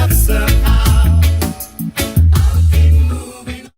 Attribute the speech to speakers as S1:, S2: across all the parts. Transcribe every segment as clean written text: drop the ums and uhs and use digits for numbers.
S1: stop somehow. I'll keep moving.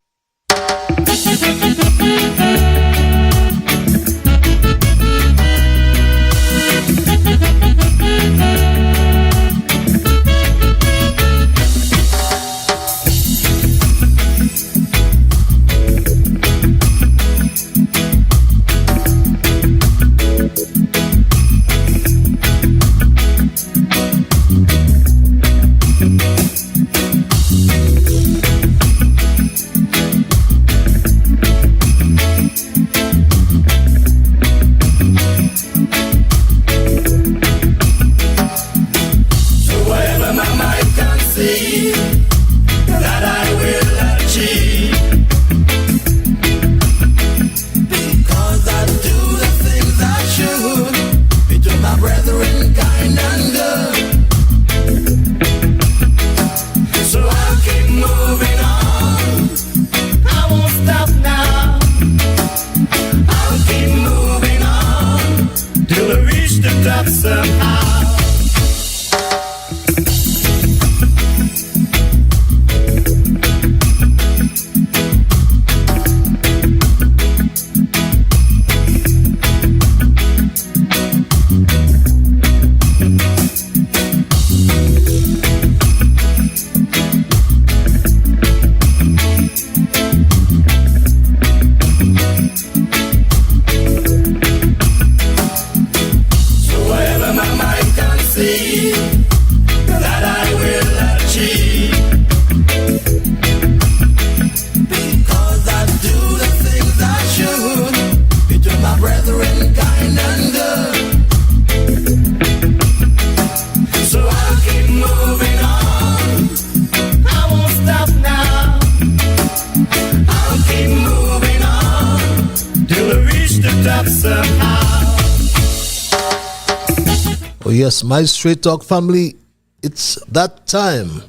S2: Yes, my Straight Talk family, it's that time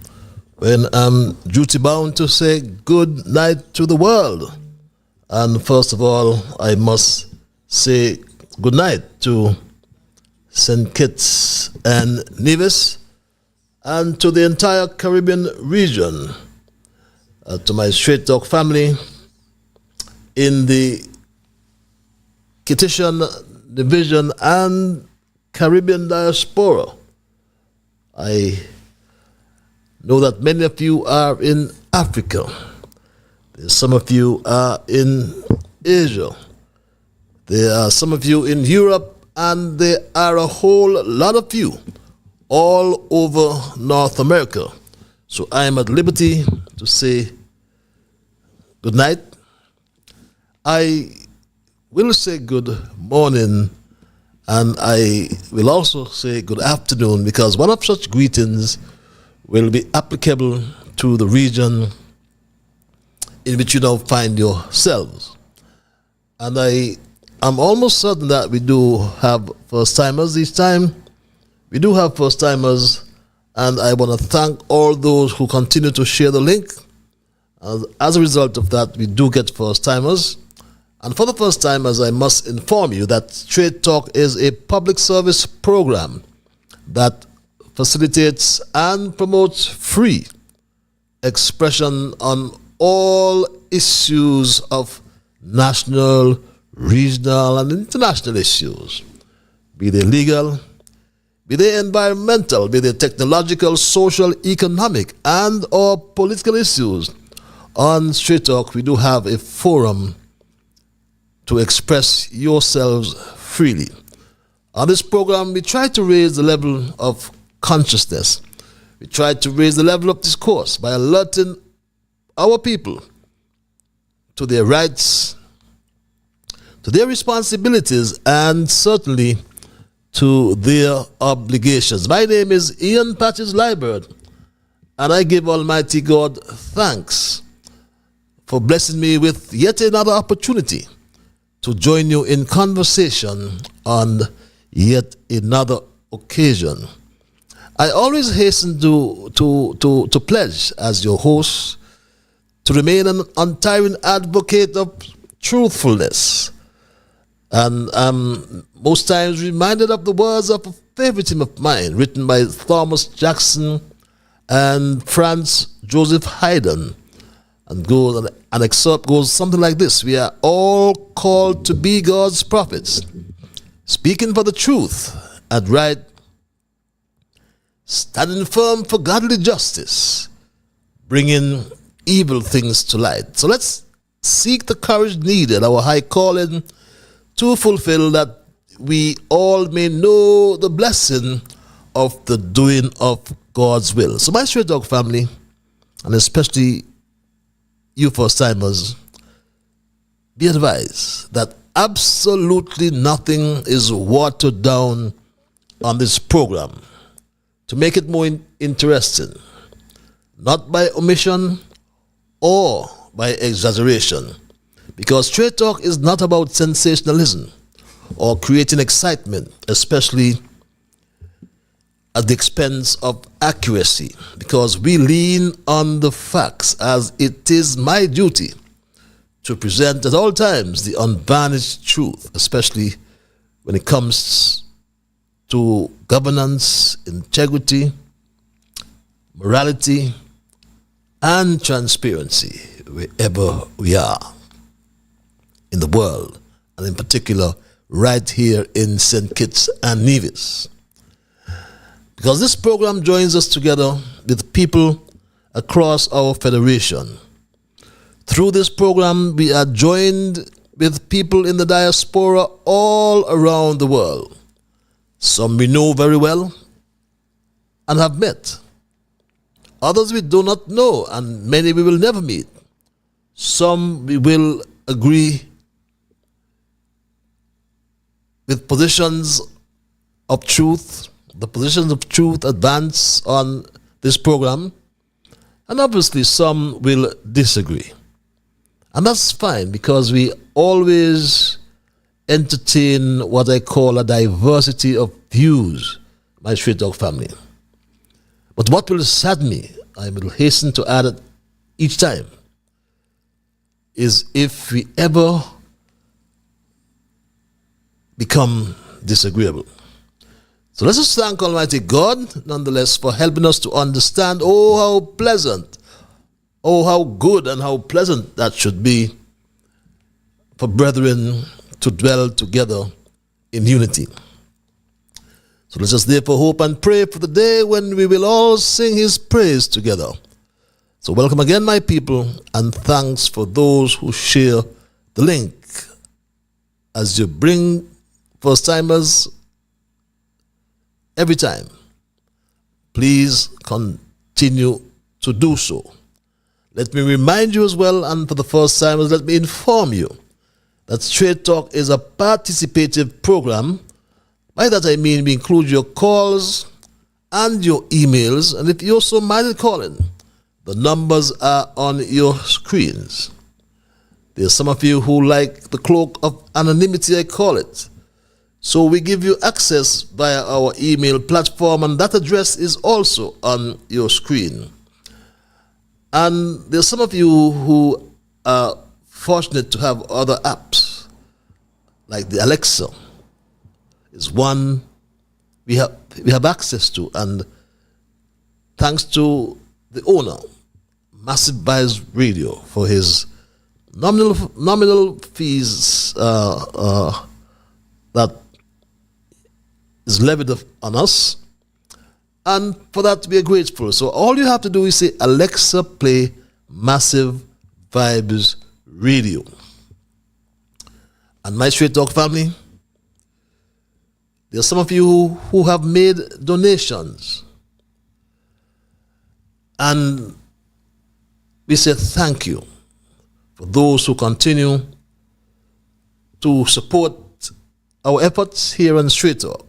S2: when I'm duty bound to say good night to the world. And first of all, I must say good night to St. Kitts and Nevis and to the entire Caribbean region, to my Straight Talk family in the Kittitian division and Caribbean diaspora. I know that many of you are in Africa. Some of you are in Asia. There are some of you in Europe, and there are a whole lot of you all over North America. So I am at liberty to say good night. I will say good morning, and I will also say good afternoon, because one of such greetings will be applicable to the region in which you now find yourselves. And I am almost certain that we do have first-timers this time. We do have first-timers, and I want to thank all those who continue to share the link. As a result of that, we do get first-timers. And for the first time, as I must inform you that Straight Talk is a public service program that facilitates and promotes free expression on all issues of national, regional, and international issues, be they legal, be they environmental, be they technological, social, economic, and or political issues. On Straight Talk, we do have a forum to express yourselves freely. On this program, we try to raise the level of consciousness. We try to raise the level of discourse by alerting our people to their rights, to their responsibilities, and certainly to their obligations. My name is Ian Patches Liburd, and I give Almighty God thanks for blessing me with yet another opportunity to join you in conversation on yet another occasion. I always hasten to pledge as your host to remain an untiring advocate of truthfulness. And I'm most times reminded of the words of a favorite hymn of mine written by Thomas Jackson and Franz Joseph Haydn. And goes an excerpt goes something like this: we are all called to be God's prophets, speaking for the truth and right, standing firm for godly justice, bringing evil things to light. So let's seek the courage needed, our high calling, to fulfill, that we all may know the blessing of the doing of God's will. So my Straight Talk family, and especially you first-timers, be advised that absolutely nothing is watered down on this program to make it more interesting, not by omission or by exaggeration, because Straight Talk is not about sensationalism or creating excitement, especially at the expense of accuracy, because we lean on the facts, as it is my duty to present at all times the unvarnished truth, especially when it comes to governance, integrity, morality, and transparency wherever we are in the world, and in particular right here in St. Kitts and Nevis. Because this program joins us together with people across our federation. Through this program, we are joined with people in the diaspora all around the world. Some we know very well and have met. Others we do not know, and many we will never meet. Some we will agree with positions of truth, the positions of truth advance on this program, and obviously some will disagree. And that's fine, because we always entertain what I call a diversity of views, my Straight Talk family. But what will sadden me, I will hasten to add it each time, is if we ever become disagreeable. So let's just thank Almighty God, nonetheless, for helping us to understand, oh, how pleasant, oh, how good and how pleasant that should be for brethren to dwell together in unity. So let's just therefore hope and pray for the day when we will all sing His praise together. So welcome again, my people, and thanks for those who share the link as you bring first-timers every time. Please continue to do so. Let me remind you as well, and for the first timers, let me inform you that Straight Talk is a participative program. By that I mean we include your calls and your emails, and if you're so minded calling, the numbers are on your screens. There's some of you who like the cloak of anonymity, I call it. So we give you access via our email platform, and that address is also on your screen. And there's some of you who are fortunate to have other apps, like the Alexa is one we have access to, and thanks to the owner, Massive Vibes Radio, for his nominal fees that is levied on us, and for that we are grateful. So all you have to do is say, Alexa, play Massive Vibes Radio. And my Straight Talk family, there are some of you who have made donations, and we say thank you for those who continue to support our efforts here on Straight Talk.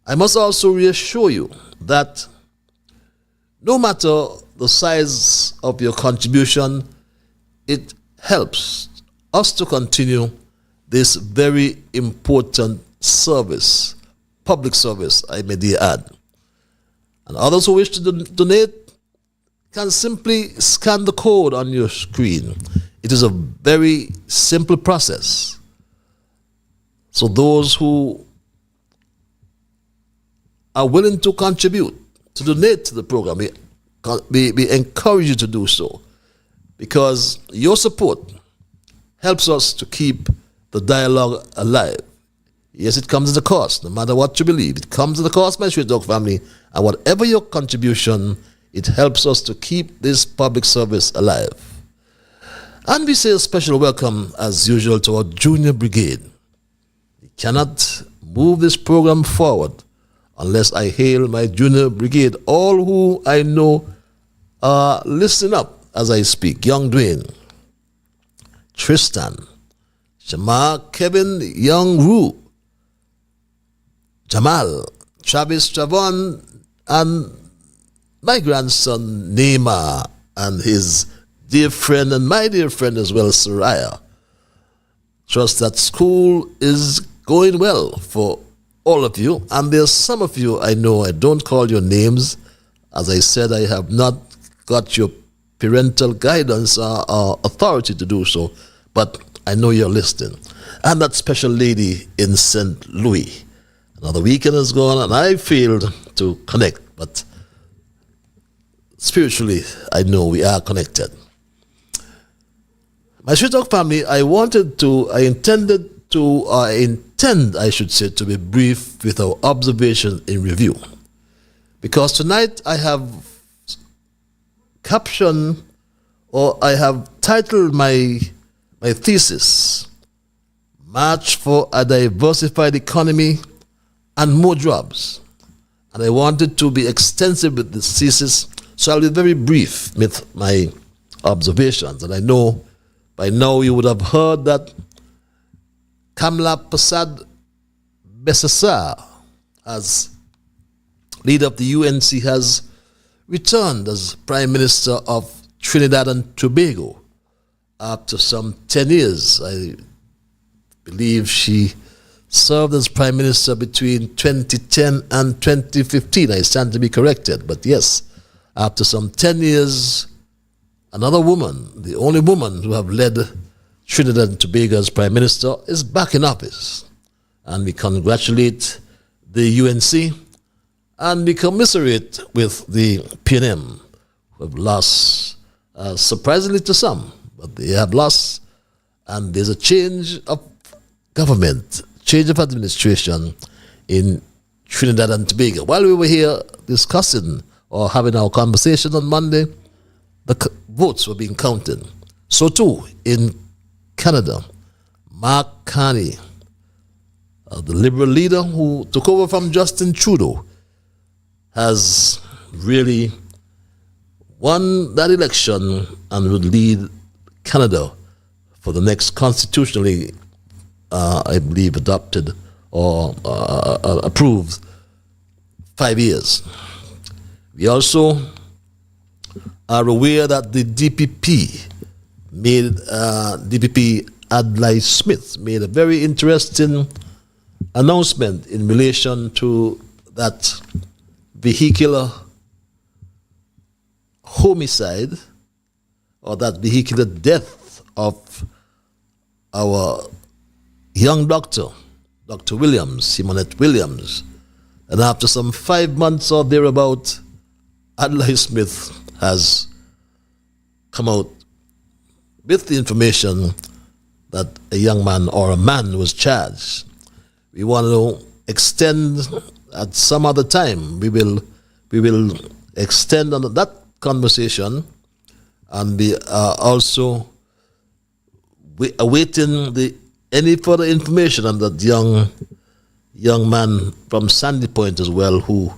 S2: I must also reassure you that no matter the size of your contribution, it helps us to continue this very important service, public service, I may dare add. And others who wish to donate can simply scan the code on your screen. It is a very simple process. So those who are willing to contribute to donate to the program. We encourage you to do so, because your support helps us to keep the dialogue alive. Yes, it comes at a cost, no matter what you believe. It comes at a cost, my Straight Talk family, and whatever your contribution, it helps us to keep this public service alive. And we say a special welcome, as usual, to our junior brigade. We cannot move this program forward unless I hail my junior brigade, all who I know are listening up as I speak. Young Dwayne, Tristan, Shamar, Kevin, Young Rue, Jamal, Travis, Travon, and my grandson Neymar, and his dear friend and my dear friend as well, Soraya. Trust that school is going well for all of you, and there's some of you I know I don't call your names. As I said, I have not got your parental guidance or authority to do so, but I know you're listening. And that special lady in St. Louis. Another weekend has gone and I failed to connect, but spiritually I know we are connected. My Straight Talk family, I intend, I should say, to be brief with our observation in review. Because tonight I have captioned, or I have titled my thesis, March for a Diversified Economy and More Jobs. And I wanted to be extensive with this thesis, so I'll be very brief with my observations. And I know by now you would have heard that Kamla Persad Bessassa, as leader of the UNC, has returned as Prime Minister of Trinidad and Tobago after some 10 years. I believe she served as Prime Minister between 2010 and 2015. I stand to be corrected, but yes, after some 10 years, another woman, the only woman who have led Trinidad and Tobago as Prime Minister, is back in office. And we congratulate the UNC and we commiserate with the PNM, who have lost, surprisingly to some, but they have lost, and there's a change of government, change of administration in Trinidad and Tobago. While we were here discussing or having our conversation on Monday, the votes were being counted. So too in Canada, Mark Carney, the Liberal leader who took over from Justin Trudeau, has really won that election and would lead Canada for the next constitutionally, I believe, adopted or approved 5 years. We also are aware that the DPP Adlai Smith made a very interesting announcement in relation to that vehicular homicide, or that vehicular death of our young doctor, Dr. Williams, Simonette Williams. And after some 5 months or thereabout, Adlai Smith has come out with the information that a young man or a man was charged. We want to extend at some other time. We will extend on that conversation, and we are also awaiting any further information on that young man from Sandy Point as well, who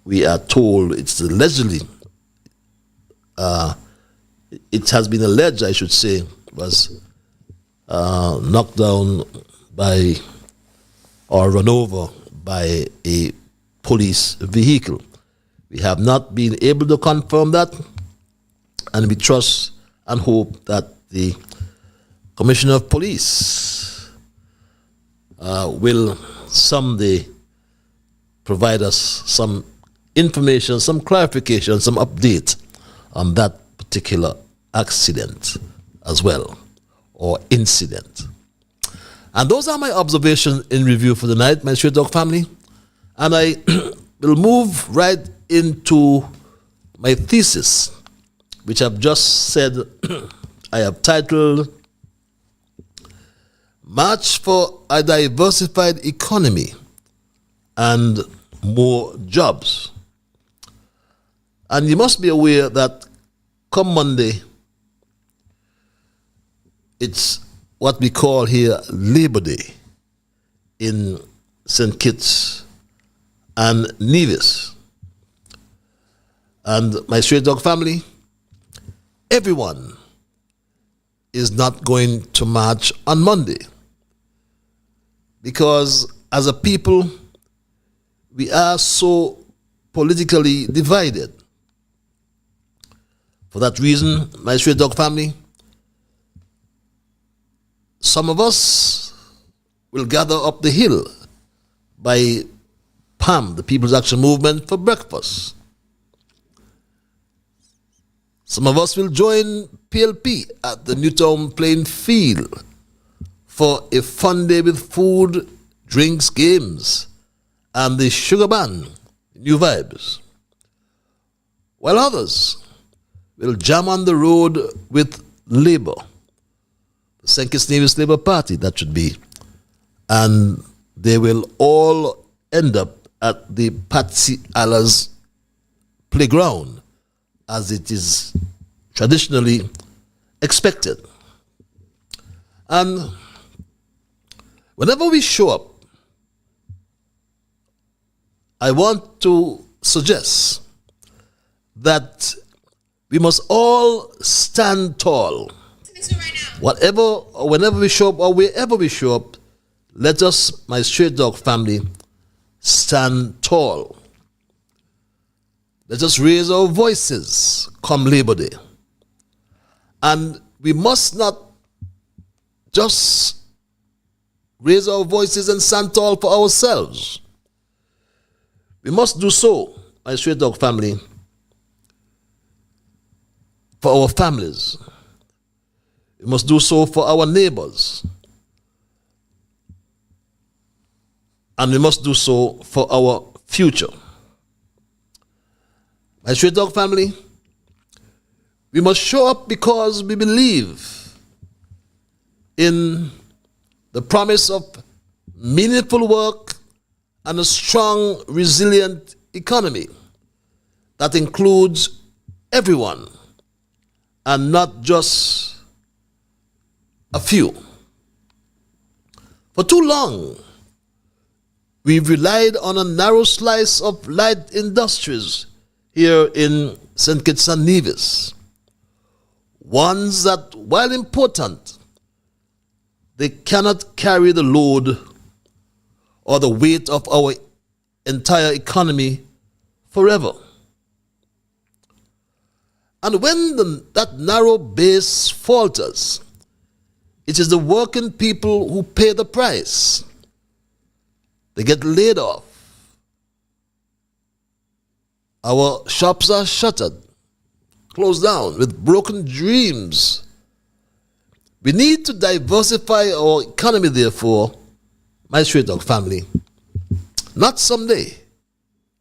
S2: we are told it's allegedly, it has been alleged, I should say, was knocked down by or run over by a police vehicle. We have not been able to confirm that, and we trust and hope that the Commissioner of Police will someday provide us some information, some clarification, some update on that particular accident as well, or incident. And those are my observations in review for the night, my Straight Talk family. And will move right into my thesis, which I've just said I have titled March for a Diversified Economy and More Jobs. And you must be aware that come Monday, it's what we call here Liburd Day in St. Kitts and Nevis. And my straight dog family, everyone is not going to march on Monday because as a people, we are so politically divided. For that reason, my straight dog family, some of us will gather up the hill by PAM, the People's Action Movement, for breakfast. Some of us will join PLP at the Newtown Playing Field for a fun day with food, drinks, games, and the Sugar Band, New Vibes. While others will jam on the road with Labour, the St. Kitts Nevis Labour Party, that should be, and they will all end up at the Patsy Allah's playground, as it is traditionally expected. And whenever we show up, I want to suggest that we must all stand tall. Whatever or whenever we show up or wherever we show up, let us, my straight dog family, stand tall. Let us raise our voices come Labor Day. And we must not just raise our voices and stand tall for ourselves. We must do so, my straight dog family, for our families. We must do so for our neighbors. And we must do so for our future. My straight dog family, we must show up because we believe in the promise of meaningful work and a strong, resilient economy that includes everyone and not just a few. For too long, we've relied on a narrow slice of light industries here in St. Kitts and Nevis. Ones that, while important, they cannot carry the load or the weight of our entire economy forever. And when that narrow base falters, it is the working people who pay the price. They get laid off. Our shops are shuttered, closed down with broken dreams. We need to diversify our economy, therefore, my straight dog family. Not someday,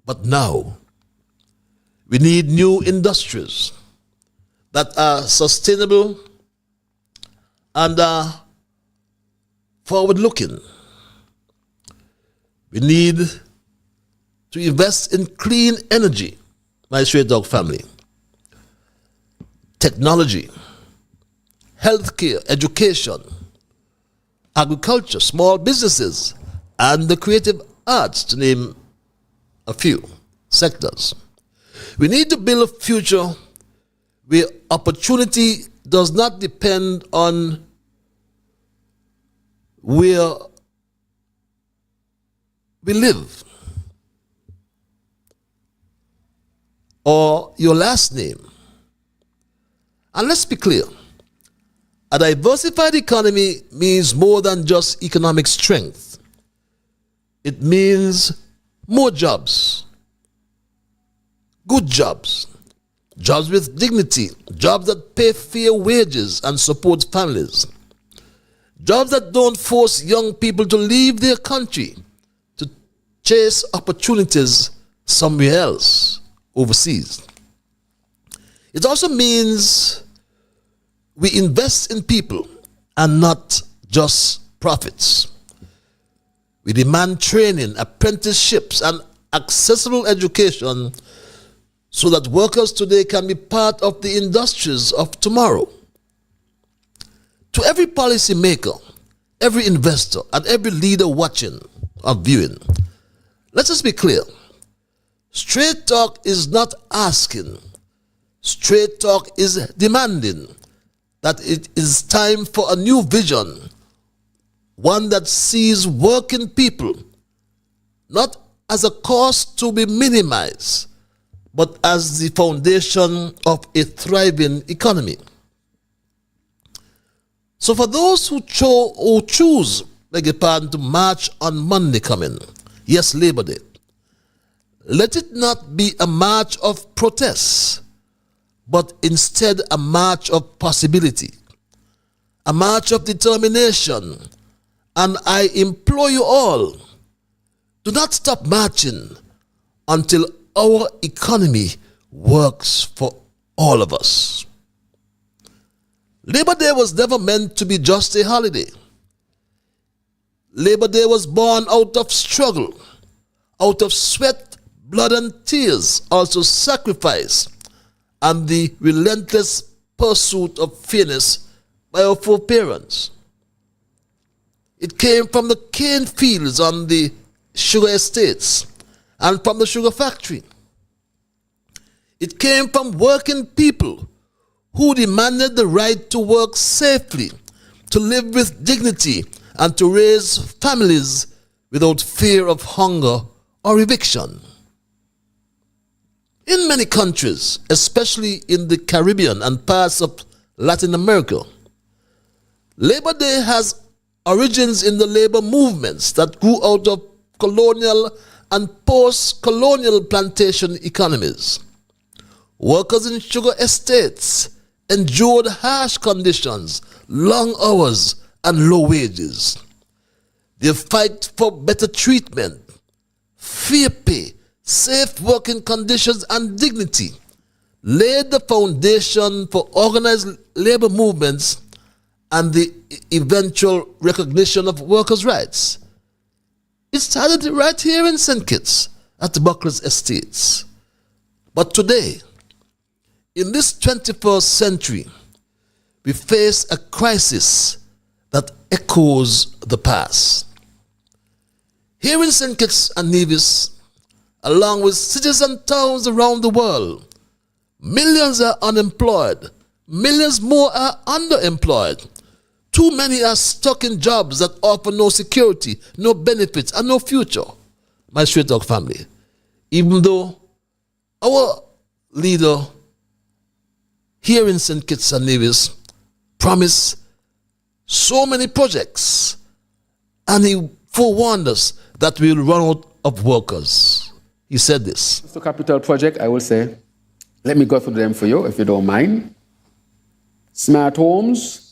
S2: but now. We need new industries that are sustainable and are forward-looking. We need to invest in clean energy, my straight dog family, technology, healthcare, education, agriculture, small businesses, and the creative arts, to name a few sectors. We need to build a future where opportunity does not depend on where we live or your last name. And let's be clear, a diversified economy means more than just economic strength. It means more jobs, good jobs, jobs with dignity, jobs that pay fair wages and support families, jobs that don't force young people to leave their country to chase opportunities somewhere else, overseas. It also means we invest in people and not just profits. We demand training, apprenticeships, and accessible education so that workers today can be part of the industries of tomorrow. To every policymaker, every investor, and every leader watching or viewing, let us be clear. Straight talk is not asking. Straight talk is demanding that it is time for a new vision, one that sees working people not as a cost to be minimized, but as the foundation of a thriving economy. So for those who choose, beg your pardon, to march on Monday coming, yes, Labor Day, let it not be a march of protest, but instead a march of possibility, a march of determination. And I implore you all, do not stop marching until our economy works for all of us. Labor Day was never meant to be just a holiday. Labor Day was born out of struggle, out of sweat, blood, and tears, also sacrifice, and the relentless pursuit of fairness by our foreparents. It came from the cane fields on the sugar estates and from the sugar factory. It came from working people who demanded the right to work safely, to live with dignity, and to raise families without fear of hunger or eviction. In many countries, especially in the Caribbean and parts of Latin America, Labor Day has origins in the labor movements that grew out of colonial and post-colonial plantation economies. Workers in sugar estates endured harsh conditions, long hours, and low wages. Their fight for better treatment, fair pay, safe working conditions, and dignity laid the foundation for organized labor movements and the eventual recognition of workers' rights. It started right here in St. Kitts at the Bucklers Estates. But today, in this 21st century, we face a crisis that echoes the past. Here in St. Kitts and Nevis, along with cities and towns around the world, millions are unemployed, millions more are underemployed. Too many are stuck in jobs that offer no security, no benefits, and no future. My Straight Talk family, even though our leader here in St. Kitts and Nevis promised so many projects, and he forewarned us that we will run out of workers. He said this.
S3: The capital project, I will say, let me go through them for you, if you don't mind. Smart homes,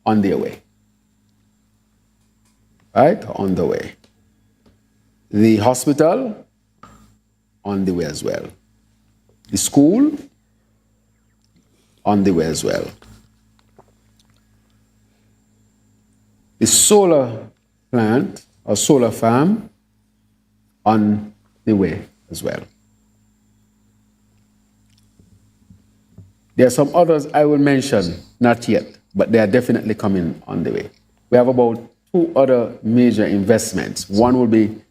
S3: on their way. Right? On the way. The hospital, on the way as well. The school, on the way as well. The solar plant or solar farm, on the way as well. There are some others I will mention, not yet, but they are definitely coming on the way. We have about 2 other major investments. One will be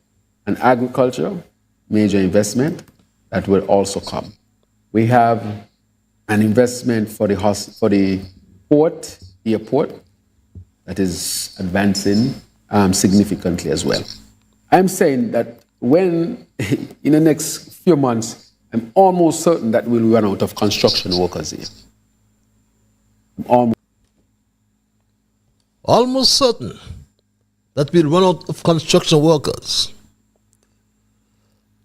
S3: an agriculture major investment that will also come. We have an investment for the port, airport, that is advancing significantly as well. I'm saying that when, in the next few months, I'm almost certain that we'll run out of construction workers here.
S2: Almost certain that we'll run out of construction workers.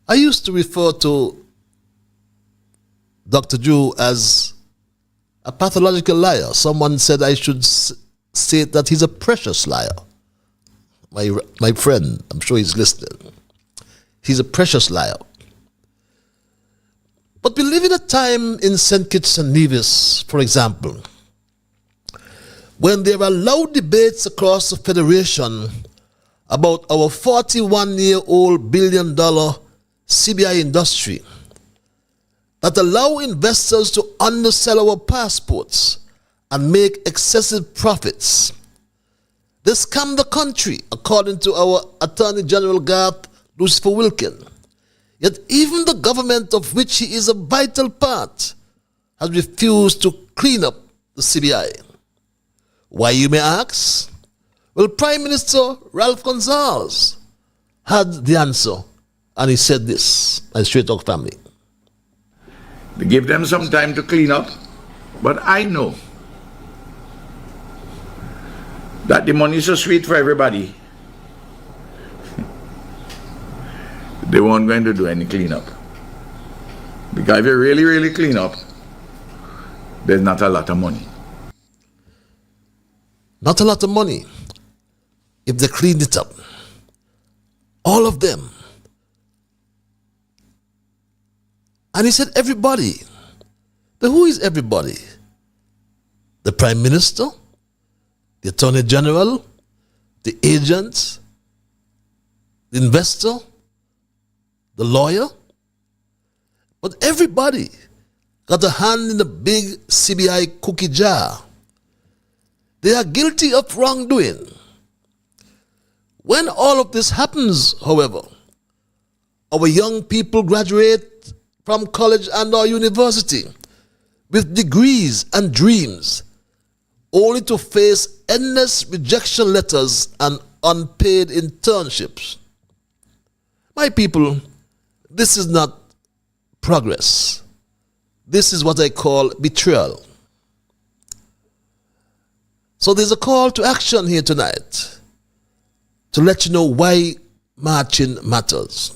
S2: I used to refer to Dr. Drew as a pathological liar. Someone said I should say that he's a precious liar. My friend, I'm sure he's listening. He's a precious liar. But we live in a time in St. Kitts and Nevis, for example, when there are loud debates across the Federation about our 41-year-old billion-dollar CBI industry that allow investors to undersell our passports and make excessive profits. They scam the country, according to our Attorney General Garth Lucifer Wilkin. Yet even the government, of which he is a vital part, has refused to clean up the CBI. Why, you may ask? Well, Prime Minister Ralph Gonsalves had the answer, and he said this, my Straight Talk family.
S4: They give them some time to clean up, but I know that the money is so sweet for everybody. They weren't going to do any cleanup. Because if you really, really clean up, there's not a lot of money.
S2: Not a lot of money if they cleaned it up. All of them. And he said everybody. But who is everybody? The Prime Minister? The Attorney General? The agent? The investor? The lawyer? But everybody got a hand in the big CBI cookie jar. They are guilty of wrongdoing. When all of this happens, however, our young people graduate from college and or university with degrees and dreams, only to face endless rejection letters and unpaid internships. My people, this is not progress. This is what I call betrayal. So there's a call to action here tonight to let you know why marching matters.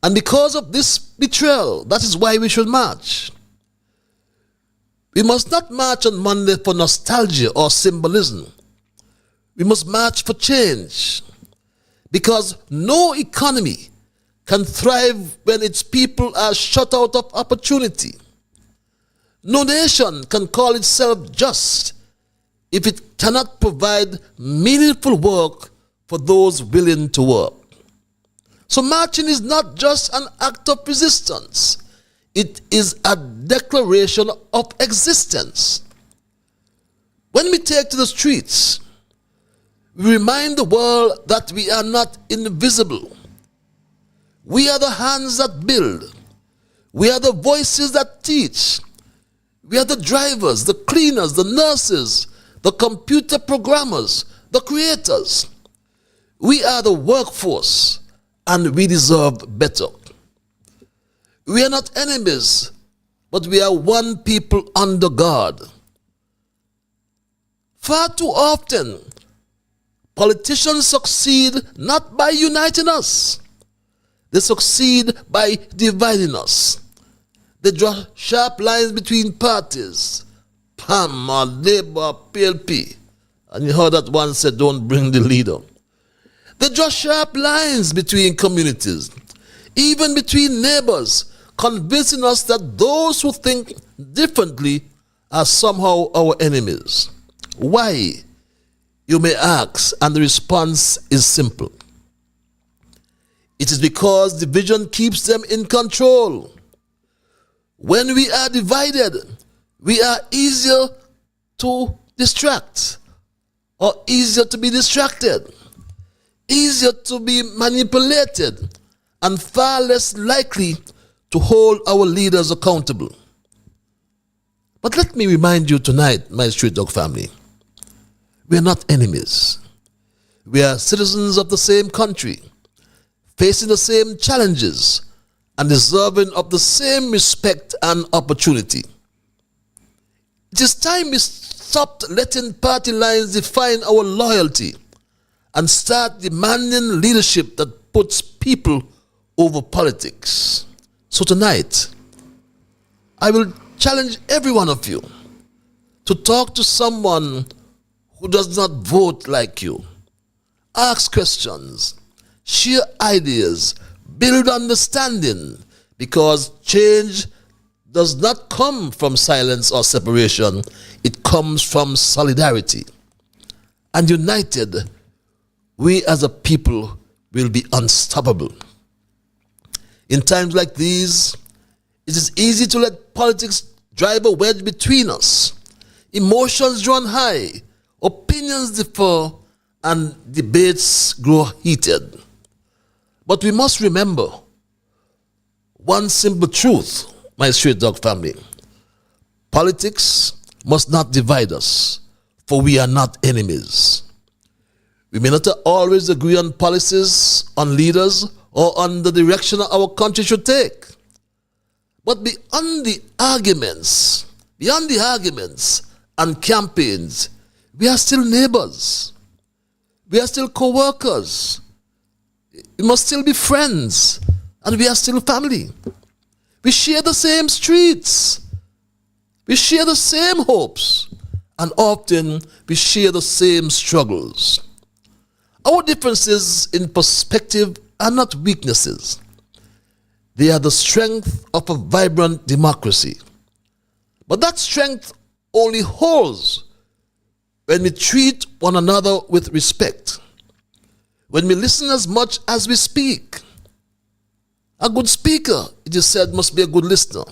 S2: And because of this betrayal, that is why we should march. We must not march on Monday for nostalgia or symbolism. We must march for change. Because no economy can thrive when its people are shut out of opportunity. No nation can call itself just if it cannot provide meaningful work for those willing to work. So marching is not just an act of resistance. It is a declaration of existence. When we take to the streets, we remind the world that we are not invisible. We are the hands that build. We are the voices that teach. We are the drivers, the cleaners, the nurses, the computer programmers, the creators. We are the workforce, and we deserve better. We are not enemies, but we are one people under God. Far too often, politicians succeed not by uniting us. They succeed by dividing us. They draw sharp lines between parties. PAM or Labour, PLP. And you heard that one said, don't bring the leader. They draw sharp lines between communities, even between neighbors, convincing us that those who think differently are somehow our enemies. Why? You may ask, and the response is simple. It is because division keeps them in control. When we are divided, we are easier to distract, or easier to be distracted, easier to be manipulated, and far less likely to hold our leaders accountable. But let me remind you tonight, my Street Dog family, we are not enemies. We are citizens of the same country, facing the same challenges, and deserving of the same respect and opportunity. It is time we stopped letting party lines define our loyalty and start demanding leadership that puts people over politics. So tonight, I will challenge every one of you to talk to someone who does not vote like you. Ask questions, share ideas, build understanding, because change does not come from silence or separation. It comes from solidarity. And united, we as a people will be unstoppable. In times like these, it is easy to let politics drive a wedge between us. Emotions run high, opinions differ, and debates grow heated. But we must remember one simple truth, my Straight Dog family. Politics must not divide us, for we are not enemies. We may not always agree on policies, on leaders, or on the direction our country should take. But beyond the arguments and campaigns, we are still neighbors. We are still co-workers. We must still be friends, and we are still family. We share the same streets. We share the same hopes, and often we share the same struggles. Our differences in perspective are not weaknesses. They are the strength of a vibrant democracy. But that strength only holds when we treat one another with respect, when we listen as much as we speak. A good speaker, it is said, must be a good listener.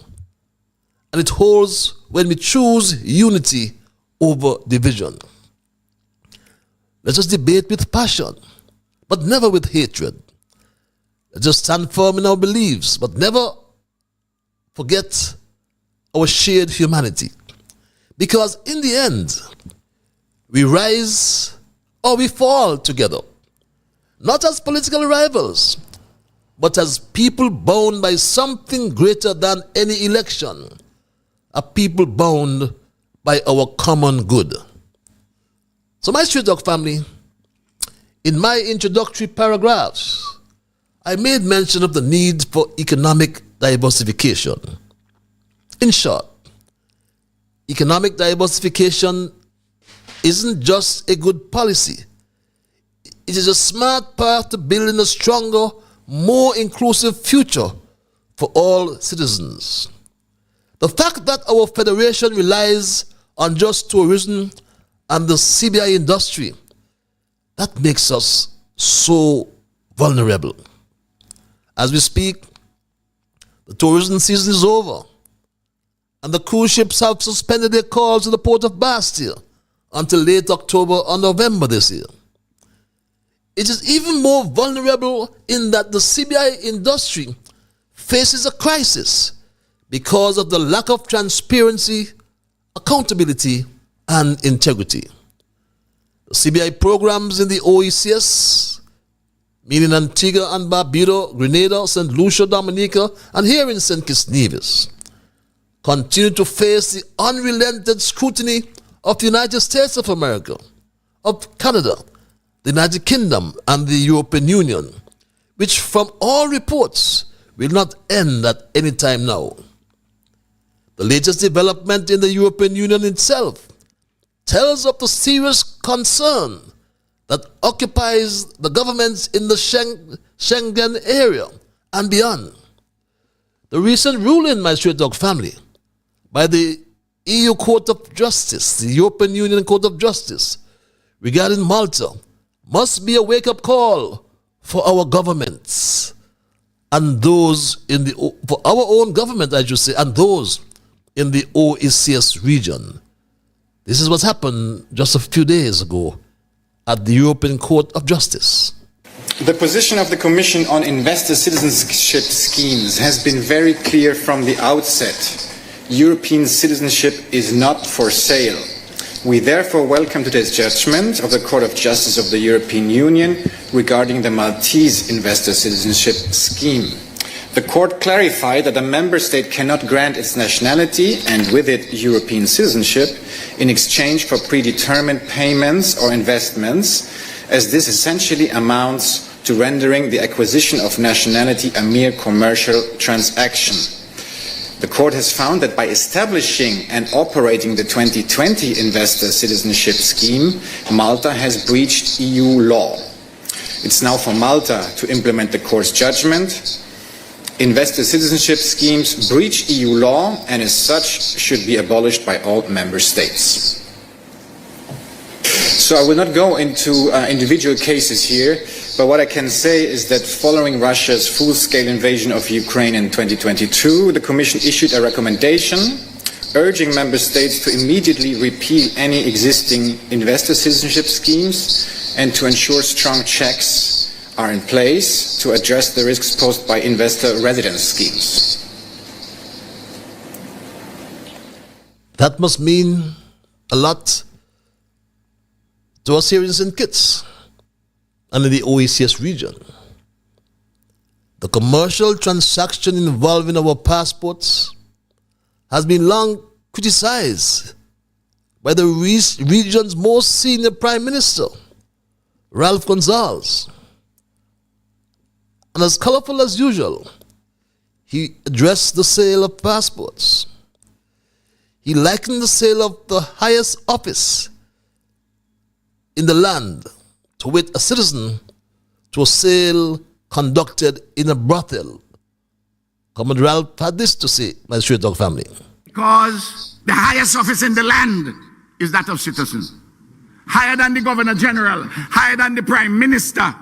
S2: And it holds when we choose unity over division. Let us debate with passion, but never with hatred. Let us stand firm in our beliefs, but never forget our shared humanity. Because in the end, we rise or we fall together, not as political rivals, but as people bound by something greater than any election, a people bound by our common good. So my Straight Dog family, in my introductory paragraphs, I made mention of the need for economic diversification. In short, economic diversification isn't just a good policy. It is a smart path to building a stronger, more inclusive future for all citizens. The fact that our federation relies on just tourism and the CBI industry, that makes us so vulnerable. As we speak, the tourism season is over, and the cruise ships have suspended their calls to the port of Bastia until late October or November this year. It is even more vulnerable in that the CBI industry faces a crisis because of the lack of transparency, accountability, and integrity. The CBI programs in the OECS, meaning Antigua and Barbuda, Grenada, St. Lucia, Dominica, and here in St. Kitts Nevis, continue to face the unrelenting scrutiny of the United States of America, of Canada, the United Kingdom, and the European Union, which from all reports will not end at any time now. The latest development in the European Union itself tells of the serious concern that occupies the governments in the Schengen area and beyond. The recent ruling, my Straight Dog family, by the EU Court of Justice, the European Union Court of Justice, regarding Malta, must be a wake-up call for our governments and those in the, for our own government, I should say, and those in the OECS region. This is what happened just a few days ago at the European Court of Justice.
S5: The position of the Commission on investor citizenship schemes has been very clear from the outset. European citizenship is not for sale. We therefore welcome today's judgment of the Court of Justice of the European Union regarding the Maltese investor citizenship scheme. The Court clarified that a member state cannot grant its nationality and with it European citizenship in exchange for predetermined payments or investments, as this essentially amounts to rendering the acquisition of nationality a mere commercial transaction. The Court has found that by establishing and operating the 2020 investor citizenship scheme, Malta has breached EU law. It's now for Malta to implement the Court's judgment, Investor citizenship schemes breach EU law and as such should be abolished by all member states. So I will not go into individual cases here, but what I can say is that following Russia's full-scale invasion of Ukraine in 2022, the Commission issued a recommendation urging member states to immediately repeal any existing investor citizenship schemes and to ensure strong checks are in place to address the risks posed by investor residence schemes.
S2: That must mean a lot to our Syrians and Kitts and in the OECS region. The commercial transaction involving our passports has been long criticized by the region's most senior Prime Minister, Ralph Gonsalves. And as colorful as usual, he addressed the sale of passports. He likened the sale of the highest office in the land, to wit a citizen, to a sale conducted in a brothel. Comrade Ralph had this to say, my Straight Talk family.
S6: Because the highest office in the land is that of citizen. Higher than the Governor General, higher than the Prime Minister.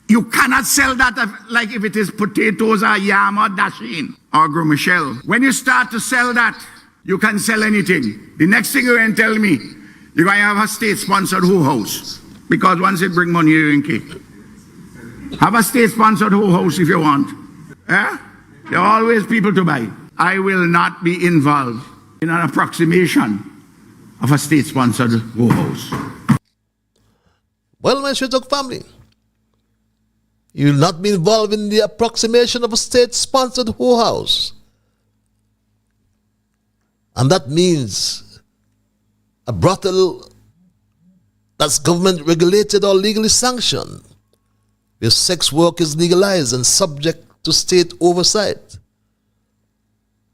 S6: You cannot sell that like if it is potatoes or yam or dasheen or Gros Michel. When you start to sell that, you can sell anything. The next thing you're going to tell me, you're going to have a state-sponsored whole house. Because once it bring money, you're in cake. Have a state-sponsored whole house if you want. Eh? There are always people to buy. I will not be involved in an approximation of a state-sponsored whole house.
S2: Well, my Straight Talk family, you will not be involved in the approximation of a state-sponsored whole house. And that means a brothel that's government regulated or legally sanctioned, where sex work is legalized and subject to state oversight.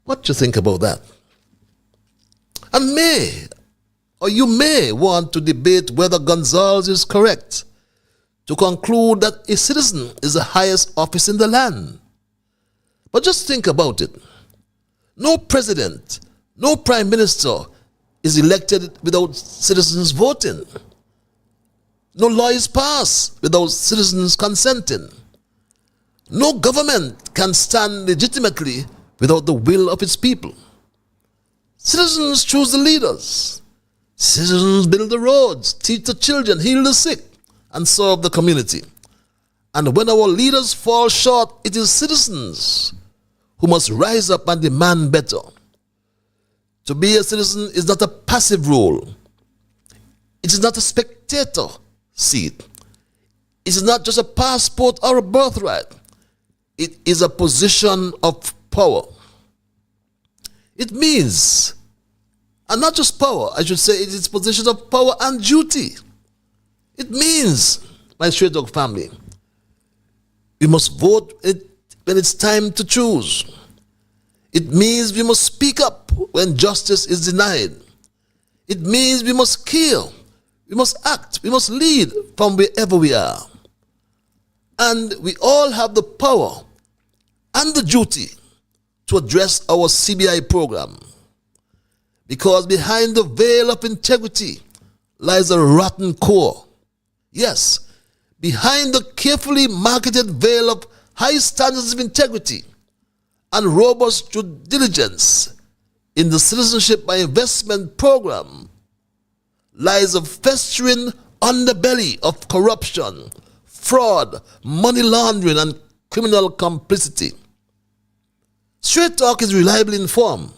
S2: What do you think about that? And you may want to debate whether Gonsalves is correct to conclude that a citizen is the highest office in the land. But just think about it. No president, no prime minister is elected without citizens voting. No law is passed without citizens consenting. No government can stand legitimately without the will of its people. Citizens choose the leaders. Citizens build the roads, teach the children, heal the sick, and serve the community. And when our leaders fall short, it is citizens who must rise up and demand better. To be a citizen is not a passive role. It is not a spectator seat. It is not just a passport or a birthright. It is a position of power. It means, and not just power, I should say it is a position of power and duty. It means, my Straight Talk family, we must vote when it's time to choose. It means we must speak up when justice is denied. It means we must kill, we must act, we must lead from wherever we are. And we all have the power and the duty to address our CBI program. Because behind the veil of integrity lies a rotten core. Yes, behind the carefully marketed veil of high standards of integrity and robust due diligence in the Citizenship by Investment program lies a festering underbelly of corruption, fraud, money laundering, and criminal complicity. Straight Talk is reliably informed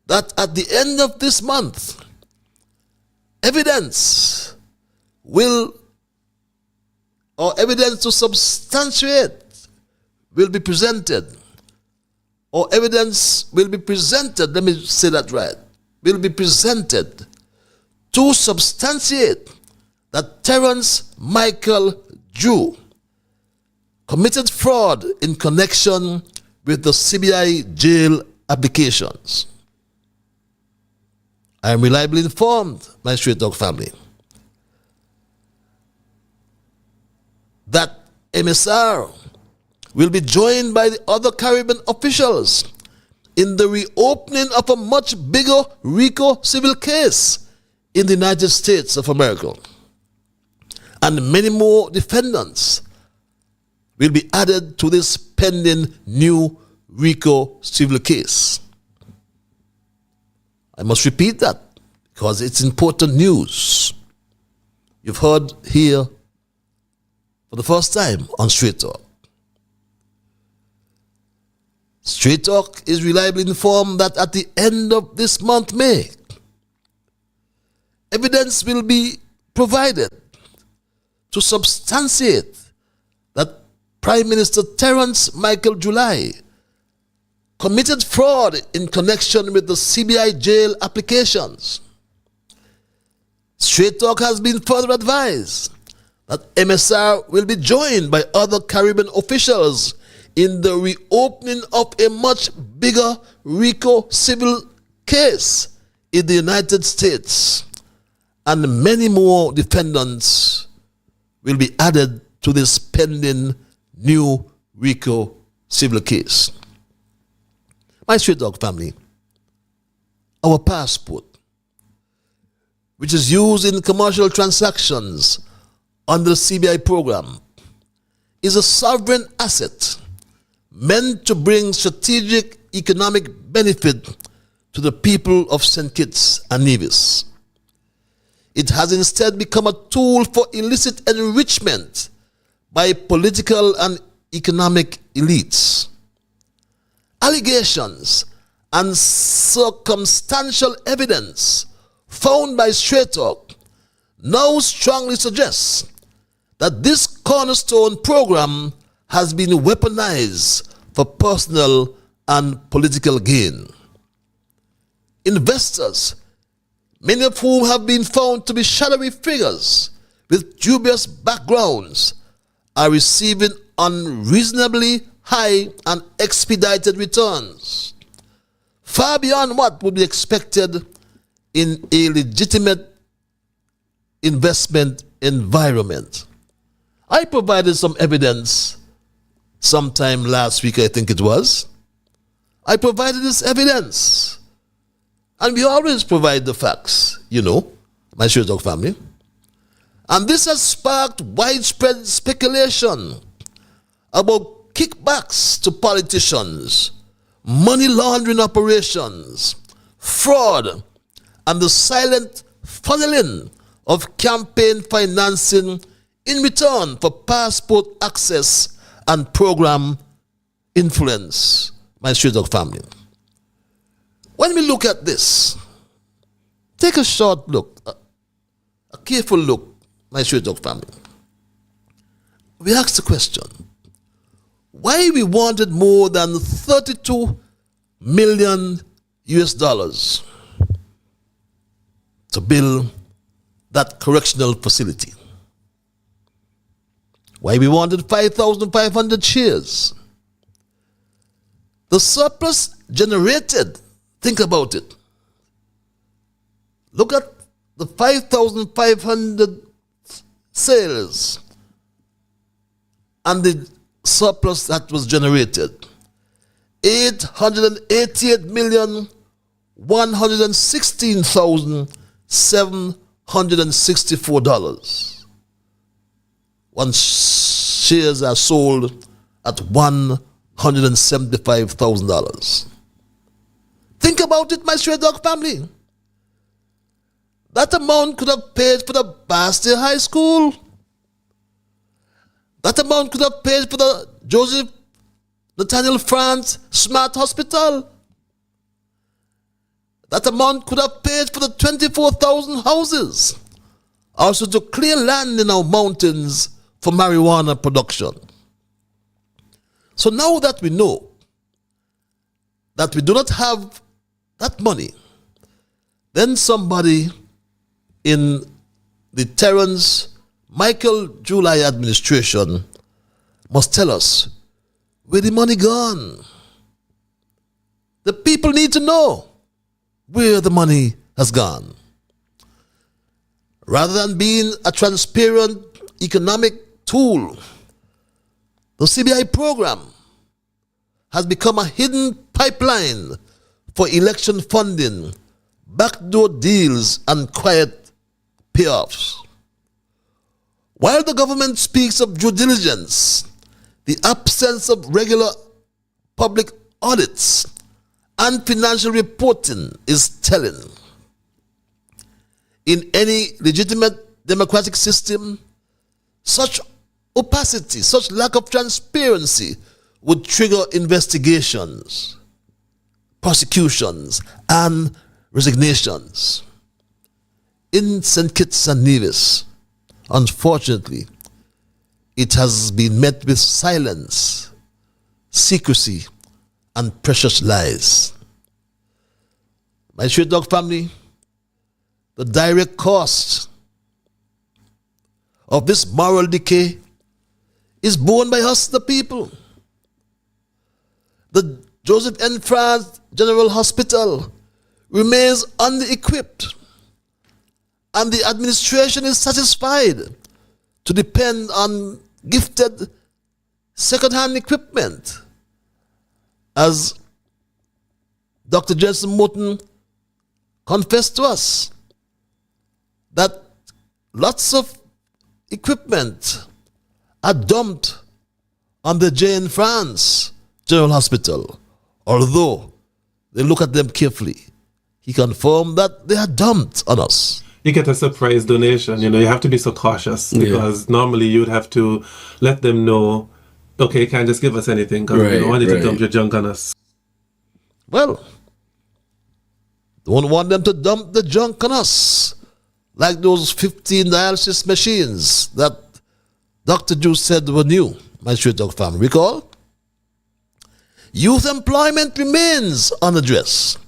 S2: that at the end of this month, evidence to substantiate will be presented, or evidence will be presented, let me say that right, will be presented to substantiate that Terence Michael Drew committed fraud in connection with the CBI jail applications. I am reliably informed, my Straight Talk family, that MSR will be joined by the other Caribbean officials in the reopening of a much bigger RICO civil case in the United States of America. And many more defendants will be added to this pending new RICO civil case. I must repeat that because it's important news. You've heard here for the first time on Straight Talk. Straight Talk is reliably informed that at the end of this month, May, evidence will be provided to substantiate that Prime Minister Terence Michael July committed fraud in connection with the CBI jail applications. Straight Talk has been further advised that MSR will be joined by other Caribbean officials in the reopening of a much bigger RICO civil case in the United States, and many more defendants will be added to this pending new RICO civil case. My Straight Talk family, our passport, which is used in commercial transactions under the CBI program, is a sovereign asset meant to bring strategic economic benefit to the people of St. Kitts and Nevis. It has instead become a tool for illicit enrichment by political and economic elites. Allegations and circumstantial evidence found by Straight Talk now strongly suggests that this cornerstone program has been weaponized for personal and political gain. Investors, many of whom have been found to be shadowy figures with dubious backgrounds, are receiving unreasonably high and expedited returns, far beyond what would be expected in a legitimate investment environment. I provided some evidence sometime last week, I think it was. I provided this evidence. And we always provide the facts, my Straight Talk family. And this has sparked widespread speculation about kickbacks to politicians, money laundering operations, fraud, and the silent funneling of campaign financing in return for passport access and program influence, my Straight Talk family. When we look at this, take a short look, a careful look, my Straight Talk family. We asked the question, why we wanted more than 32 million US dollars to build that correctional facility. Why we wanted 5,500 shares. The surplus generated, think about it. Look at the 5,500 sales and the surplus that was generated. $888,116,764. One shares are sold at $175,000. Think about it, my Straight Talk family. That amount could have paid for the Bastille High School. That amount could have paid for the Joseph Nathaniel France Smart Hospital. That amount could have paid for the 24,000 houses. Also to clear land in our mountains for marijuana production. So now that we know that we do not have that money, then somebody in the Terence Michael July administration must tell us where the money gone. The people need to know where the money has gone. Rather than being a transparent economic tool, The CBI program has become a hidden pipeline for election funding, backdoor deals, and quiet payoffs. While the government speaks of due diligence, the absence of regular public audits and financial reporting is telling. In any legitimate democratic system, such opacity, such lack of transparency would trigger investigations, prosecutions, and resignations. In St. Kitts and Nevis, unfortunately, it has been met with silence, secrecy, and precious lies. My Street Dog family, the direct cost of this moral decay is borne by us, the people. The Joseph N. France General Hospital remains under-equipped, and the administration is satisfied to depend on gifted second-hand equipment. As Dr. Jensen Morton confessed to us, that lots of equipment are dumped on the Jane France General Hospital. Although they look at them carefully, he confirmed that they are dumped on us.
S7: You get a surprise donation. You have to be so cautious because normally you'd have to let them know, okay, you can't just give us anything because we don't want you to dump your junk on us.
S2: Well, don't want them to dump the junk on us, like those 15 dialysis machines that Dr. Drew said were new, my Street Dog family. Recall? Youth employment remains unaddressed.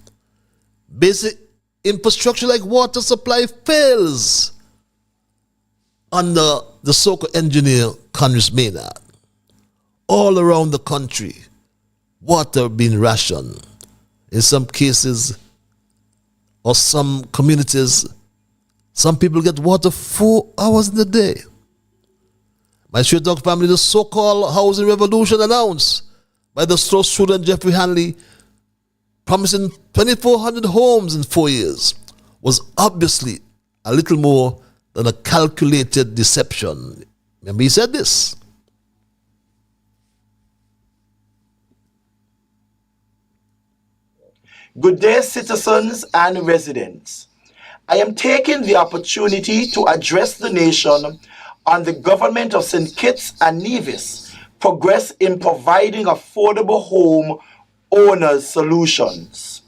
S2: Basic infrastructure like water supply fails under the so-called engineer Congress Maynard. All around the country, water being rationed. In some cases, or some communities, some people get water 4 hours in the day. My Street Dog family, the so-called housing revolution announced by the slow student Jeffrey Hanley, promising 2,400 homes in 4 years, was obviously a little more than a calculated deception. Remember he said this.
S8: Good day, citizens and residents. I am taking the opportunity to address the nation on the government of St. Kitts and Nevis' progress in providing affordable home owners solutions.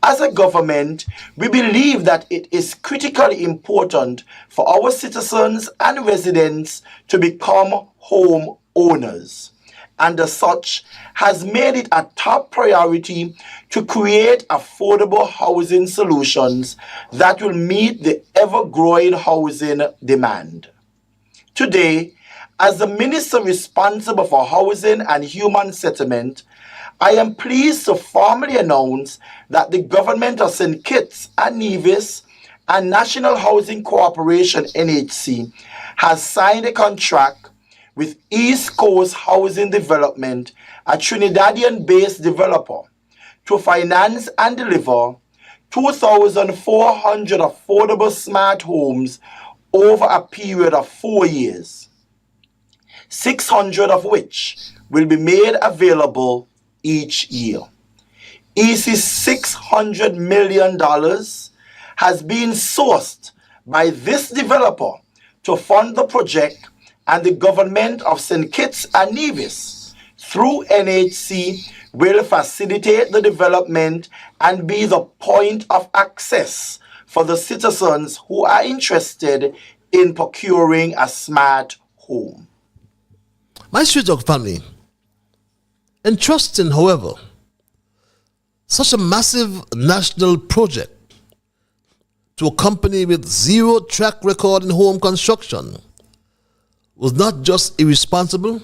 S8: As a government, we believe that it is critically important for our citizens and residents to become home owners, and as such has made it a top priority to create affordable housing solutions that will meet the ever-growing housing demand. Today, as the Minister responsible for housing and human settlement, I am pleased to formally announce that the government of St. Kitts and Nevis and National Housing Corporation NHC has signed a contract with East Coast Housing Development, a Trinidadian-based developer, to finance and deliver 2,400 affordable smart homes over a period of 4 years, 600 of which will be made available each year. EC's $600 million has been sourced by this developer to fund the project, and the government of St. Kitts and Nevis, through NHC, will facilitate the development and be the point of access for the citizens who are interested in procuring a smart home.
S2: My Street Dog family, entrusting, however, such a massive national project to a company with zero track record in home construction was not just irresponsible,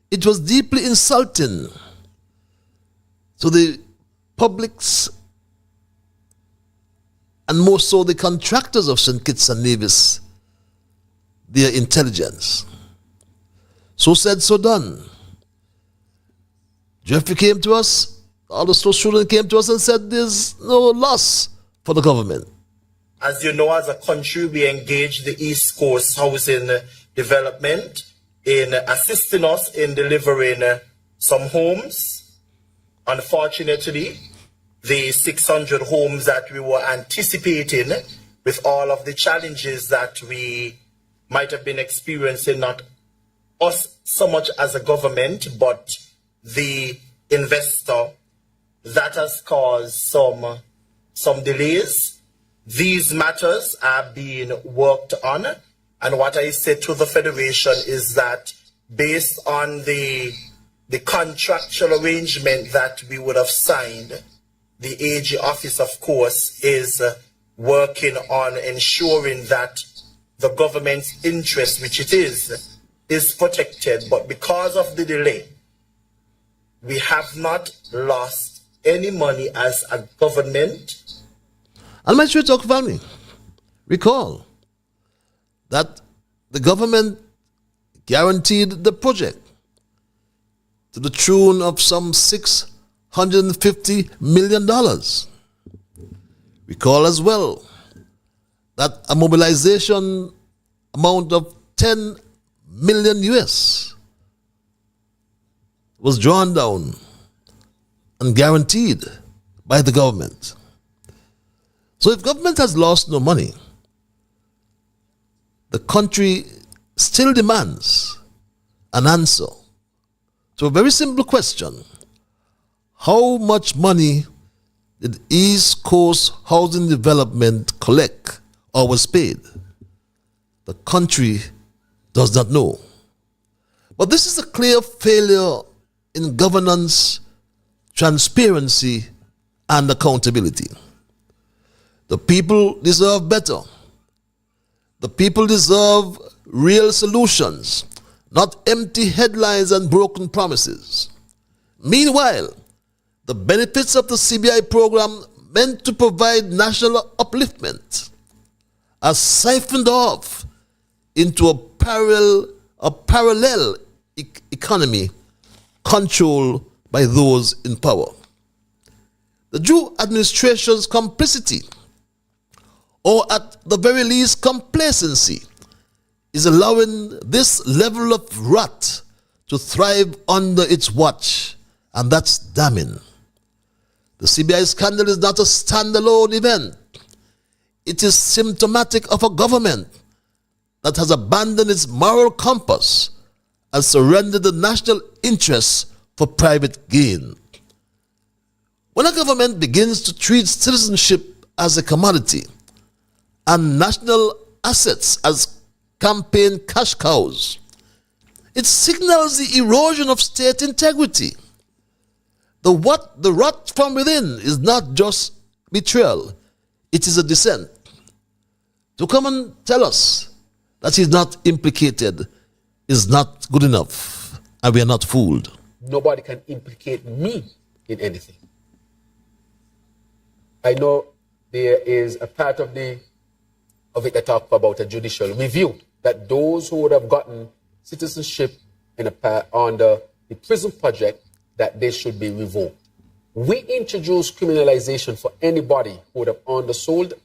S2: it was deeply insulting to the publics and more so the contractors of St. Kitts and Nevis, their intelligence. So said, so done. Jeffrey came to us, all the students came to us and said there's no loss for the government.
S8: As you know, as a country, we engage the East Coast Housing Development in assisting us in delivering some homes. Unfortunately, the 600 homes that we were anticipating, with all of the challenges that we might have been experiencing, not us so much as a government, but the investor, that has caused some delays. These matters are being worked on, and what I said to the Federation is that based on the contractual arrangement that we would have signed, the AG office, of course, is working on ensuring that the government's interest, which it is protected. But because of the delay, we have not lost any money as a government.
S2: And my Straight Talk family, recall that the government guaranteed the project to the tune of some $650 million. Recall as well that a mobilization amount of 10 million US was drawn down and guaranteed by the government. So if government has lost no money, the country still demands an answer to a very simple question. How much money did East Coast Housing Development collect or was paid? The country does not know. But this is a clear failure in governance, transparency, and accountability. The people deserve better. The people deserve real solutions, not empty headlines and broken promises. Meanwhile, the benefits of the CBI program meant to provide national upliftment are siphoned off into a parallel economy controlled by those in power. The Drew administration's complicity, or at the very least complacency, is allowing this level of rot to thrive under its watch, and that's damning. The CBI scandal is not a standalone event. It is symptomatic of a government that has abandoned its moral compass and surrendered the national interests for private gain. When a government begins to treat citizenship as a commodity and national assets as campaign cash cows, it signals the erosion of state integrity. The rot from within is not just betrayal, it is a dissent. To come and tell us that he's not implicated is not good enough, and we are not fooled.
S3: Nobody can implicate me in anything. I know there is a part of it that talk about a judicial review, that those who would have gotten citizenship under the prison project, that they should be revoked. We introduce criminalization for anybody who would have undersold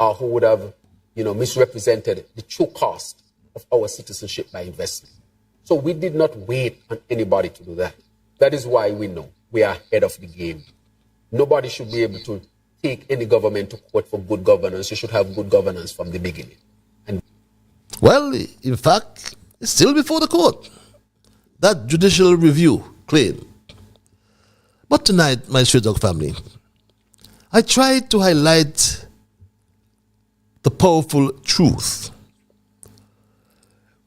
S3: or who would have, misrepresented the true cost of our citizenship by investment. So we did not wait on anybody to do that. That is why we know we are ahead of the game. Nobody should be able to take any government to court for good governance. You should have good governance from the beginning.
S2: Well, in fact, it's still before the court, that judicial review claim. But tonight, my Straight Talk family, I tried to highlight the powerful truth.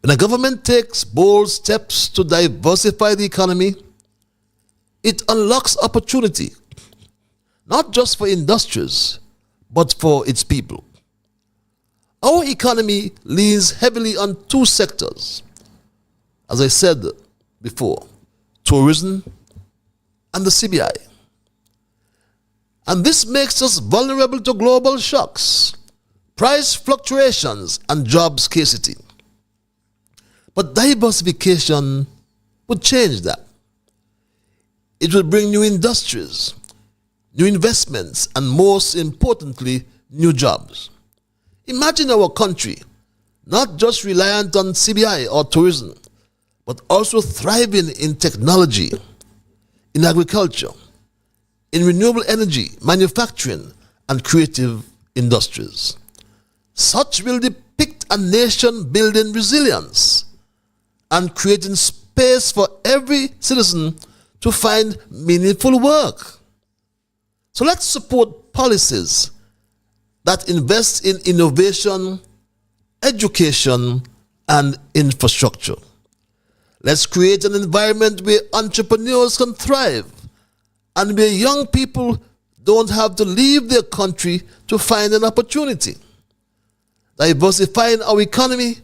S2: When a government takes bold steps to diversify the economy, it unlocks opportunity, not just for industries, but for its people. Our economy leans heavily on two sectors, as I said before, tourism and the CBI. And this makes us vulnerable to global shocks, price fluctuations, and job scarcity. But diversification would change that. It will bring new industries, new investments, and most importantly, new jobs. Imagine our country not just reliant on CBI or tourism, but also thriving in technology, in agriculture, in renewable energy, manufacturing, and creative industries. Such will depict a nation building resilience and creating space for every citizen to find meaningful work. So let's support policies that invest in innovation, education, and infrastructure. Let's create an environment where entrepreneurs can thrive and where young people don't have to leave their country to find an opportunity. Diversifying our economy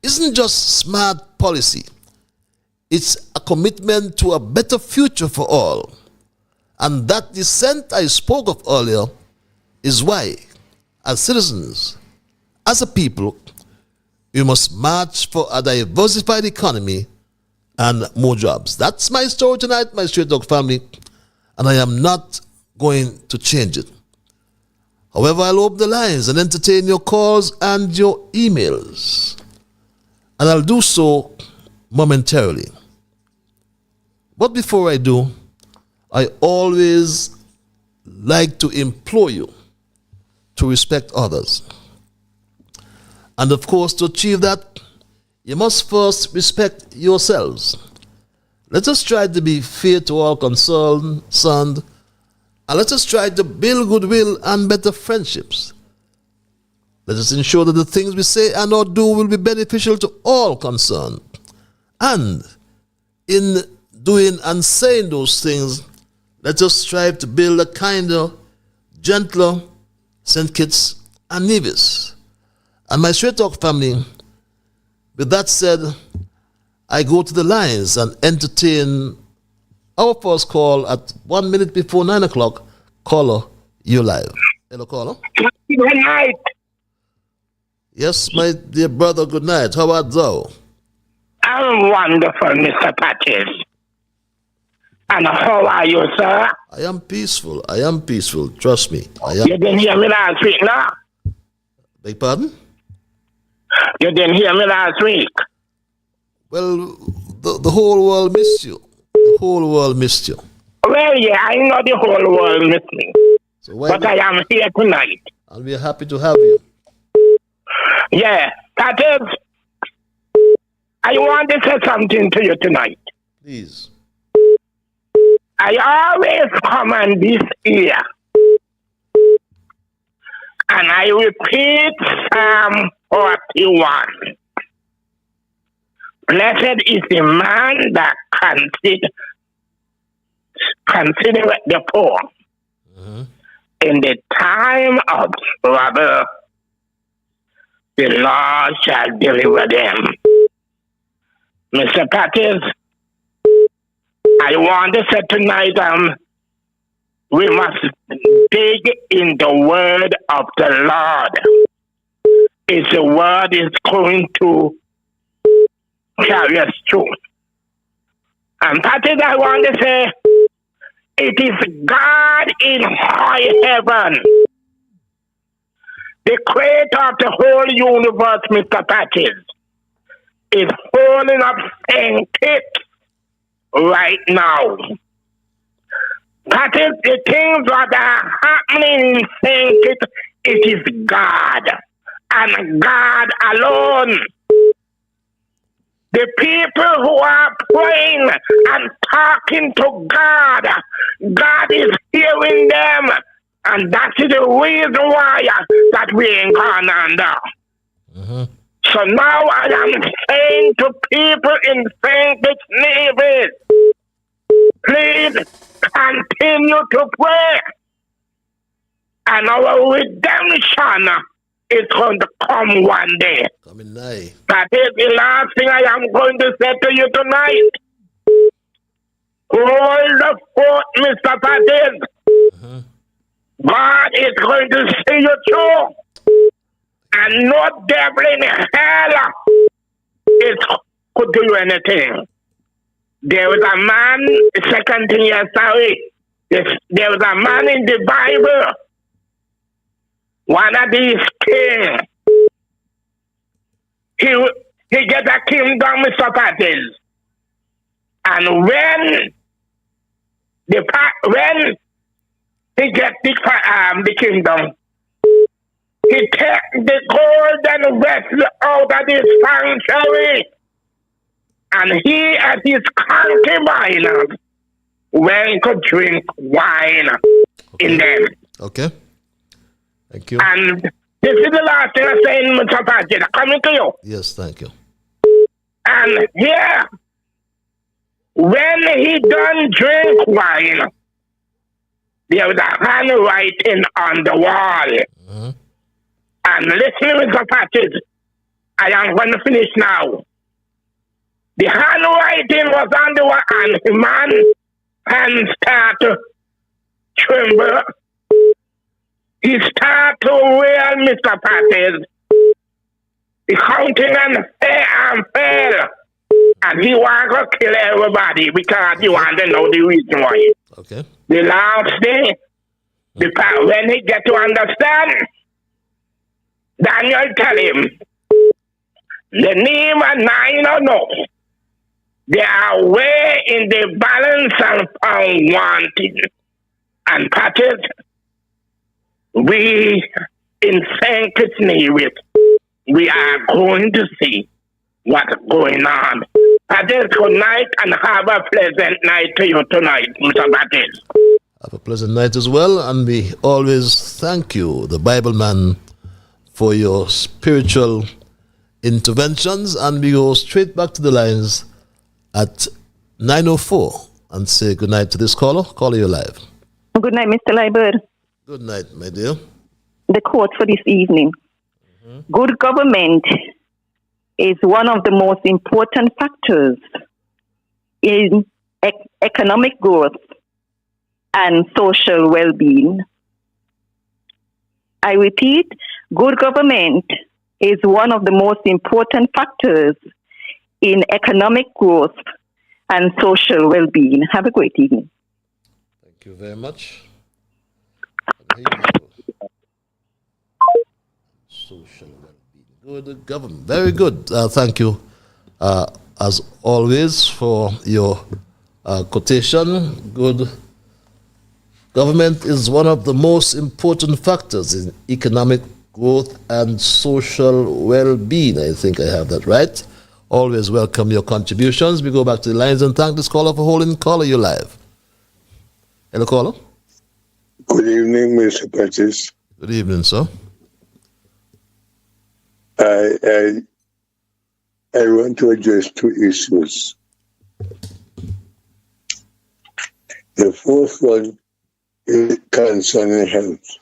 S2: isn't just smart policy. It's a commitment to a better future for all. And that dissent I spoke of earlier is why, as citizens, as a people, we must march for a diversified economy and more jobs. That's my story tonight, my Straight Talk family, and I am not going to change it. However, I'll open the lines and entertain your calls and your emails. And I'll do so momentarily. But before I do, I always like to implore you to respect others. And of course, to achieve that, you must first respect yourselves. Let us try to be fair to all concerned, and let us try to build goodwill and better friendships. Let us ensure that the things we say and or do will be beneficial to all concerned. And in doing and saying those things, let us strive to build a kinder, gentler St. Kitts and Nevis. And my Straight Talk family, with that said, I go to the lines and entertain our first call at 1 minute before 9 o'clock. Caller, you're live. Hello, caller.
S9: Good night.
S2: Yes, my dear brother, good night. How about thou?
S9: I'm wonderful, Mr. Patches. And how are you, sir?
S2: I am peaceful. I am peaceful. Trust me. I am.
S9: You didn't hear me last week, no?
S2: Beg pardon?
S9: You didn't hear me last week.
S2: Well, the whole world missed you. The whole world missed you.
S9: Well, yeah, I know the whole world missed me.
S2: So why
S9: But I am here tonight.
S2: And we are happy to have you.
S9: Yeah, Patches, I want to say something to you tonight.
S2: Please.
S9: I always come on this ear. And I repeat Psalm 41. Blessed is the man that considereth the poor. In the time of trouble, the Lord shall deliver them. Mr. Pattis, I want to say tonight, we must dig in the word of the Lord. If the word is going to carry us through. And Pattis, I want to say, it is God in high heaven, the creator of the whole universe, Mr. Pattis, is holding up St. Kitts right now. Pattis, the things that are happening in St. Kitts, it is God and God alone. The people who are praying and talking to God, God is hearing them. And that is the reason why that we ain't gone under. So now I am saying to people in St. Nevis, please continue to pray. And our redemption is going to come one day.
S2: Coming nigh.
S9: That is the last thing I am going to say to you tonight. Hold the fort, Mr. Pattis. God is going to see you through. And no devil in hell is could do you anything. There was a man, second thing you sorry. There was a man in the Bible, one of these kings. He get a kingdom, Mr. Patel. And when he get the kingdom, he take the golden vessel out of his sanctuary, and he and his concubine went to drink wine in them.
S2: Okay. Thank you.
S9: And this is the last thing I'm saying, Mr. Patel. Coming to you.
S2: Yes, thank you.
S9: And here, when he done drink wine, there was a handwriting on the wall.
S2: Mm-hmm.
S9: And listen, Mr. Patrick, I am going to finish now. The handwriting was on the wall, and the man hands start to tremble. He start to wail, Mr. Patrick. The countenance fell. And he want to kill everybody because he want to know the reason why.
S2: Okay.
S9: The last thing, when he get to understand, Daniel tell him, the name of 9 or no, they are way in the balance and found wanting. And Patrick, we in St. Kitts Nevis, we are going to see what's going on. Patrick, good night and have a pleasant night to you tonight, Mr. Patrick.
S2: Have a pleasant night as well, and we always thank you, the Bible man, for your spiritual interventions. And we go straight back to the lines at 9:04 and say good night to this caller. Caller, you live.
S10: Good night, Mr. Liburd.
S2: Good night, my dear.
S10: The quote for this evening. Good government is one of the most important factors in economic growth and social well-being. I repeat, good government is one of the most important factors in economic growth and social well-being. Have a great evening.
S2: Thank you very much. Social well-being. Good government. Very good. Thank you, as always, for your quotation. Good government is one of the most important factors in economic growth and social well-being. I think I have that right. Always welcome your contributions. We go back to the lines and thank this caller for holding. Caller, you live. Hello, caller.
S11: Good evening, Mr. Pettis.
S2: Good evening, sir.
S11: I want to address two issues. The first one is concerning health.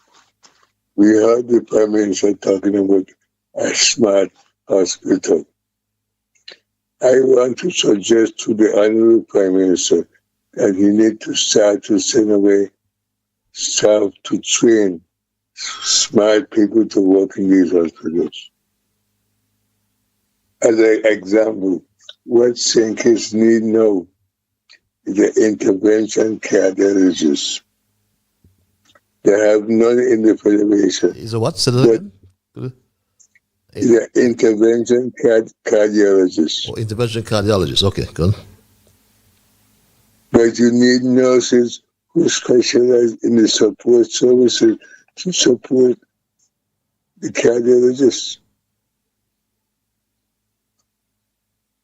S11: We heard the Prime Minister talking about a smart hospital. I want to suggest to the Honorable Prime Minister that he needs to start to send away staff to train smart people to work in these hospitals. As an example, what St. Kitts need now is the intervention cardiologist. They have none in the Federation.
S2: Is a what? Say that again?
S11: The intervention cardiologist.
S2: Oh, intervention cardiologist. Okay, good.
S11: But you need nurses who specialize in the support services to support the cardiologists.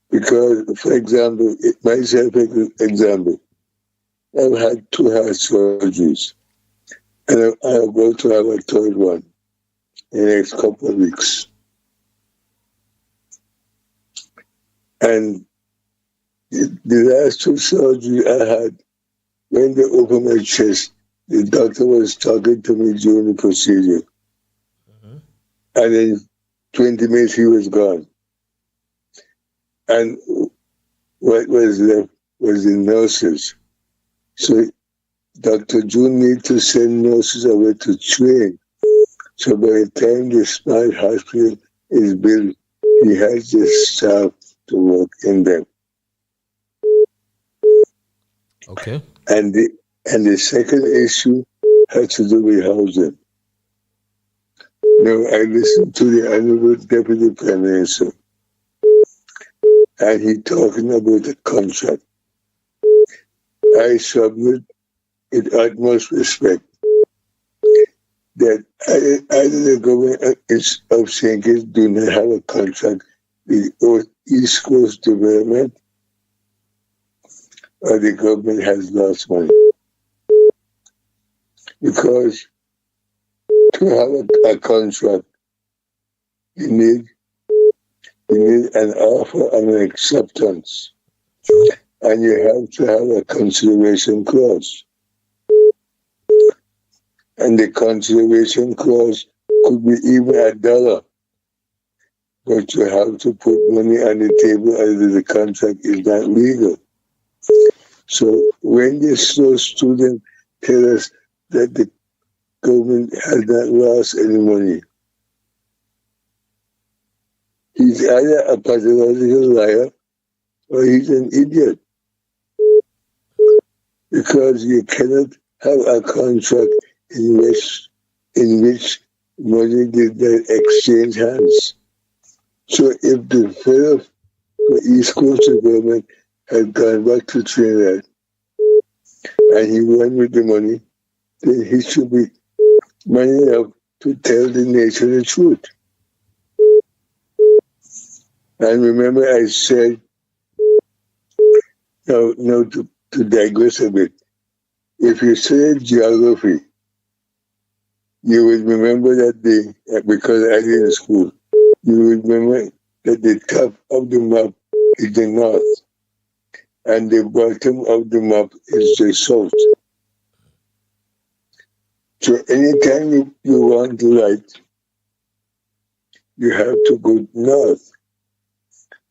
S11: Because, for example, myself, I've had 2 heart surgeries, and I'm about to have a third one in the next couple of weeks. And the last 2 surgeries I had, when they opened my chest, the doctor was talking to me during the procedure. And in 20 minutes, he was gone. And what was left was the nurses. So Dr. June needs to send nurses away to train. So by the time the smart hospital is built, he has the staff to work in them.
S2: Okay.
S11: And the second issue has to do with housing. Now, I listened to the Honorable Deputy Prime Minister, and he talking about the contract. I submit with utmost respect that either the government of St. Kitts do not have a contract with East Coast Development, or the government has lost money. Because to have a contract, you need an offer and an acceptance. And you have to have a consideration clause. And the consideration clause could be even $1. But you have to put money on the table as the contract is not legal. So when this student tell us that the government has not lost any money, he's either a pathological liar or he's an idiot. Because you cannot have a contract in which money did not exchange hands. So if the fellow for East Coast Development had gone back to Trinidad and he won with the money, then he should be man enough to tell the nation the truth. And remember I said, now to digress a bit, if you study geography, you would remember that because I did in school, you would remember that the top of the map is the north, and the bottom of the map is the south. So anytime you want to write, you have to go north.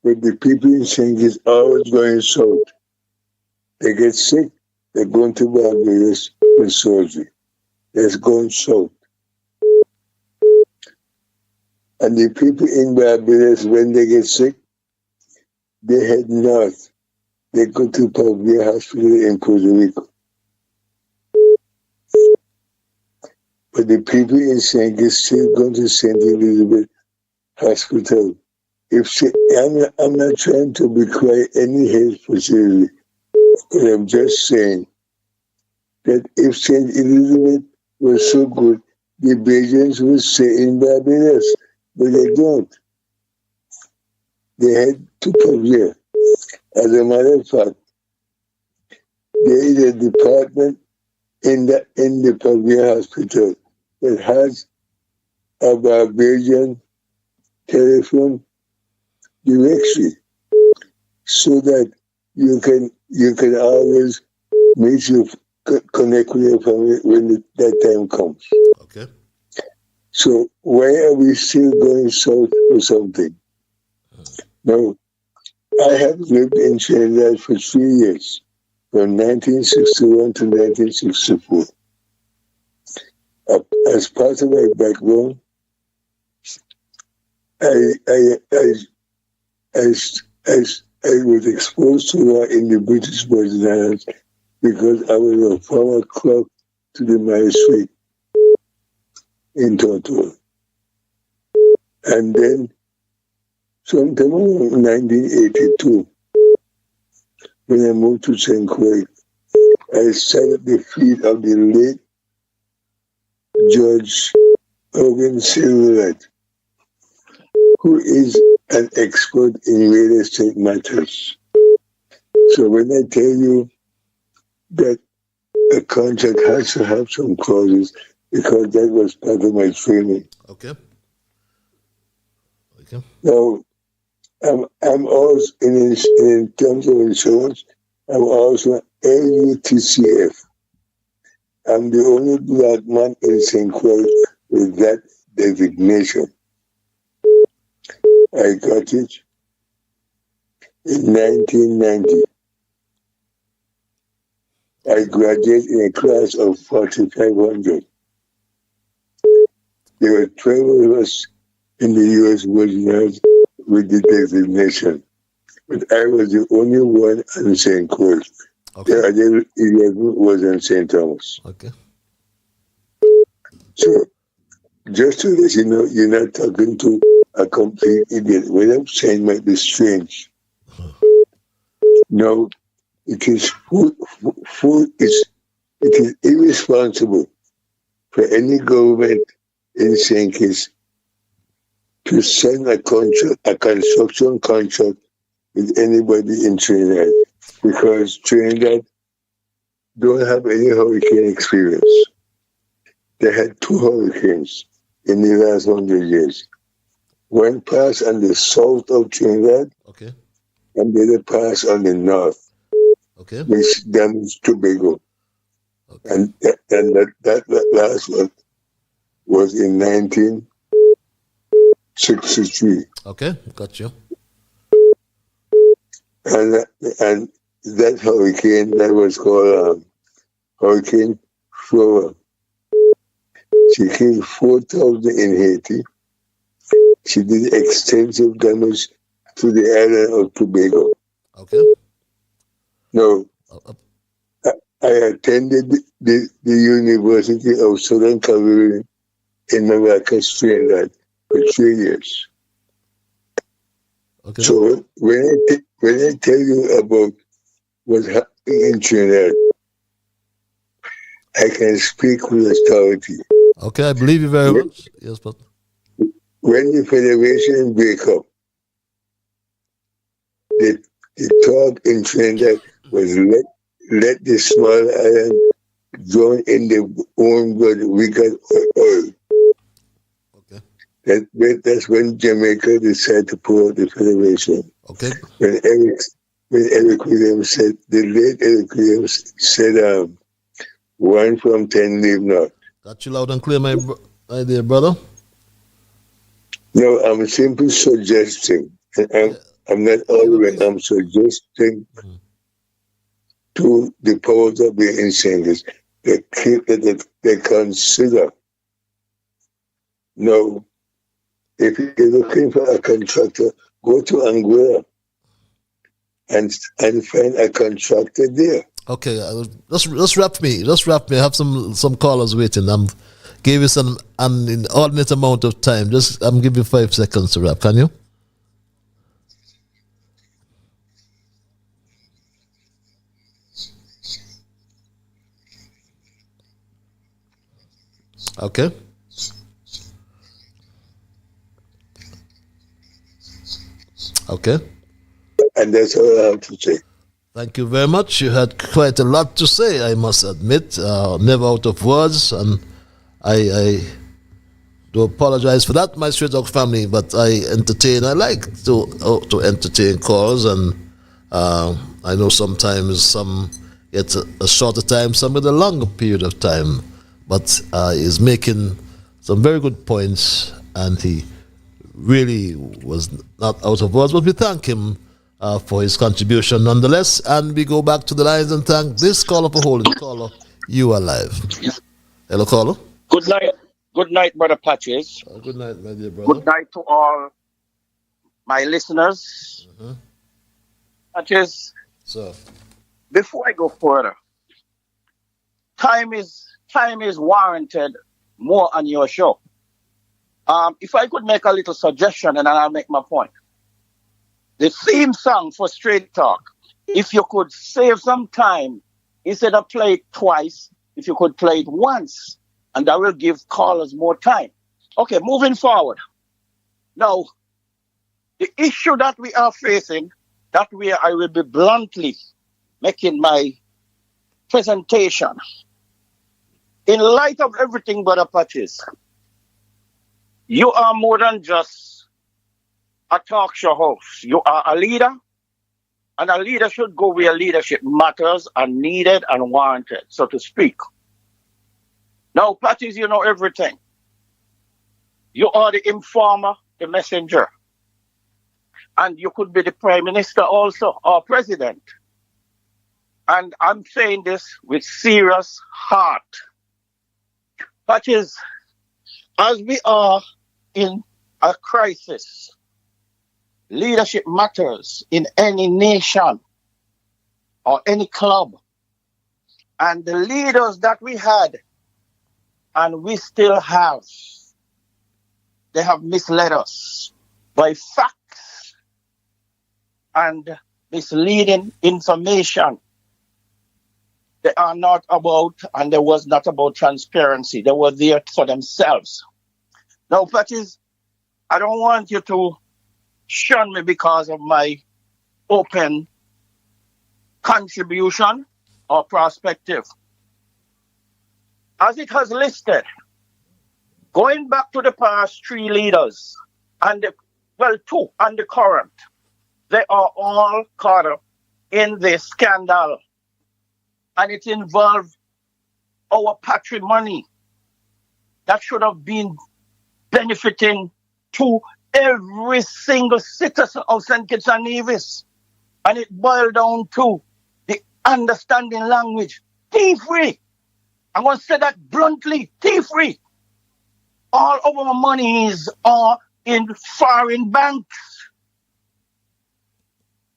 S11: But the people in St. Kitts always going south. They get sick, they're going to Barbados for surgery. They're going south. And the people in Barbados, when they get sick, they head north. They go to Pavia Hospital in Puerto Rico. But the people in St. Kitts still go to St. Elizabeth Hospital. I'm not trying to be quiet any hate for Syria, but I'm just saying that if St. Elizabeth was so good, the Belgians would stay in Barbados, but they don't. They head to Pavia. As a matter of fact, there is a department in the Pavia Hospital that has a Barbadian telephone directory, so that you can always meet your connect with your family when that time comes.
S2: Okay.
S11: So why are we still going south for something? Now, I have lived in Trinidad for 3 years, from 1961 to 1964. As part of my background, I was exposed to war in the British Virgin Islands because I was a former clerk to the magistrate in Tortola. And then, sometime in 1982, when I moved to St. Croix, I sat at the feet of the late Judge Hogan Silverlight, who is an expert in real estate matters. So when I tell you that a contract has to have some clauses, because that was part of my training.
S2: Okay.
S11: Now, I'm also, in terms of insurance, I'm also LUTCF. I'm the only black man in St. Croix with that designation. I got it in 1990. I graduated in a class of 4,500. There were 12 of us in the U.S. Virgin Islands with the designation, but I was the only one in St. Croix.
S2: Okay.
S11: The other 11 was in St. Thomas.
S2: Okay.
S11: So, just to let you know, you're not talking to a complete idiot. What I'm saying might be strange. No, it is it is irresponsible for any government in St. Kitts to sign a construction contract with anybody in Trinidad, because Trinidad don't have any hurricane experience. They had 2 hurricanes in the last 100 years. One passed on the south of Trinidad,
S2: Okay.
S11: and the other passed on the north,
S2: Okay.
S11: which damaged Tobago.
S2: Okay.
S11: And that last one was in 1963.
S2: Okay. Got you.
S11: And that hurricane, that was called Hurricane Flora. She killed 4,000 in Haiti. She did extensive damage to the island of Tobago.
S2: Okay.
S11: Now, I attended the University of Southern Caribbean in Maracas, Trinidad, for 3 years.
S2: Okay.
S11: So when I tell you about what's happening in Trinidad, I can speak with authority.
S2: Okay, I believe you very much. Yes, but
S11: When the Federation break up, the talk in Trinidad was let the small island join in the own blood. We got oil.
S2: okay.
S11: That's when Jamaica decided to pull out the Federation.
S2: Okay.
S11: When Eric Williams said, the late Eric Williams said, 1 from 10 leave not.
S2: Got you loud and clear, my dear brother.
S11: No, I'm simply suggesting, and I'm not arguing, I'm suggesting to the powers that be in Singles that they consider. No, if you're looking for a contractor, go to Anguilla and find a contractor there.
S2: Okay, just wrap me. Just wrap me. I have some callers waiting. Give you an inordinate amount of time. I'm giving you 5 seconds to wrap. Can you? Okay. Okay.
S11: And that's all I have to say.
S2: Thank you very much. You had quite a lot to say, I must admit. Never out of words, and I do apologize for that, my Straight Talk family. But I like to entertain calls, and I know sometimes some get a shorter time, some with a longer period of time. But he's making some very good points, and he really was not out of words. But we thank him for his contribution nonetheless. And we go back to the lines and thank this caller for holding. Caller, you are live. Hello, caller.
S12: Good night. Good night, Brother Patches.
S2: Good night, my dear brother.
S12: Good night to all my listeners. Patches,
S2: So,
S12: before I go further, time is warranted more on your show. If I could make a little suggestion, and then I'll make my point. The theme song for Straight Talk, if you could save some time, instead of play it twice, if you could play it once, and that will give callers more time. Okay, moving forward. Now, the issue that we are facing, that way I will be bluntly making my presentation. In light of everything, Brother Patches, you are more than just a talk show host. You are a leader, and a leader should go where leadership matters and needed and warranted, so to speak. Now, Patches, you know everything. You are the informer, the messenger. And you could be the prime minister also, or president. And I'm saying this with serious heart. Patches, as we are in a crisis, leadership matters in any nation or any club And the leaders that we had, and we still have, they have misled us by facts and misleading information. They are not about, and they was not about transparency. They were there for themselves. Now, Patties, I don't want you to shun me because of my open contribution or perspective. As it has listed, going back to the past 3 leaders, and 2 and the current, they are all caught up in this scandal. And it involved our patrimony that should have been benefiting to every single citizen of St. Kitts and Nevis. And it boiled down to the understanding language. Thievery. I'm going to say that bluntly. Thievery. All of our monies are in foreign banks.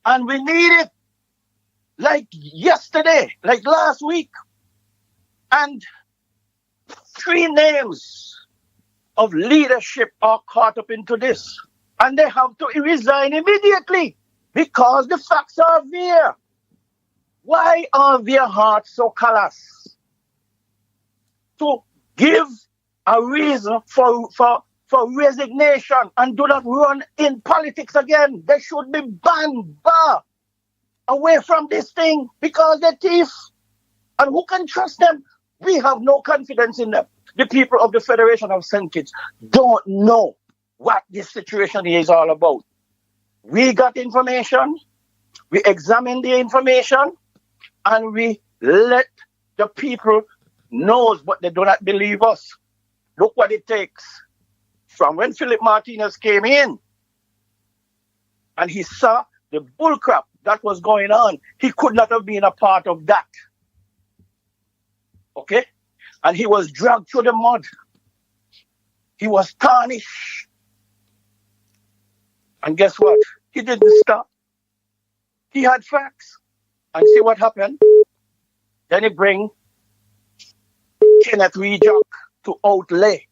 S12: And we need it. Like yesterday, like last week. And 3 names of leadership are caught up into this. And they have to resign immediately because the facts are there. Why are their hearts so callous? To give a reason for resignation and do not run in politics again. They should be banned, barred away from this thing because they're thieves. And who can trust them? We have no confidence in them. The people of the Federation of St. Kitts don't know what this situation is all about. We got information, we examined the information, and we let the people know, but they do not believe us. Look what it takes. From when Philip Martinez came in and he saw the bullcrap that was going on, he could not have been a part of that. Okay? And he was dragged through the mud. He was tarnished. And guess what? He didn't stop. He had facts. And see what happened? Then he bring Kenneth Rejock to outlay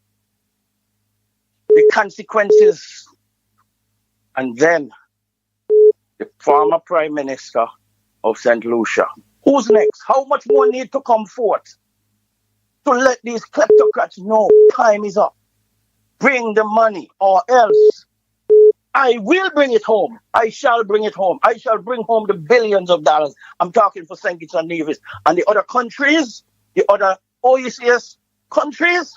S12: the consequences. And then the former Prime Minister of St. Lucia. Who's next? How much more need to come forth to let these kleptocrats know time is up? Bring the money or else I will bring it home. I shall bring it home. I shall bring home the billions of dollars. I'm talking for St. Kitts and Nevis. And the other countries, the other OECS countries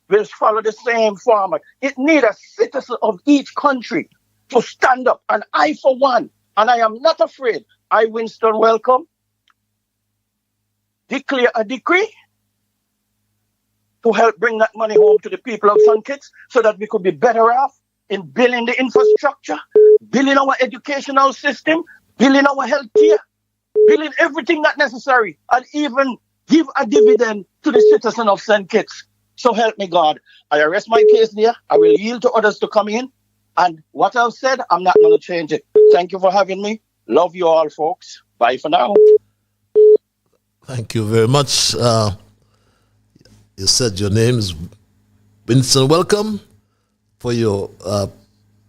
S12: will follow the same format. It needs a citizen of each country to stand up. And I, for one, and I am not afraid, I, Winston Welcome, declare a decree to help bring that money home to the people of St. Kitts so that we could be better off in building the infrastructure, building our educational system, building our health care, building everything that's necessary, and even give a dividend to the citizen of St. Kitts. So help me God. I arrest my case there. I will yield to others to come in. And what I've said, I'm not going to change it. Thank you for having me. Love you all, folks. Bye for now.
S2: Thank you very much. You said your name is Winston. Welcome for your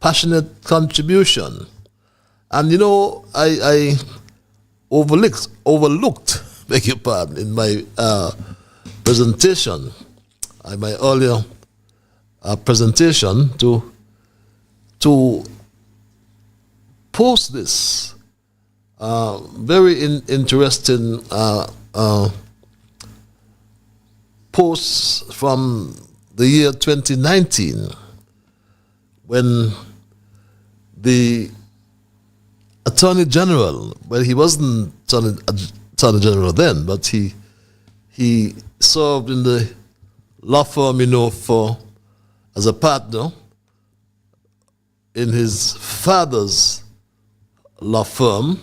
S2: passionate contribution. And you know, I overlooked, beg your pardon, in my presentation, my earlier presentation to post this very interesting posts from the year 2019 when the Attorney General, well, he wasn't Attorney General then, but he served in the law firm, you know, as a partner in his father's law firm.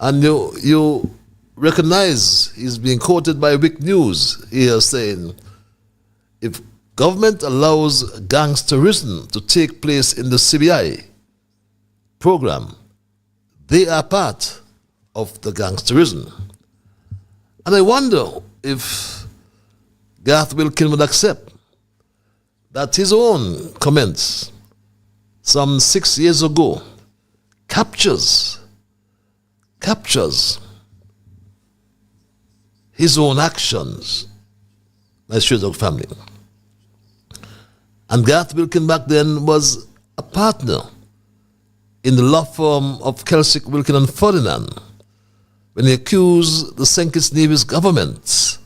S2: And you recognize he's being quoted by Wick News here saying, if government allows gangsterism to take place in the CBI program, they are part of the gangsterism. And I wonder if Garth Wilkin would accept that his own comments some 6 years ago captures his own actions by Shrewsbury family. And Garth Wilkin back then was a partner in the law firm of Kelsick, Wilkin and Ferdinand when he accused the St. Kitts Nevis government,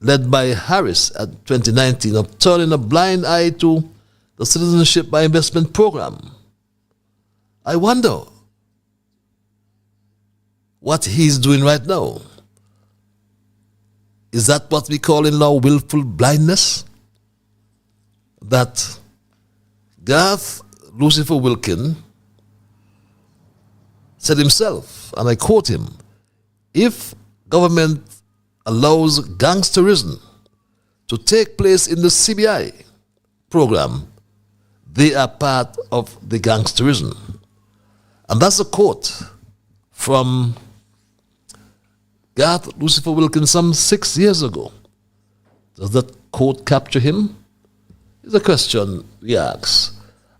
S2: led by Harris at 2019, of turning a blind eye to the citizenship by investment program. I wonder what he's doing right now. Is that what we call in law willful blindness? That Garth Lucifer Wilkin said himself, and I quote him, if government allows gangsterism to take place in the CBI program, they are part of the gangsterism. And that's a quote from Garth Lucifer Wilkin some 6 years ago. Does that quote capture him? It's a question we ask.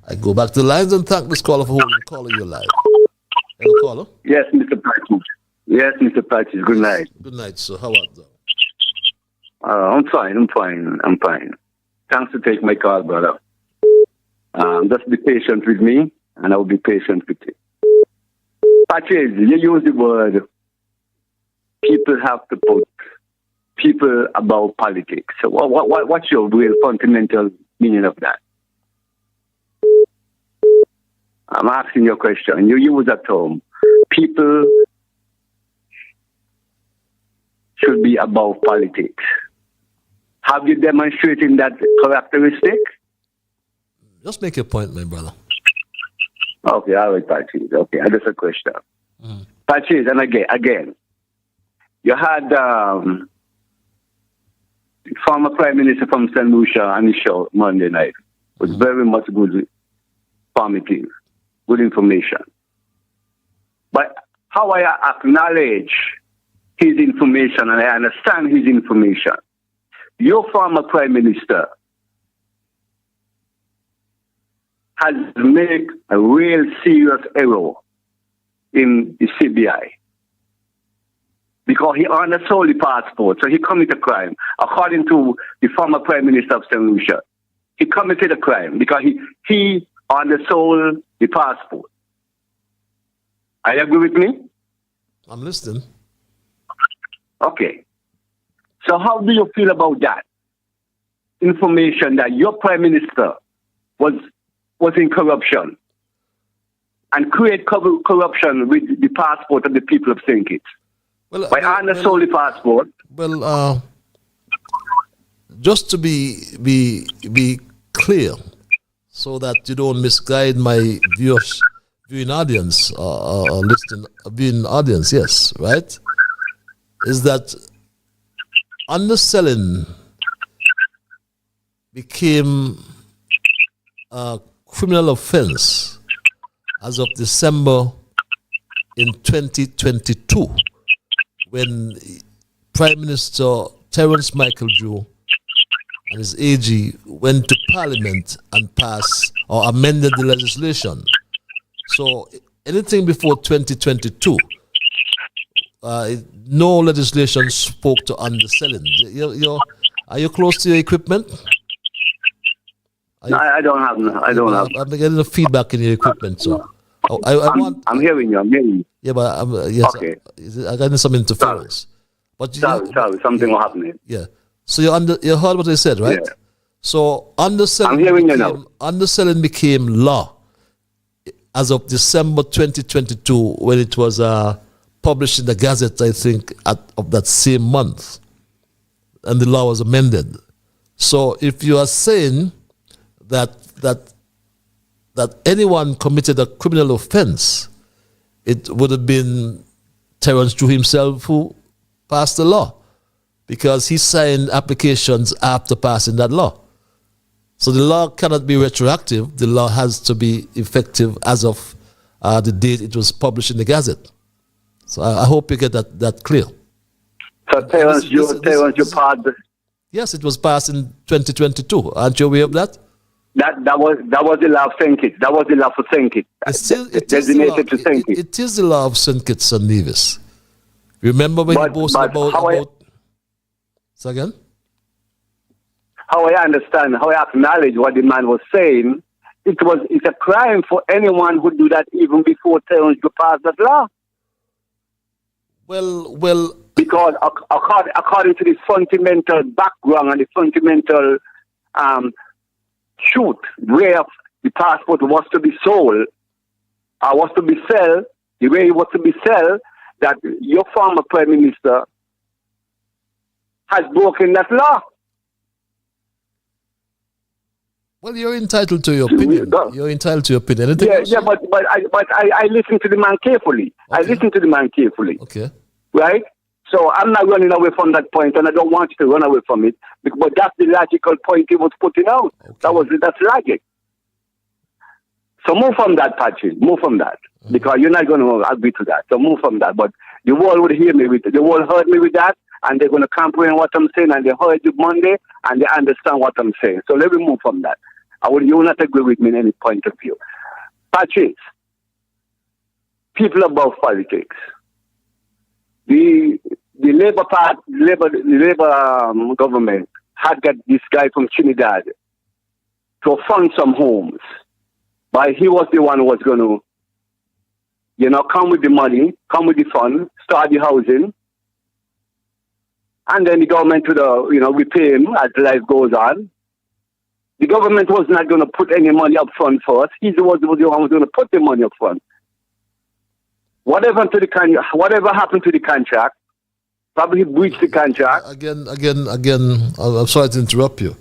S2: I go back to the lines and thank this caller for holding. Caller, you're live. Hello, caller.
S13: Yes, Mr. Patches. Yes, Mr. Patches. Good night.
S2: Good night, sir. How are you?
S13: I'm fine. Thanks for taking my call, brother. Just be patient with me, and I will be patient with you. Patches, you use the word people have to put people above politics. So what's your real fundamental meaning of that? I'm asking you a question. You use that term. People should be above politics. Have you demonstrated that characteristic?
S2: Just make your point, my brother.
S13: Okay, all right, Patches. Okay, that's a question. Patches, and again, you had former Prime Minister from St. Lucia on the show Monday night. It was very much good, informative, good information. But how I acknowledge his information and I understand his information, your former Prime Minister has made a real serious error in the CBI. Because he undersold the passport, so he committed a crime. According to the former Prime Minister of St. Lucia, he committed a crime because he undersold the passport. Are you agree with me?
S2: I'm listening.
S13: Okay. So how do you feel about that information that your Prime Minister was in corruption and create corruption with the passport of the people of St. Kitts?
S2: Well,
S13: by undersold the passport.
S2: Well, just to be clear, so that you don't misguide my viewing audience or viewing audience, yes, right? Is that underselling became a criminal offense as of December in 2022. When Prime Minister Terence Michael Drew and his AG went to Parliament and passed or amended the legislation. So anything before 2022, no legislation spoke to underselling. Are you close to your equipment?
S13: I don't have.
S2: I'm getting the feedback in your equipment, so.
S13: I'm hearing you.
S2: Yeah, but yes,
S13: okay.
S2: I got some interference. But
S13: sorry, something will happen.
S2: Yeah. So you heard what I said, right? Yeah. So underselling.
S13: I'm hearing you now.
S2: Underselling became law as of December 2022 when it was published in the Gazette, I think, of that same month, and the law was amended. So if you are saying that anyone committed a criminal offense, it would have been Terence Drew himself who passed the law, because he signed applications after passing that law. So the law cannot be retroactive. The law has to be effective as of the date it was published in the Gazette. So I hope you get that clear.
S13: So Terence, you passed.
S2: Yes, it was passed in 2022. Aren't you aware of that?
S13: That was the law of St. Kitts. That was the law for St. Kitts. Designated to St. Kitts.
S2: It is the law of St. Kitts and Nevis. Remember when you boasted about so again?
S13: How I understand, how I acknowledge what the man was saying, it's a crime for anyone who do that even before Terence to pass that law.
S2: Well,
S13: because according to the fundamental background and the fundamental truth where the passport was to be sold, was to be sold, the way it was to be sold, that your former Prime Minister has broken that law.
S2: Well, you're entitled to your opinion. You're entitled to your opinion.
S13: But I listen to the man carefully. Okay. I listen to the man carefully.
S2: Okay.
S13: Right? So I'm not running away from that point, and I don't want you to run away from it. But that's the logical point he was putting out. Okay. That's logic. So move from that, Patrick. Move from that. Because you're not going to agree to that. So move from that. But the world would hear me with it. The world heard me with that, and they're going to comprehend what I'm saying, and they heard you Monday, and they understand what I'm saying. So let me move from that. You will not agree with me in any point of view. Patrick, people above politics. The Labour government had got this guy from Trinidad to fund some homes. But he was the one who was going to, come with the money, come with the fund, start the housing. And then the government would, repay him as life goes on. The government was not going to put any money up front for us. He was the one who was going to put the money up front. Whatever happened to the contract, probably breached the contract.
S2: Again, I'm sorry to interrupt you.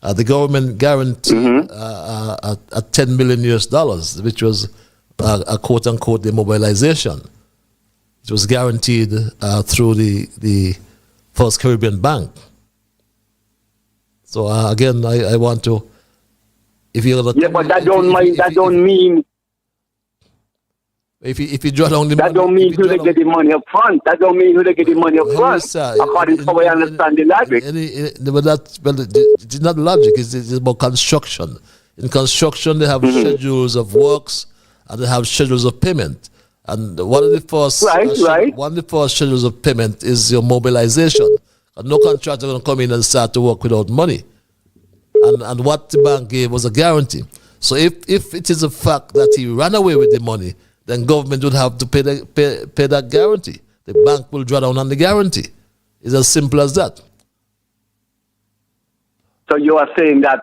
S2: The government guaranteed a $10 million US, which was a quote-unquote demobilization. It was guaranteed through the First Caribbean Bank. So again, I want to. If you're
S13: but that don't mean.
S2: If you draw down the
S13: that don't mean who they get the money up front. That don't mean who they get the money up front. According to how I understand the logic.
S2: It is not logic. It's about construction. In construction, they have schedules of works and they have schedules of payment. And one of the first schedules of payment is your mobilization. And no contractor going to come in and start to work without money. And what the bank gave was a guarantee. So if it is a fact that he ran away with the money, then government would have to pay that guarantee. The bank will draw down on the guarantee. It's as simple as that.
S13: So you are saying that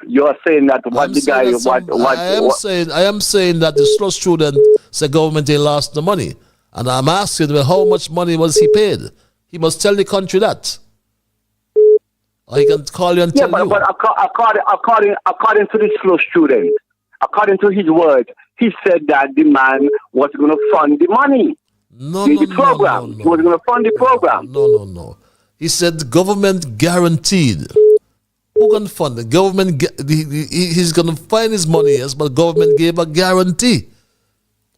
S2: I am saying that the slow student said government they lost the money. And I'm asking, well, how much money was he paid? He must tell the country that. Or he can call you and tell you.
S13: But according to the slow student, according to his word, he said that the man was going to fund the money. He was going to fund the program.
S2: No. He said the government guaranteed. Who can fund the government? He's going to find his money, yes, but the government gave a guarantee.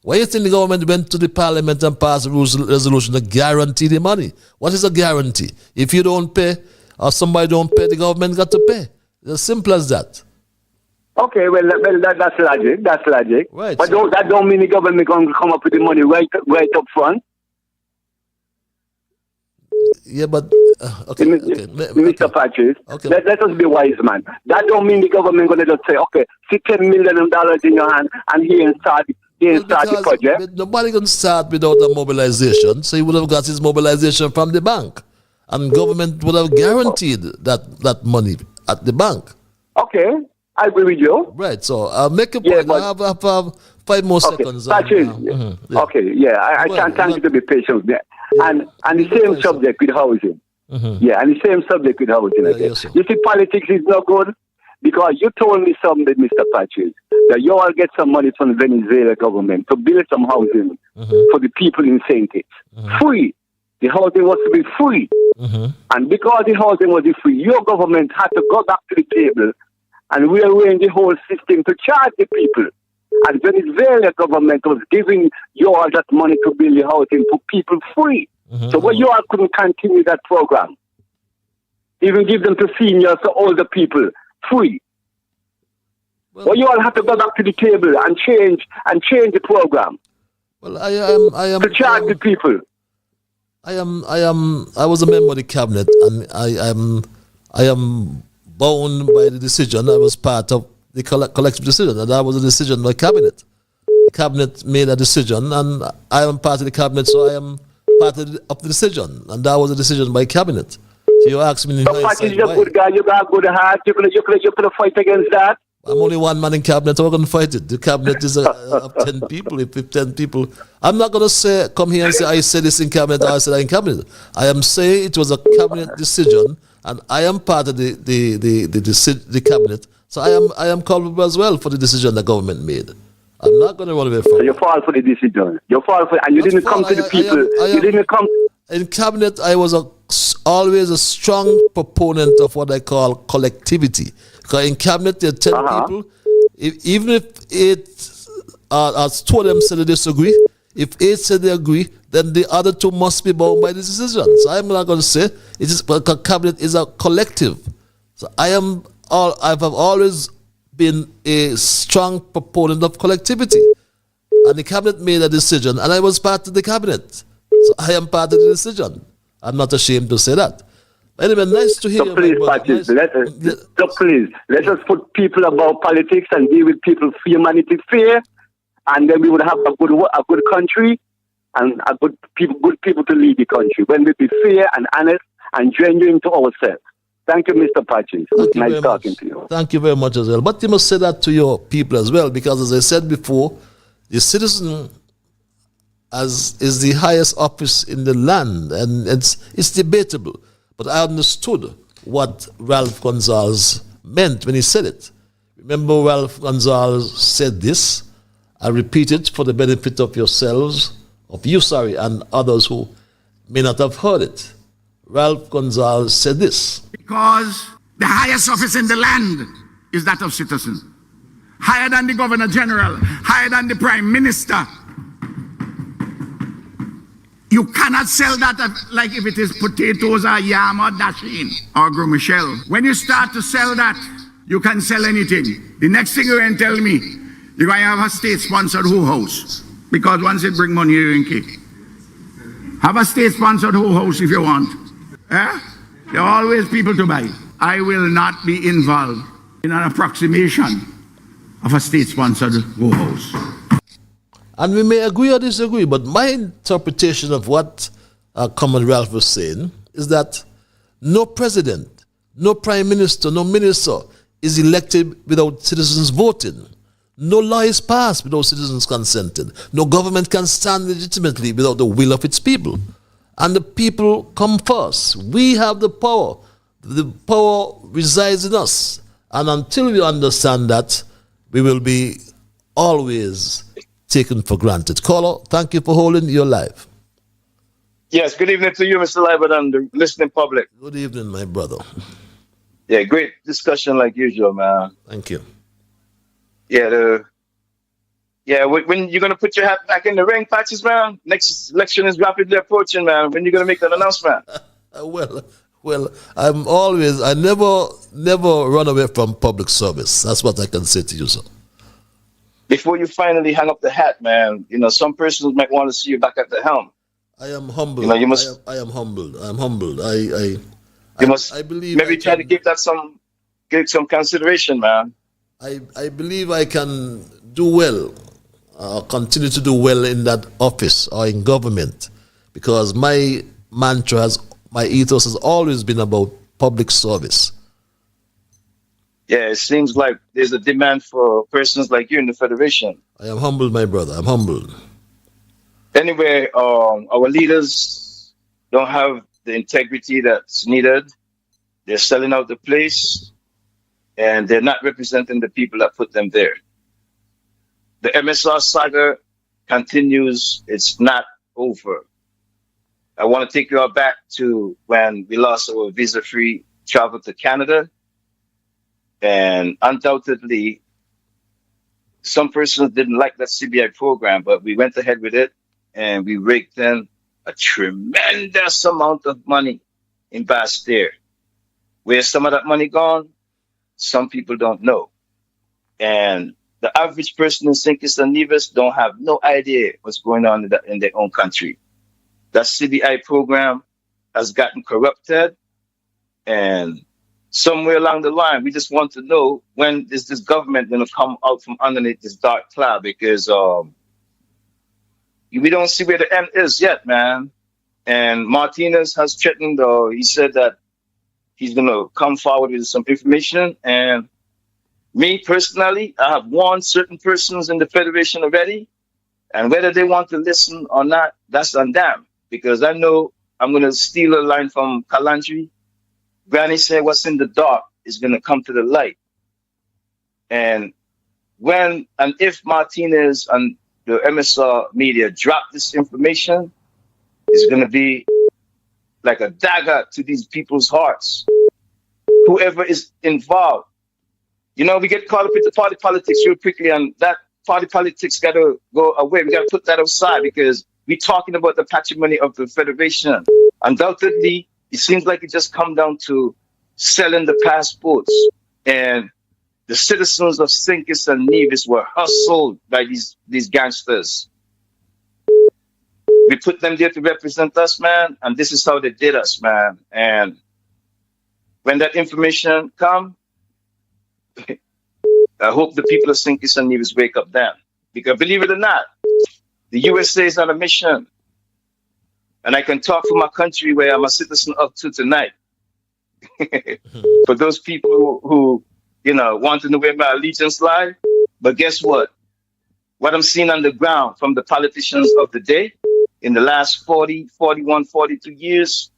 S2: Why do you think the government went to the parliament and passed a resolution to guarantee the money? What is a guarantee? If you don't pay or somebody don't pay, the government got to pay. It's as simple as that.
S13: Okay, well that's logic. That's logic.
S2: Right.
S13: But that don't mean the government going to come up with the money right up front.
S2: Yeah, but okay.
S13: Mr. Patrick,
S2: okay.
S13: Let us be wise, man. That don't mean the government going to just say, okay, see $10 million in your hand and here and start the project.
S2: Nobody can start without a mobilization, so he would have got his mobilization from the bank, and government would have guaranteed that money at the bank.
S13: Okay, I agree with you.
S2: Right, so I'll make a point. I have 5 more seconds.
S13: Patrick, I can't thank you to be patient with me. And the same subject with housing. Yeah, and the same subject with housing.
S2: Yes,
S13: you see, politics is not good because you told me something, Mr. Patrick, that you all get some money from the Venezuela government to build some housing for the people in St. Kitts. Free. The housing was to be free. And because the housing was free, your government had to go back to the table and rearrange the whole system to charge the people. And Venezuela government was giving you all that money to build the housing for people free. So why you all couldn't continue that program? Even give them to seniors, to older people, free. Well, you all have to go back to the table and change the program.
S2: Well, I am
S13: to charge the people.
S2: I was a member of the cabinet, and I am bound by the decision. I was part of the collective decision, and that was a decision by cabinet. The cabinet made a decision, and I am part of the cabinet, so I am part of the decision, and that was a decision by cabinet. So you asked me in hindsight,
S13: you're a good guy, you got a good heart, you could fight against that.
S2: I'm only one man in cabinet, so I'm going to fight it. The cabinet is of 10 people. If 10 people, I'm not going to come here and say I said this in cabinet or I said that in cabinet. I am saying it was a cabinet decision, and I am part of the cabinet. So I am culpable as well for the decision the government made. I'm not going to run away from it.
S13: You fall for the decision. You fall for, and you didn't come to the people. You didn't come.
S2: In cabinet, I was always a strong proponent of what I call collectivity. Because in cabinet, there are 10 people. Even if as two of them said they disagree, if 8 said they agree, then the other 2 must be bound by the decision. So I'm not going to say it is because cabinet is a collective. So I have always been a strong proponent of collectivity. And the cabinet made a decision, and I was part of the cabinet. So I am part of the decision. I'm not ashamed to say that. Anyway, nice to hear you.
S13: Please, Patrick, please, let us put people above politics and deal with people for humanity fair, and then we would have a good country and good people to lead the country when we be fair and honest and genuine to ourselves. Thank you, Mr. Patrick. Nice talking to you.
S2: Thank you very much as well. But you must say that to your people as well, because as I said before, the citizen is the highest office in the land, and it's debatable. But I understood what Ralph Gonzalez meant when he said it. Remember, Ralph Gonzalez said this. I repeat it for the benefit of and others who may not have heard it. Ralph Gonzalez said this.
S6: Because the highest office in the land is that of citizen. Higher than the Governor General, higher than the Prime Minister. You cannot sell that like if it is potatoes or yam or dasheen or gros michel. When you start to sell that, you can sell anything. The next thing you're going to tell me, you're going to have a state-sponsored whole house. Because once it bring money, you're in cake. Have a state-sponsored whole house if you want. Eh? There are always people to buy. I will not be involved in an approximation of a state-sponsored whole house.
S2: And we may agree or disagree, but my interpretation of what Comrade Ralph was saying is that no president, no prime minister, no minister is elected without citizens voting. No law is passed without citizens consenting. No government can stand legitimately without the will of its people. And the people come first. We have the power. The power resides in us. And until we understand that, we will be always taken for granted. Caller, thank you for holding your live.
S14: Yes, good evening to you, Mr. Liburd, and the listening public.
S2: Good evening, my brother.
S14: Yeah, great discussion like usual, man.
S2: Thank you.
S14: Yeah, when you're going to put your hat back in the ring, Patches, man? Next election is rapidly approaching, man. When you're going to make that announcement?
S2: Well, I never run away from public service. That's what I can say to you, sir.
S14: Before you finally hang up the hat, man, some persons might want to see you back at the helm.
S2: I am humbled.
S14: You must.
S2: I am humbled. I'm humbled. I believe
S14: maybe try to give that some consideration, man.
S2: I believe I can do well, continue to do well in that office or in government, because my ethos has always been about public service.
S14: Yeah, it seems like there's a demand for persons like you in the Federation.
S2: I am humbled, my brother. I'm humbled.
S14: Anyway, our leaders don't have the integrity that's needed. They're selling out the place, and they're not representing the people that put them there. The MSR saga continues. It's not over. I want to take you all back to when we lost our visa-free travel to Canada. And undoubtedly, some persons didn't like that CBI program, but we went ahead with it, and we raked in a tremendous amount of money invested there. Where's some of that money gone? Some people don't know. And the average person in St. Kitts and Nevis don't have no idea what's going on in their own country. That CBI program has gotten corrupted, and somewhere along the line, we just want to know when is this government going to come out from underneath this dark cloud, because we don't see where the end is yet, man. And Martinez has threatened, he said that he's going to come forward with some information. And me personally, I have warned certain persons in the Federation already. And whether they want to listen or not, that's on them. Because I know I'm going to steal a line from Kalantri. Granny said, what's in the dark is going to come to the light. And when and if Martinez and the MSR media drop this information, it's going to be like a dagger to these people's hearts. Whoever is involved. You know, we get caught up into party politics real quickly, and that party politics got to go away. We got to put that aside, because we're talking about the patrimony of the Federation. Undoubtedly, it seems like it just come down to selling the passports, and the citizens of St. Kitts and Nevis were hustled by these gangsters. We put them there to represent us, man, and this is how they did us, man. And when that information come, I hope the people of St. Kitts and Nevis wake up then. Because believe it or not, the USA is on a mission. And I can talk for my country, where I'm a citizen up to tonight. For those people who, want to know where my allegiance lie. But guess what? What I'm seeing on the ground from the politicians of the day in the last 40, 41, 42 years,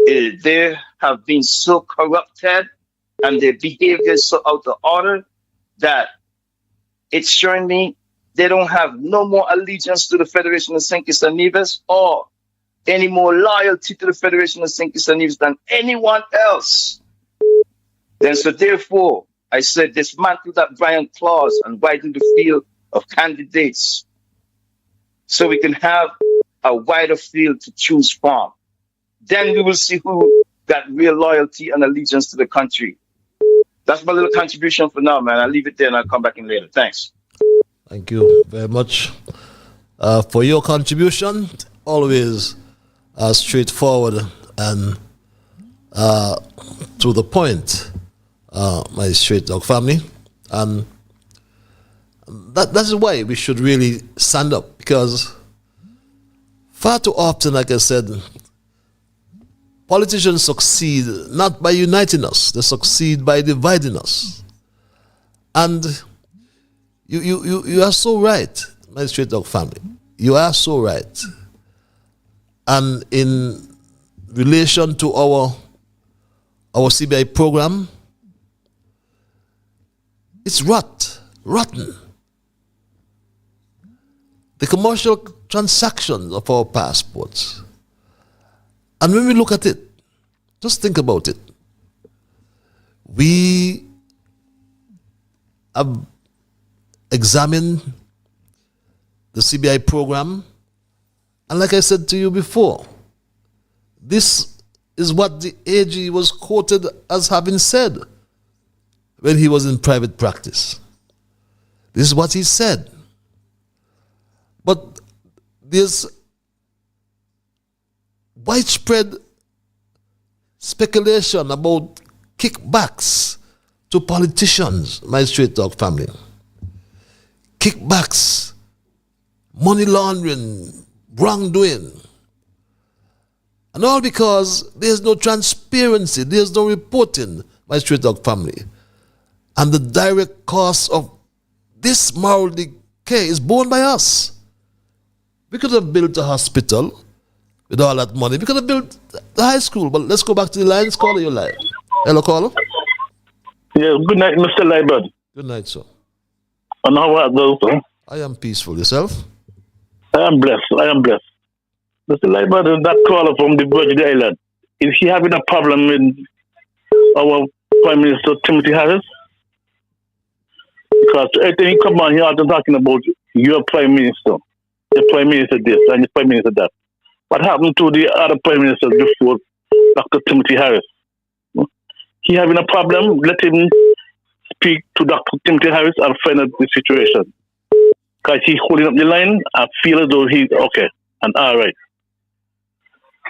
S14: they have been so corrupted and their behavior is so out of order that it's showing me they don't have no more allegiance to the Federation of St. Kitts and Nevis, or any more loyalty to the Federation of St. Kitts and Nevis than anyone else. Then, so therefore, I said dismantle that Bryant clause and widen the field of candidates so we can have a wider field to choose from. Then we will see who got real loyalty and allegiance to the country. That's my little contribution for now, man. I'll leave it there and I'll come back in later. Thanks.
S2: Thank you very much for your contribution. Always straightforward and to the point, my straight dog family. And that's why we should really stand up, because far too often, like I said, politicians succeed not by uniting us, they succeed by dividing us. And you are so right, my straight dog family. You are so right. And in relation to our CBI program, it's rotten. The commercial transactions of our passports. And when we look at it, just think about it. We have examined the CBI program, and like I said to you before, this is what the AG was quoted as having said when he was in private practice. This is what he said. But there's widespread speculation about kickbacks to politicians, my straight dog family. Kickbacks, money laundering, wrongdoing. And all because there's no transparency, there's no reporting, my straight dog family. And the direct cost of this moral decay is borne by us. We could have built a hospital with all that money. We could have built the high school, but let's go back to the lines. Caller, your line. Hello, caller.
S15: Yeah, good night, Mr. Liburd.
S2: Good night, sir.
S15: And how are those, sir?
S2: I am peaceful. Yourself?
S15: I am blessed. Mr. Liburd, that caller from the Virgin Island, is he having a problem with our Prime Minister Timothy Harris? Because everything he come on here, I'm talking about your Prime Minister. The Prime Minister this and the Prime Minister that. what happened to the other prime minister before Dr. Timothy Harris? He having a problem, let him speak to Dr. Timothy Harris and find out the situation. Because he's holding up the line, I feel as though he's okay and all right.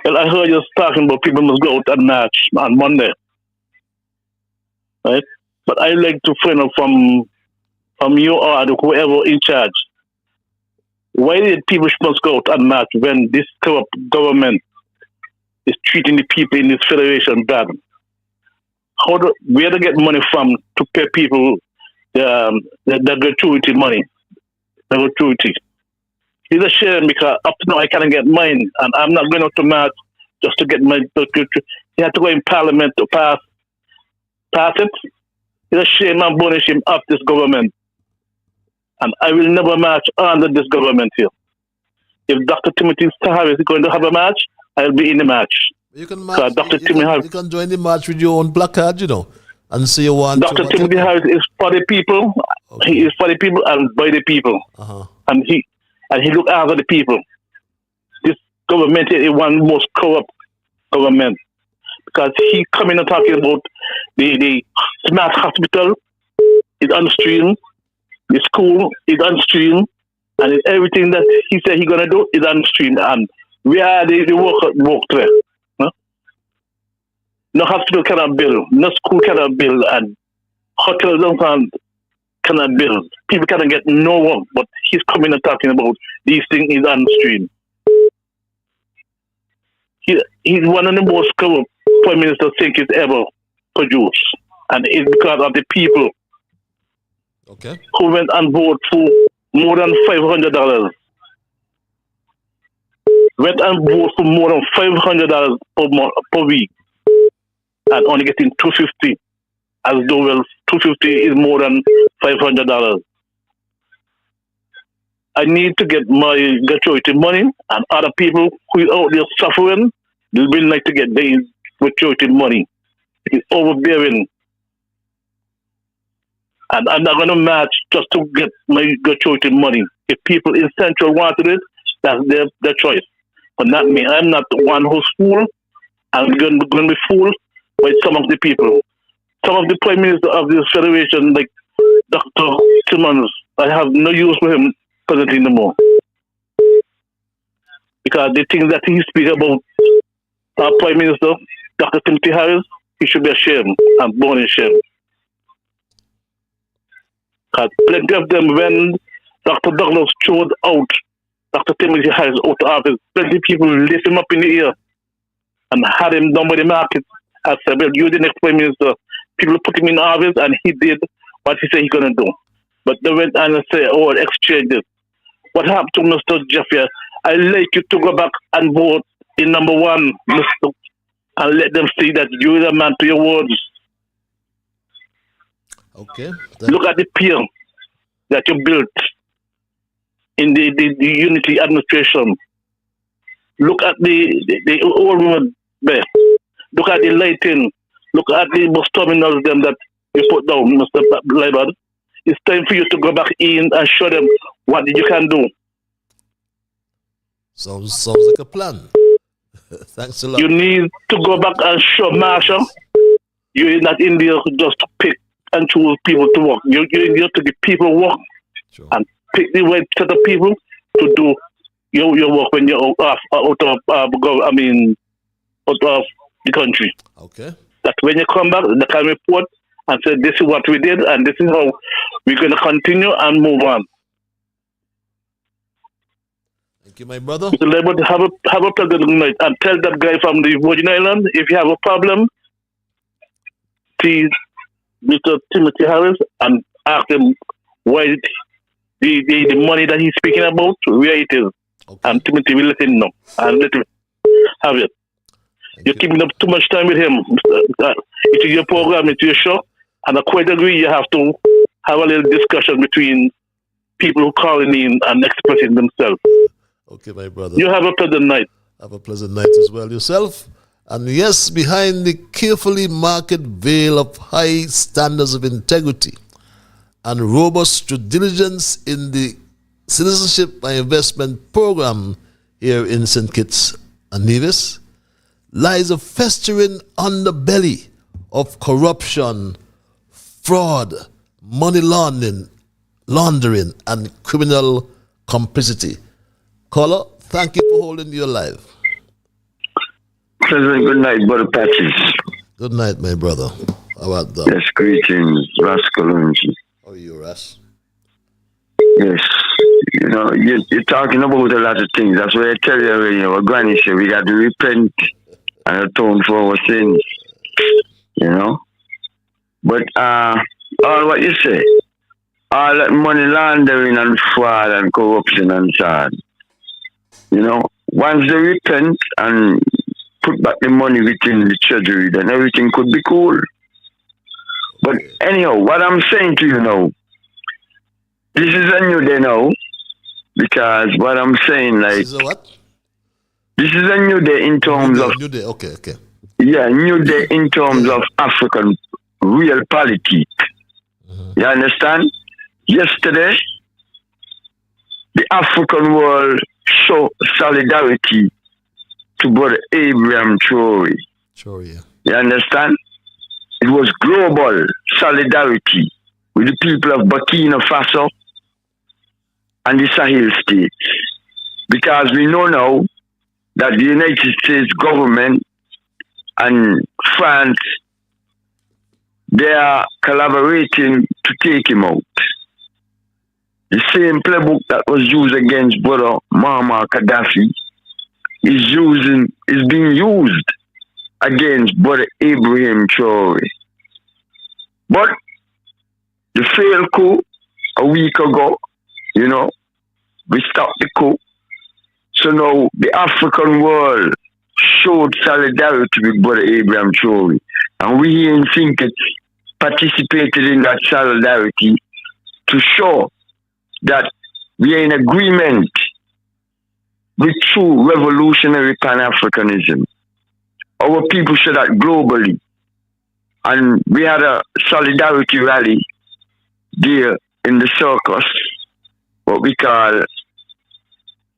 S15: Well, I heard you talking about people must go out and march on Monday. Right? But I like to find out from you or whoever in charge, why did people must go out and march when this corrupt government is treating the people in this federation bad? Where to get money from to pay people the gratuity money? The gratuity. It's a shame because up to now I can't get mine, and I'm not going out to march just to get my gratuity. You have to go in Parliament to pass it. It's a shame and bonish him of this government. And I will never march under this government here. If Dr. Timothy Harris is going to have a march, I'll be in the march.
S2: You can march. You can join the march with your own placard, and say you want.
S15: Dr. Timothy Harris is for the people. Okay. He is for the people and by the people. And he look after the people. This government is one most corrupt government because he coming and talking about the smart hospital is on the stream, the school is on the stream, and everything that he said he's gonna do is on the stream. And where are the work there? No hospital cannot build, no school cannot build, and hotels cannot build. People cannot get no work, but he's coming and talking about these things is on the stream. He's one of the most corrupt prime minister thinkers ever produced, and it's because of the people who went and voted for more than $500. Went and voted for more than $500 per week, and only getting $250, as though $250 is more than $500. I need to get my gratuity money, and other people who are out there suffering, they will like to get their gratuity money. It is overbearing. And I'm not going to match just to get my gratuity money. If people in Central wanted it, that's their choice. But not me. I'm not the one who's fooled. I'm going to be fooled by some of the people. Some of the prime minister of this federation, like Dr. Timmons, I have no use for him presently no more. Because the things that he speaks about our prime minister, Dr. Timothy Harris, he should be ashamed and born in shame. Because plenty of them, when Dr. Douglas showed out Dr. Timothy Harris out of office, plenty of people lift him up in the ear and had him down by the market. I said, well, you're the next prime minister. People put him in office and he did what he said he's going to do. But they went and said, oh, exchange it. What happened to Mr. Jeffrey? I like you to go back and vote in number one, Mr. And let them see that you're the man to your words.
S2: Okay.
S15: Look at the pier that you built in the unity administration. Look at the old road there. Look at the lighting. Look at the bus terminals them that you put down, Mr. Liburd. It's time for you to go back in and show them what you can do.
S2: Sounds like a plan. Thanks a lot.
S15: You need to go back and show Marshall. You're not in there just to pick and choose people to work. You're in there to give people work and pick the right set of people to do your work when you're out of the country.
S2: Okay.
S15: That when you come back, they can report and say, this is what we did and this is how we're going to continue and move on.
S2: Thank you, my brother.
S15: Mr. Liburd, have a pleasant night and tell that guy from the Virgin Islands, if you have a problem, please, Mr. Timothy Harris, and ask him why the money that he's speaking about, where it is. Okay. And Timothy will let him know and let him have it. You're keeping up too much time with him. It is your program, it's your show, and I quite agree you have to have a little discussion between people who calling in and expressing themselves.
S2: Okay, my brother.
S15: You have a pleasant night.
S2: Have a pleasant night as well yourself. And yes, behind the carefully marked veil of high standards of integrity and robust due diligence in the citizenship and investment program here in St. Kitts and Nevis lies a festering underbelly of corruption, fraud, money laundering, and criminal complicity. Caller, thank you for holding your live.
S16: Pleasant good night, Brother Patches.
S2: Good night, my brother. How about that?
S16: Yes, greetings, Rascalonji.
S2: How are you, Ras?
S16: Yes. You know, you're talking about a lot of things. That's why I tell you already, our granny said we got to repent and atone for our sins. You know? But all what you say, all that money laundering and fraud and corruption and so on. You know, once they repent and put back the money within the treasury, then everything could be cool. But anyhow, what I'm saying to you now, this is a new day now, because what I'm saying, like,
S2: This is a what?
S16: This is a new day in terms of
S2: New day, okay.
S16: yeah, new day in terms of African real politics. You understand? Yesterday, the African world showed solidarity to Brother Abraham Traore. You understand? It was global solidarity with the people of Burkina Faso and the Sahel states. Because we know now that the United States government and France, they are collaborating to take him out. The same playbook that was used against Brother Muammar Gaddafi is being used against Brother Abraham Traore. But the failed coup a week ago, you know, we stopped the coup. So now the African world showed solidarity with Brother Abraham Traore. And we here in Thinkers participated in that solidarity to show that we are in agreement with true revolutionary Pan-Africanism. Our people should act globally. And we had a solidarity rally there in the circus, what we call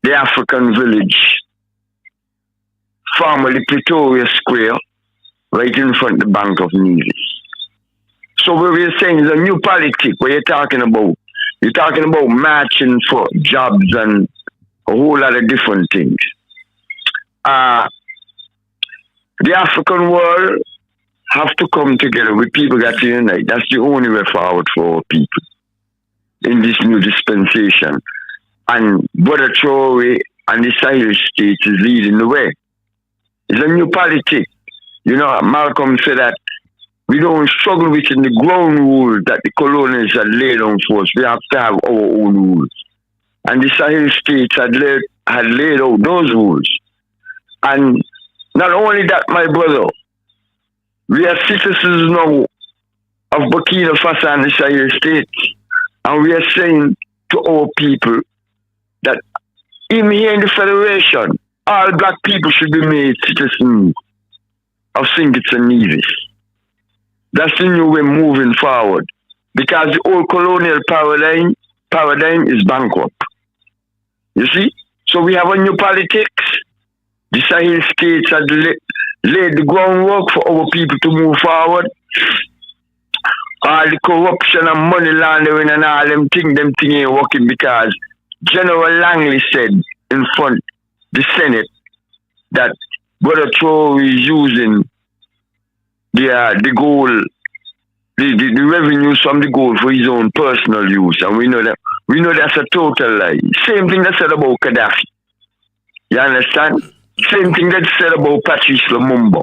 S16: the African Village, formerly Pretoria Square, right in front of the Bank of Nevis. So what we're saying is a new politics, what you're talking about marching for jobs and a whole lot of different things. The African world have to come together. We people got to unite. That's the only way forward for our people in this new dispensation. And Brother Traore and the Sahel states is leading the way. It's a new politics. You know, Malcolm said that we don't struggle within the ground rules that the colonials had laid on for us. We have to have our own rules. And the Sahel states had laid out those rules. And not only that, my brother, we are citizens now of Burkina Faso and the Sahel states. And we are saying to our people that even here in the Federation, all black people should be made citizens of St. Kitts and Nevis. That's the new way moving forward. Because the old colonial paradigm is bankrupt. You see? So we have a new politics. The Sahel states had laid the groundwork for our people to move forward. All the corruption and money laundering and all them things ain't working because General Langley said in front of the Senate that Brother Traore is using the gold, the revenues from the gold for his own personal use, and we know that's a total lie. Same thing that's said about Gaddafi. You understand? Same thing that's said about Patrice Lumumba.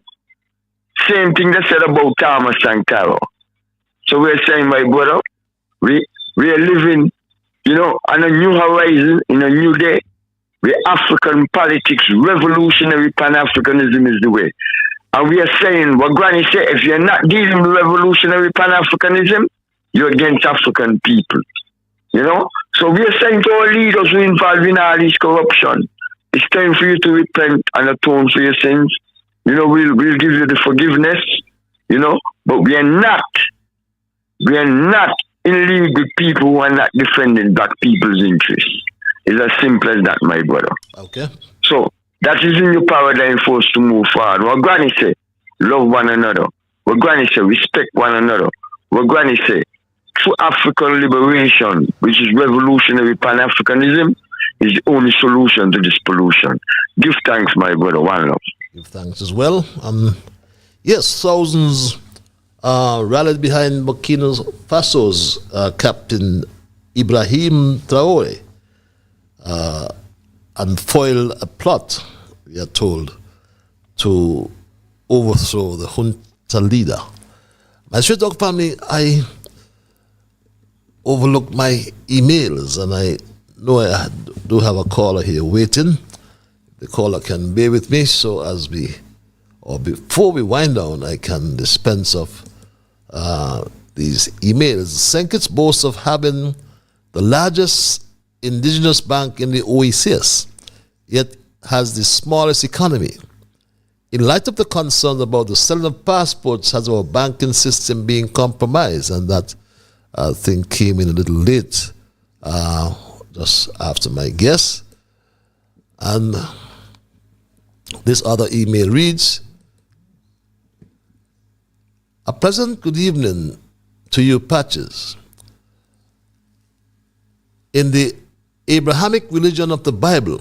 S16: Same thing that's said about Thomas Sankara. So we're saying, my brother, we are living, you know, on a new horizon, in a new day, where African politics, revolutionary Pan-Africanism is the way. And we are saying, what Granny said, if you're not dealing with revolutionary Pan-Africanism, you're against African people. You know? So we are saying to our leaders who are involved in all this corruption, it's time for you to repent and atone for your sins. You know, we'll give you the forgiveness, you know, but we are not in league with people who are not defending black people's interests. It's as simple as that, my brother.
S2: Okay.
S16: So That is the new paradigm for us to move forward. What Granny say, love one another. What Granny say, respect one another. What Granny say, true African liberation, which is revolutionary Pan-Africanism, is the only solution to this pollution. Give thanks, my brother. One love.
S2: Give thanks as well. Yes, thousands rallied behind Burkina Faso's Captain Ibrahim Traore and foil a plot, we are told, to overthrow the junta leader. My Straight Talk family, I overlooked my emails, and I know I do have a caller here waiting. The caller can bear with me, so before we wind down, I can dispense of these emails. St. Kitts boasts of having the largest indigenous bank in the OECS, yet has the smallest economy. In light of the concern about the selling of passports, has our banking system being compromised? And that thing came in a little late, just after my guess. And this other email reads, a pleasant good evening to you, Patches. In the Abrahamic religion of the Bible,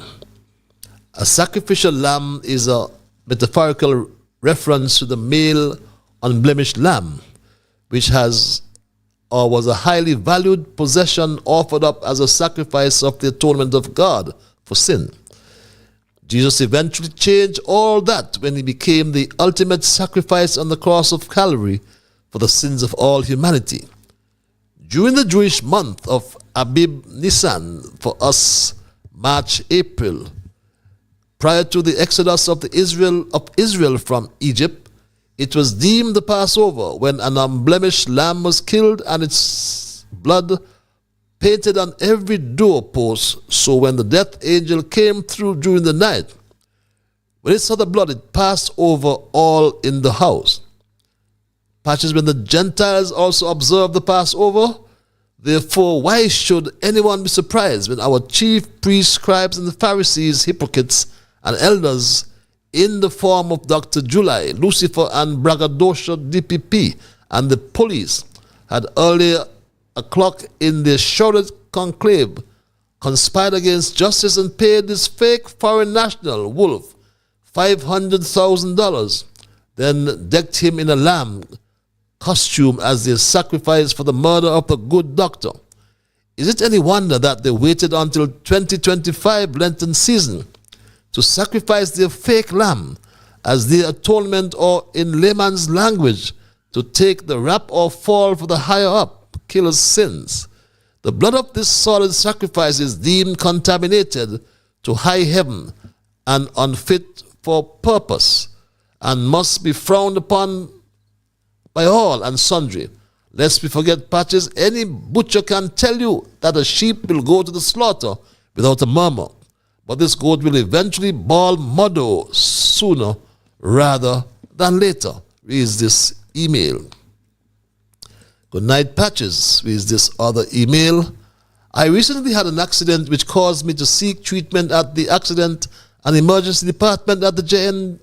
S2: a sacrificial lamb is a metaphorical reference to the male unblemished lamb, which has or was a highly valued possession offered up as a sacrifice of the atonement of God for sin. Jesus eventually changed all that when he became the ultimate sacrifice on the cross of Calvary for the sins of all humanity. During the Jewish month of Abib Nisan, for us March, April, prior to the exodus of Israel from Egypt, it was deemed the Passover when an unblemished lamb was killed and its blood painted on every doorpost. So when the death angel came through during the night, when it saw the blood, it passed over all in the house. Patches, when the Gentiles also observed the Passover, therefore why should anyone be surprised when our chief priests, scribes, and the Pharisees, hypocrites, and elders in the form of Dr. July, Lucifer, and Braggadocio DPP, and the police had earlier o'clock in their shrouded conclave conspired against justice and paid this fake foreign national, Wolf, $500,000, then decked him in a lamb costume as their sacrifice for the murder of the good doctor. Is it any wonder that they waited until 2025 Lenten season to sacrifice their fake lamb as their atonement, or in layman's language, to take the rap or fall for the higher up killer's sins? The blood of this solid sacrifice is deemed contaminated to high heaven and unfit for purpose, and must be frowned upon by all and sundry. Lest we forget, Patches, any butcher can tell you that a sheep will go to the slaughter without a murmur, but this goat will eventually bawl muddo sooner rather than later, reads this email. Good night, Patches, reads this other email. I recently had an accident which caused me to seek treatment at the Accident and Emergency Department at the JN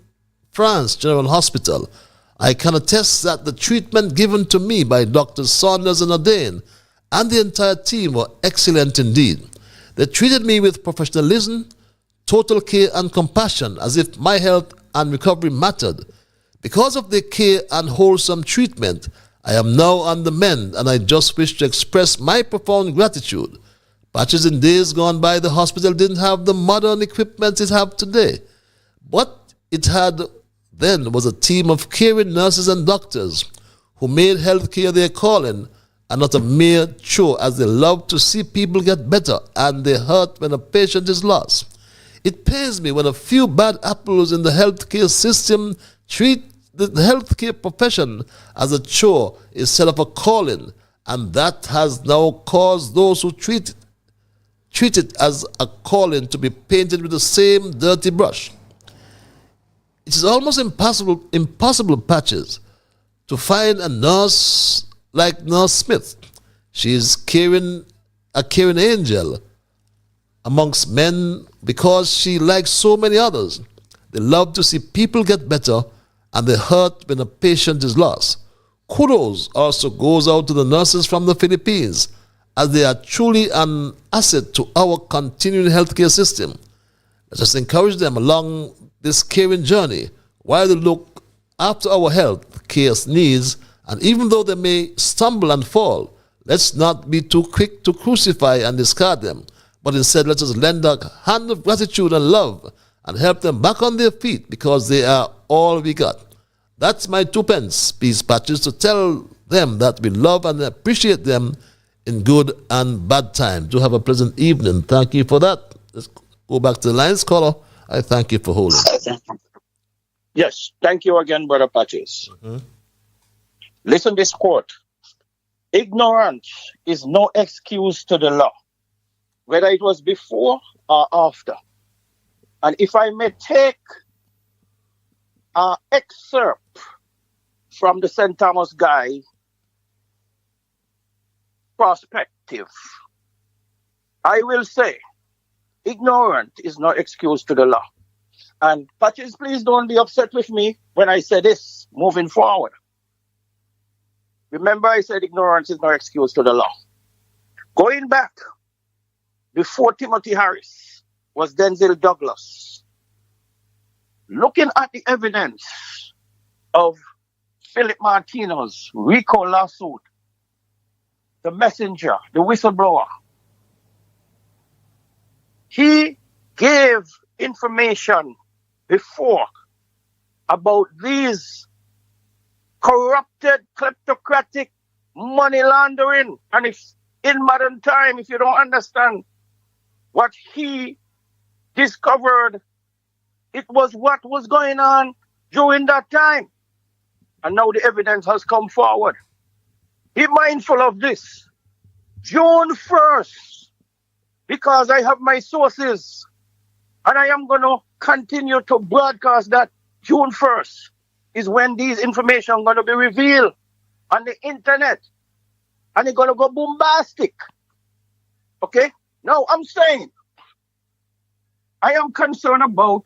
S2: France General Hospital. I can attest that the treatment given to me by Drs. Saunders and Adain and the entire team were excellent indeed. They treated me with professionalism, total care and compassion, as if my health and recovery mattered. Because of their care and wholesome treatment, I am now on the mend, and I just wish to express my profound gratitude. Patches, in days gone by, the hospital didn't have the modern equipment it has today. What it had then was a team of caring nurses and doctors who made healthcare their calling and not a mere chore, as they love to see people get better and they hurt when a patient is lost. It pains me when a few bad apples in the healthcare system treat the healthcare profession as a chore instead of a calling, and that has now caused those who treat it as a calling to be painted with the same dirty brush. It is almost impossible, Patches, to find a nurse like Nurse Smith. She is a caring angel, amongst men because she, like so many others, they love to see people get better and they hurt when a patient is lost. Kudos also goes out to the nurses from the Philippines, as they are truly an asset to our continuing healthcare system. Let us encourage them along this caring journey while they look after our health care needs, and even though they may stumble and fall, let's not be too quick to crucify and discard them, but instead let us lend a hand of gratitude and love and help them back on their feet because they are all we got. That's my 2 pence, Peace Patches, to tell them that we love and appreciate them in good and bad times. Do have a pleasant evening. Thank you for that. Let's go back to the lines, caller. I thank you for holding.
S12: Yes, thank you again, Brother Patches. Listen this quote. Ignorance is no excuse to the law, whether it was before or after. And if I may take an excerpt from the St. Thomas Guy perspective, I will say, ignorant is no excuse to the law. And Patches, please don't be upset with me when I say this moving forward. Remember, I said ignorance is no excuse to the law. Going back, before Timothy Harris was Denzel Douglas. Looking at the evidence of Philip Martino's RICO lawsuit, the messenger, the whistleblower, he gave information before about these corrupted, kleptocratic money laundering. And if in modern time, if you don't understand what he discovered, it was what was going on during that time. And now the evidence has come forward. Be mindful of this. June 1st, because I have my sources, and I am going to continue to broadcast that June 1st is when these information are going to be revealed on the internet. And it's going to go bombastic. Okay? Now, I'm saying, I am concerned about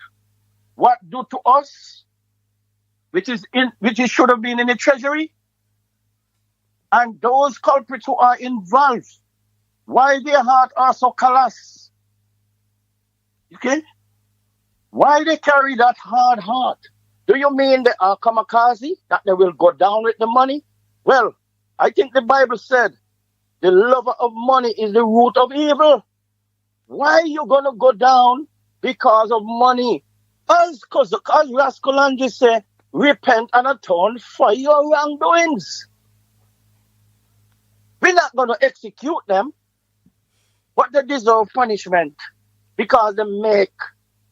S12: what do to us, which should have been in the treasury, and those culprits who are involved, why their heart are so callous. Okay? Why they carry that hard heart? Do you mean they are kamikaze, that they will go down with the money? Well, I think the Bible said, the lover of money is the root of evil. Why are you going to go down because of money? As Rascolangi said, repent and atone for your wrongdoings. We're not going to execute them, but they deserve punishment because they make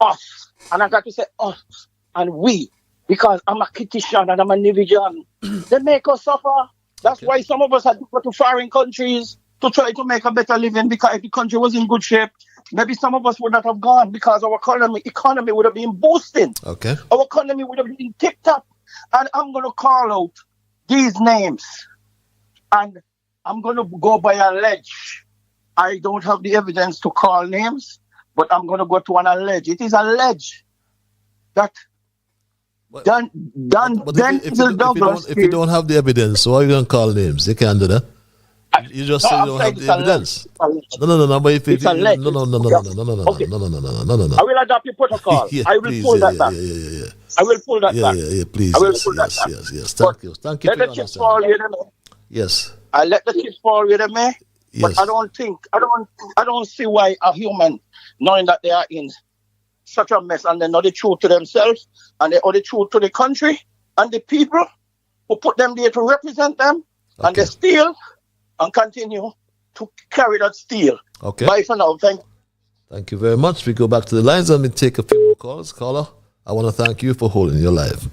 S12: us, and I got to say us and we, because I'm a Kitishan and I'm a Nevijan, they make us suffer. That's why some of us had to go to foreign countries to try to make a better living, because if the country was in good shape, maybe some of us would not have gone, because our economy would have been boosting.
S2: Okay.
S12: Our economy would have been tipped up. And I'm going to call out these names. And I'm going to go by a ledge. I don't have the evidence to call names, but I'm going to go to an allege. It is alleged that
S2: if you don't have the evidence, so why are you going to call names? You can't do that. You just say you don't have the evidence. No. But if no.
S12: I will adopt your protocol. I will pull that back. I will pull that back.
S2: Yeah, please.
S12: I will pull that back.
S2: Yes. Thank you. Thank you.
S12: Let the chips fall where they may.
S2: Yes.
S12: I let the chips fall where they may.
S2: Yes.
S12: But I don't see why a human, knowing that they are in such a mess, and they know the truth to themselves, and they know the truth to the country and the people who put them there to represent them, and they steal and continue to carry that steal.
S2: Okay.
S12: Bye for now.
S2: Thank you very much. We go back to the lines and we take a few more calls. Caller, I want to thank you for holding your live.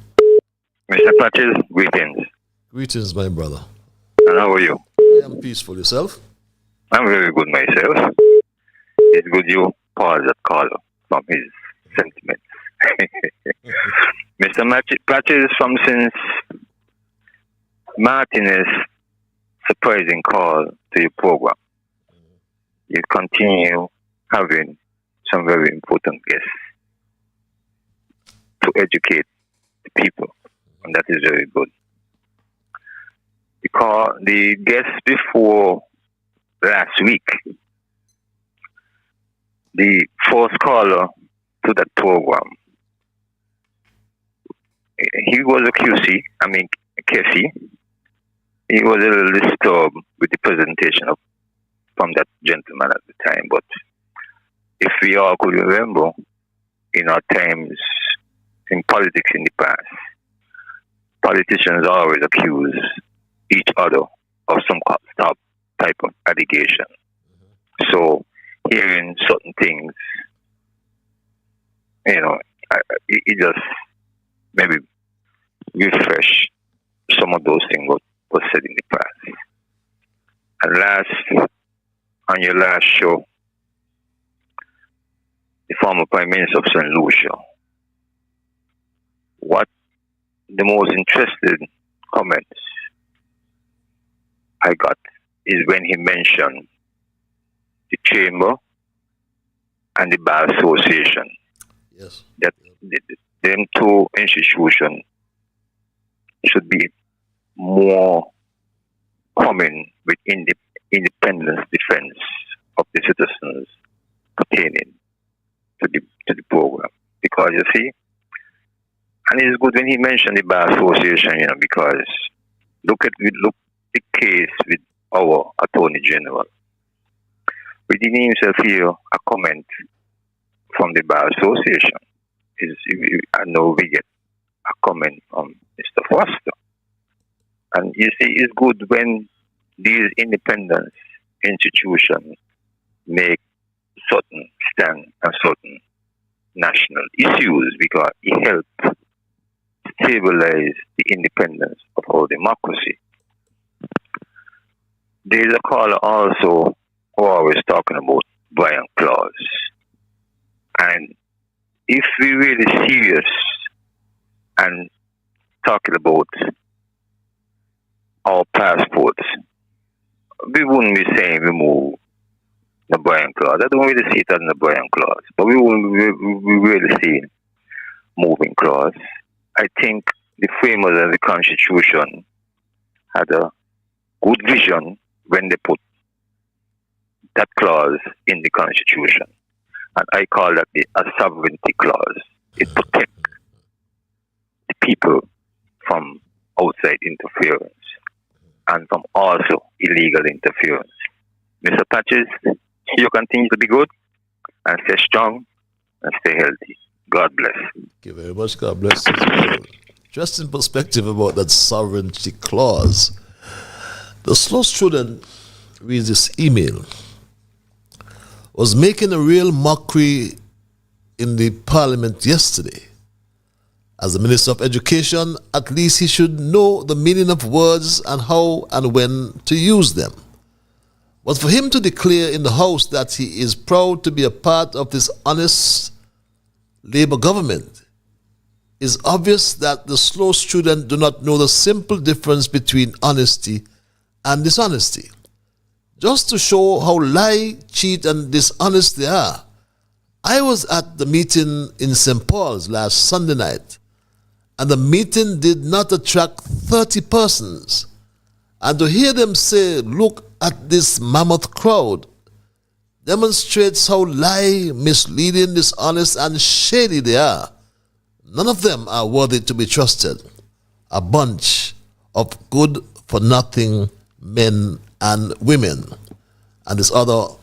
S17: Mr. Patches, greetings.
S2: Greetings, my brother.
S17: And how are you?
S2: I am peaceful. Yourself?
S17: I'm very good myself. It's good you pause that caller from his sentiments. Mr. Patches, from since Martinez surprising call to your program, you continue having some very important guests to educate the people, and that is very good. Because the guest before last week, the first caller to that program, he was a KC. He was a little disturbed with the presentation from that gentleman at the time. But if we all could remember, in our times in politics in the past, politicians always accuse each other of some type of allegation. So hearing certain things, it just maybe refresh some of those things what was said in the past. And on your last show, the former Prime Minister of St. Lucia, what the most interesting comments I got is when he mentioned the Chamber and the Bar Association.
S2: Yes.
S17: That them two institutions should be more common with independence defense of the citizens pertaining to the program. Because you see, and it's good when he mentioned the Bar Association, because look the case with our Attorney General. We didn't himself hear a comment from the Bar Association. I know we get a comment from Mr. Foster. And you see, it's good when these independent institutions make certain stand on certain national issues, because it helps stabilize the independence of our democracy. There is a caller also who always talking about Brian Claus. And if we're really serious and talking about our passports, we wouldn't be saying remove the Brian Clause. I don't really see it as the Brian Clause, but we really see moving clause. I think the framers of the Constitution had a good vision when they put that clause in the Constitution. And I call that a sovereignty clause. It protects the people from outside interference and from also illegal interference. Mr. Patches, you continue to be good and stay strong and stay healthy. God bless.
S2: Thank you very much. God bless you. Interesting perspective about that sovereignty clause. The slow student reads this email. Was making a real mockery in the parliament yesterday. As the Minister of Education, at least he should know the meaning of words and how and when to use them. But for him to declare in the House that he is proud to be a part of this honest Labour government, is obvious that the slow student do not know the simple difference between honesty and dishonesty. Just to show how lie, cheat, and dishonest they are, I was at the meeting in St. Paul's last Sunday night, and the meeting did not attract 30 persons. And to hear them say, look at this mammoth crowd, demonstrates how lie, misleading, dishonest, and shady they are. None of them are worthy to be trusted. A bunch of good-for-nothing men and women. And this other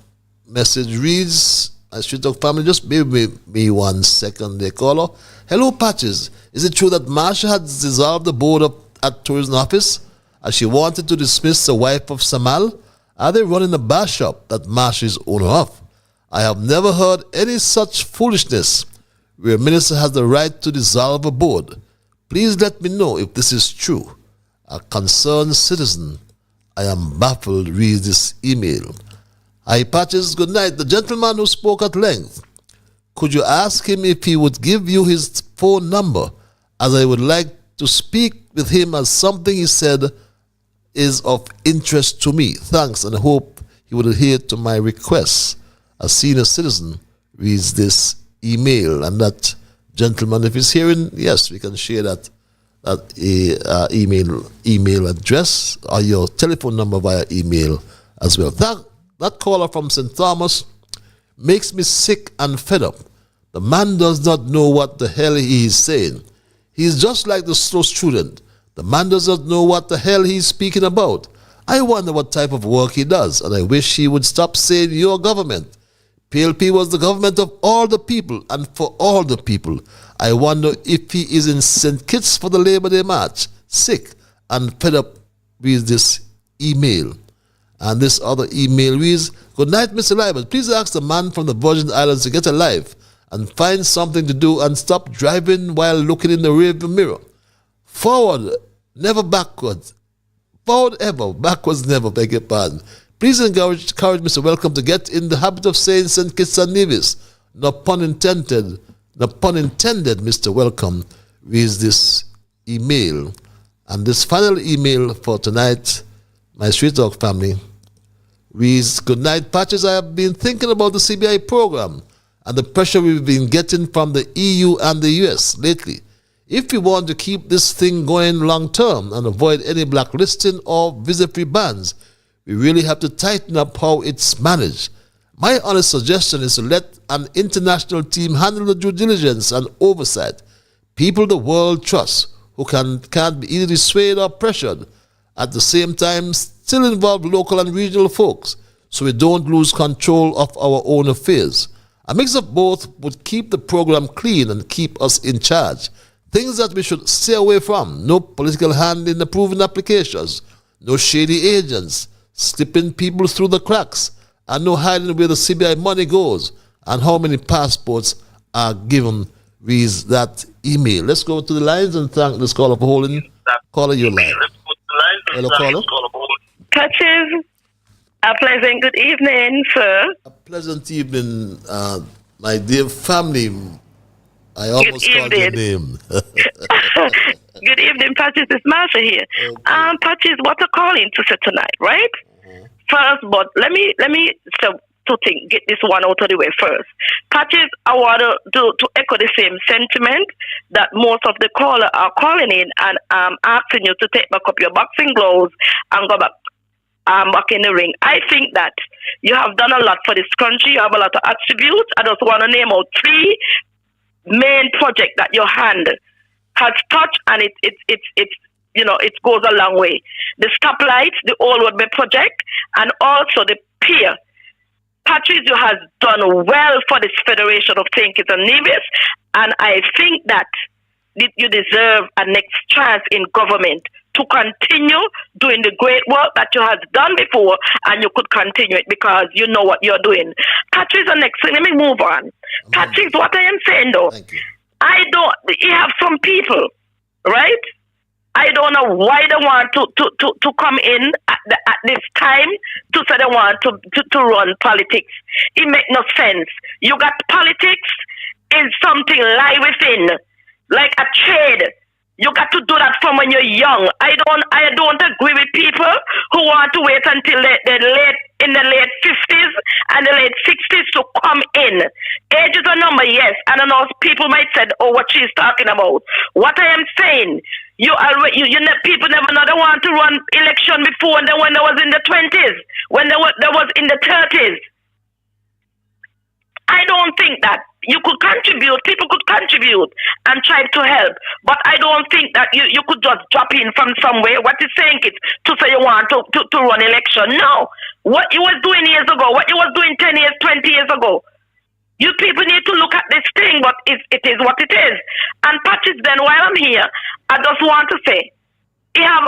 S2: message reads, I should talk family, just give me 1 second, they caller. Hello, Patches. Is it true that Marsha had dissolved the board at tourism office as she wanted to dismiss the wife of Samal? Are they running a bar shop that Marsha is owner of? I have never heard any such foolishness where a minister has the right to dissolve a board. Please let me know if this is true. A concerned citizen, I am baffled, reads this email. Hi, Patches, good night. The gentleman who spoke at length, could you ask him if he would give you his phone number, as I would like to speak with him, as something he said is of interest to me. Thanks, and I hope he would adhere to my requests. A senior citizen, reads this email. And that gentleman, if he's hearing, yes, we can share that email address or your telephone number via email as well. That caller from St. Thomas makes me sick and fed up. The man does not know what the hell he is saying. He's just like the slow student. The man does not know what the hell he's speaking about. I wonder what type of work he does, and I wish he would stop saying your government. PLP was the government of all the people and for all the people. I wonder if he is in St. Kitts for the Labor Day March, sick and fed up with this email. And this other email reads, "Good night, Mr. Liburd. Please ask the man from the Virgin Islands to get a life and find something to do and stop driving while looking in the rearview mirror. Forward, never backwards. Forward ever, backwards never, beg your pardon. Please encourage Mr. Welcome to get in the habit of saying St. Kitts and Nevis. No pun intended, Mr. Welcome reads this email." And this final email for tonight, my Street Talk family, reads, "Good night, Patches. I have been thinking about the CBI program and the pressure we've been getting from the EU and the US lately. If we want to keep this thing going long term and avoid any blacklisting or visa-free bans, we really have to tighten up how it's managed. My honest suggestion is to let an international team handle the due diligence and oversight. People the world trusts, who can't be easily swayed or pressured. At the same time, still involve local and regional folks, so we don't lose control of our own affairs. A mix of both would keep the program clean and keep us in charge. Things that we should stay away from: no political hand in approving applications, no shady agents slipping people through the cracks, and no hiding where the CBI money goes and how many passports are given," reads that email. Let's go to the lines and thank this caller for holding. Caller, your line. Hello, caller.
S10: Patches, a pleasant good evening, sir.
S2: A pleasant evening, my dear family. I almost called your name.
S10: Good evening, Patches. It's Marsha here. Okay. Patches, what a calling to say tonight, right? Mm-hmm. First, but let me get this one out of the way first. Patches, I want to echo the same sentiment that most of the callers are calling in and asking you to take back up your boxing gloves and go back in the ring. I think that you have done a lot for this country. You have a lot of attributes. I just want to name out 3 main projects that your hand has touched, and it goes a long way. The stoplights, the Old Roadway project, and also the pier. Patrice, you have done well for this Federation of St. Kitts and Nevis, and I think that you deserve a next chance in government to continue doing the great work that you have done before, and you could continue it because you know what you're doing. Patrice, the next thing, let me move on. Patrice, what I am saying though, you have some people, right? I don't know why they want to come in at this time to say they want to run politics. It makes no sense. You got politics is something lie within, like a trade. You got to do that from when you're young. I don't agree with people who want to wait until they're in the late 50s and the late 60s to come in. Age is a number, yes. And I know people might say, "Oh, what she's talking about." What I am saying, people never know they want to run election before, and then when they was in the 20s, when they was in the 30s. I don't think that you could contribute, people could contribute and try to help, but I don't think that you could just drop in from somewhere. What is saying it to say you want to run election? No. What you was doing years ago, what you was doing 10 years, 20 years ago, you people need to look at this thing, but it is what it is. And Patrice, then while I'm here, I just want to say, you have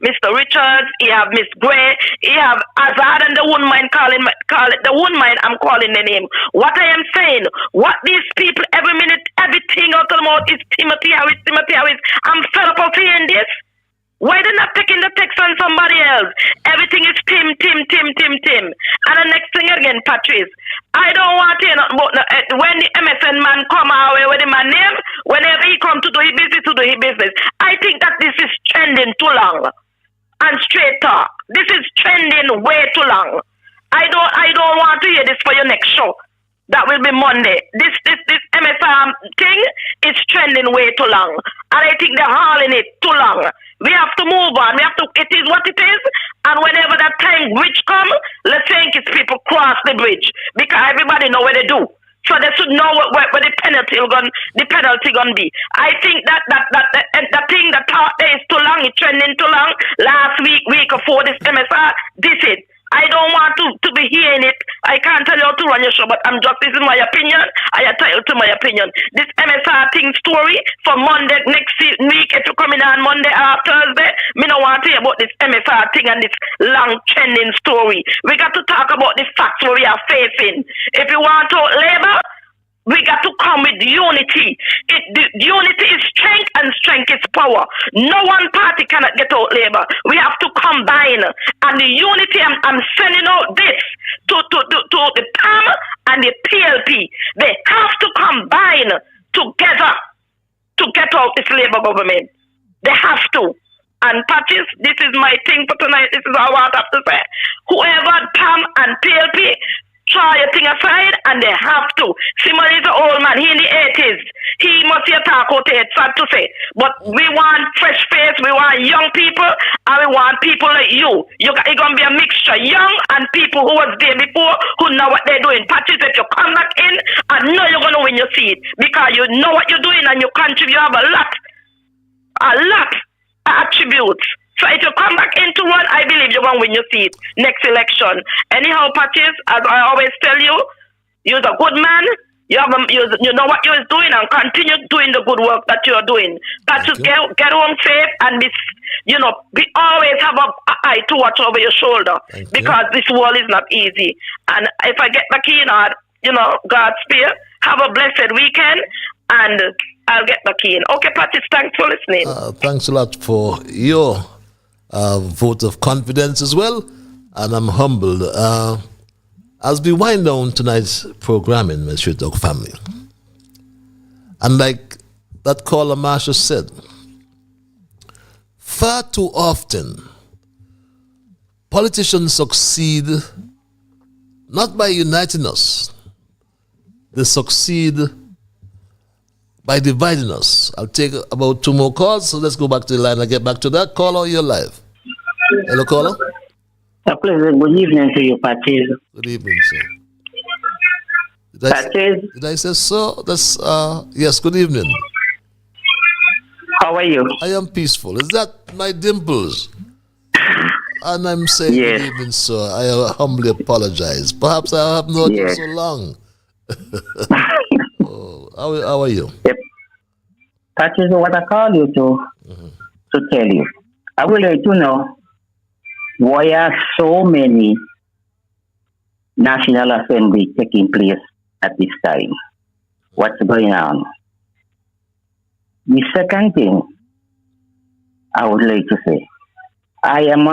S10: Mr. Richards, you have Miss Gray, you have Azad, and they wouldn't mind I'm calling the name. What I am saying, what these people every minute, everything out of the mouth is Timothy Harris. I'm fed up of hearing this. Why they not taking the text on somebody else? Everything is Tim. And the next thing again, Patrice, I don't want to hear nothing about when the MSN man come our way with my name, whenever he come to do his business, I think that this is trending too long. And straight talk, this is trending way too long. I don't want to hear this for your next show. That will be Monday. This MSR thing is trending way too long. And I think they're hauling it too long. We have to move on. It is what it is. And whenever that time bridge come, let's think it's people cross the bridge. Because everybody know what they do. So they should know where the penalty gonna be. I think that thing that thought there is too long, it's trending too long. Last week before this MSR, this is. I don't want to be hearing it. I can't tell you how to run your show, but this is my opinion. I entitled to my opinion. This MSR thing story for Monday next week, if you come in on Monday or Thursday, me don't want to hear about this MSR thing and this long trending story. We got to talk about the facts where we are facing. If you want to labor, we got to come with unity. Unity is strength and strength is power. No one party cannot get out labor. We have to combine. And the unity, I'm sending out this to the PAM and the PLP. They have to combine together to get out this labor government. They have to. And Patches, this is my thing for tonight. This is all I have to say. Whoever PAM and PLP, try your thing aside, and they have to. Simon is an old man. He in the 80s. He must hear talk out it, sad to say. But we want fresh face. We want young people, and we want people like you. It's going to be a mixture. Young and people who was there before, who know what they're doing. Patches, if you come back in, I know you're going to win your seat. Because you know what you're doing, and you contribute. You have a lot of attributes. So if you come back into one, I believe you're going to win your seat next election. Anyhow, Patches, as I always tell you, you're a good man. You know what you're doing, and continue doing the good work that you're doing. Patches, get home safe, and we always have an eye to watch over your shoulder, because this world is not easy. And if I get back in, Godspeed, have a blessed weekend, and I'll get back in. Okay, Patches, thanks for listening.
S2: Thanks a lot for your vote of confidence as well, and I'm humbled. As we wind down tonight's programming, my Straight Talk family, and like that caller Marsha said, far too often politicians succeed not by uniting us, they succeed by dividing us. I'll take about 2 more calls, so let's go back to the line and get back to that. Caller, you're live. Hello, caller.
S18: A pleasant good evening to you, Patches.
S2: Good evening, sir. Did I say so? That's yes, good evening.
S18: How are you?
S2: I am peaceful. Is that my dimples? And I'm saying good evening, sir. I humbly apologize. Perhaps I have not been so long. How are you?
S18: Yep. That is what I call you to tell you. I would like to know why are so many National Assembly taking place at this time? What's going on? The second thing I would like to say, I'm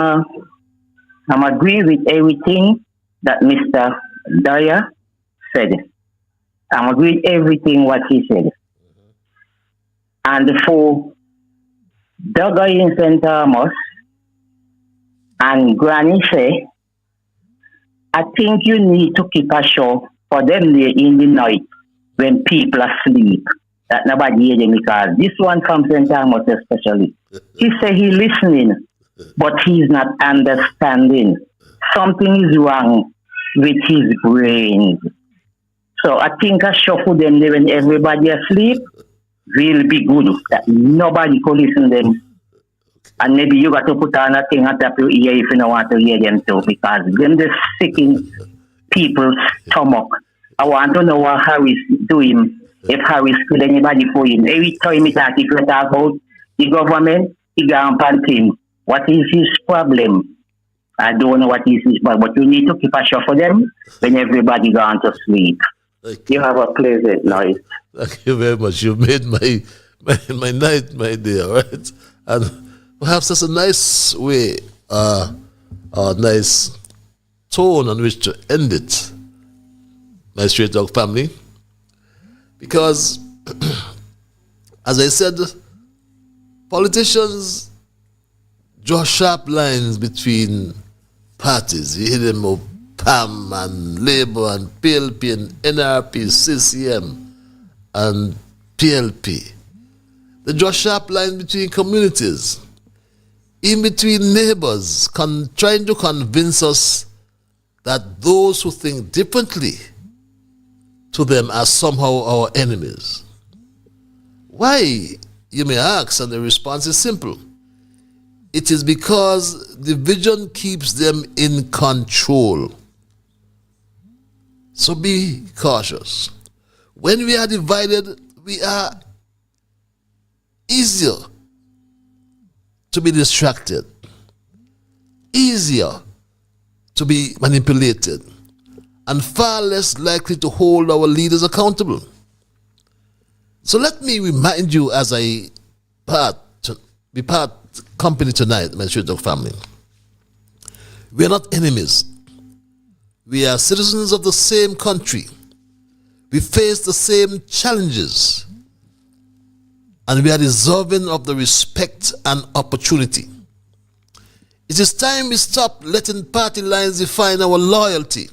S18: agree with everything that Mr. Dyer said. I'm agree with everything what he said. And for Duggar in St. Thomas and Granny say, I think you need to keep a show for them there in the night when people are asleep, that nobody hear them, because this one from St. Thomas especially. He say he listening, but he's not understanding. Something is wrong with his brain. So I think a show for them there when everybody asleep will be good. That nobody could listen to them. And maybe you got to put on a thing on top of your ear if you don't want to hear them too, because them just sick in people's stomach. I want to know what Harris doing, if Harris killed anybody for him. Every time he talk, if you talk about the government, he got on him. What is his problem? I don't know what is his problem, but you need to keep a show for them when everybody gone to sleep. You have a pleasant night.
S2: Thank you very much. You made my night, my dear, right? And perhaps that's a nice way, a nice tone on which to end it, my Straight Talk family. Because, as I said, politicians draw sharp lines between parties. You hear them PAM and Labour and PLP and NRP, CCM and PLP. They draw sharp lines between communities, in between neighbors, trying to convince us that those who think differently to them are somehow our enemies. Why, you may ask, and the response is simple. It is because division keeps them in control. So be cautious. When we are divided, we are easier to be distracted, easier to be manipulated, and far less likely to hold our leaders accountable. So let me remind you as I part company tonight, my Shaitok family. We are not enemies. We are citizens of the same country. We face the same challenges. And we are deserving of the respect and opportunity. It is time we stop letting party lines define our loyalty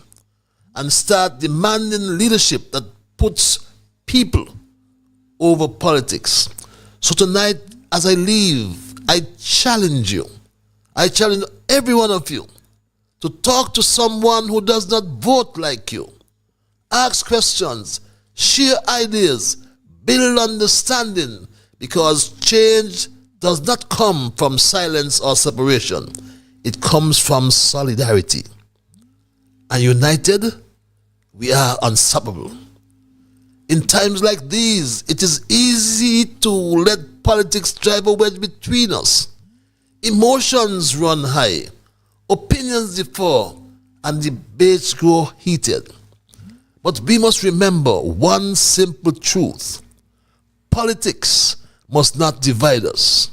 S2: and start demanding leadership that puts people over politics. So tonight, as I leave, I challenge you. I challenge every one of you to talk to someone who does not vote like you. Ask questions, share ideas, build understanding, because change does not come from silence or separation. It comes from solidarity. And united, we are unstoppable. In times like these, it is easy to let politics drive a wedge between us. Emotions run high, opinions differ, and debates grow heated. But we must remember one simple truth. Politics must not divide us,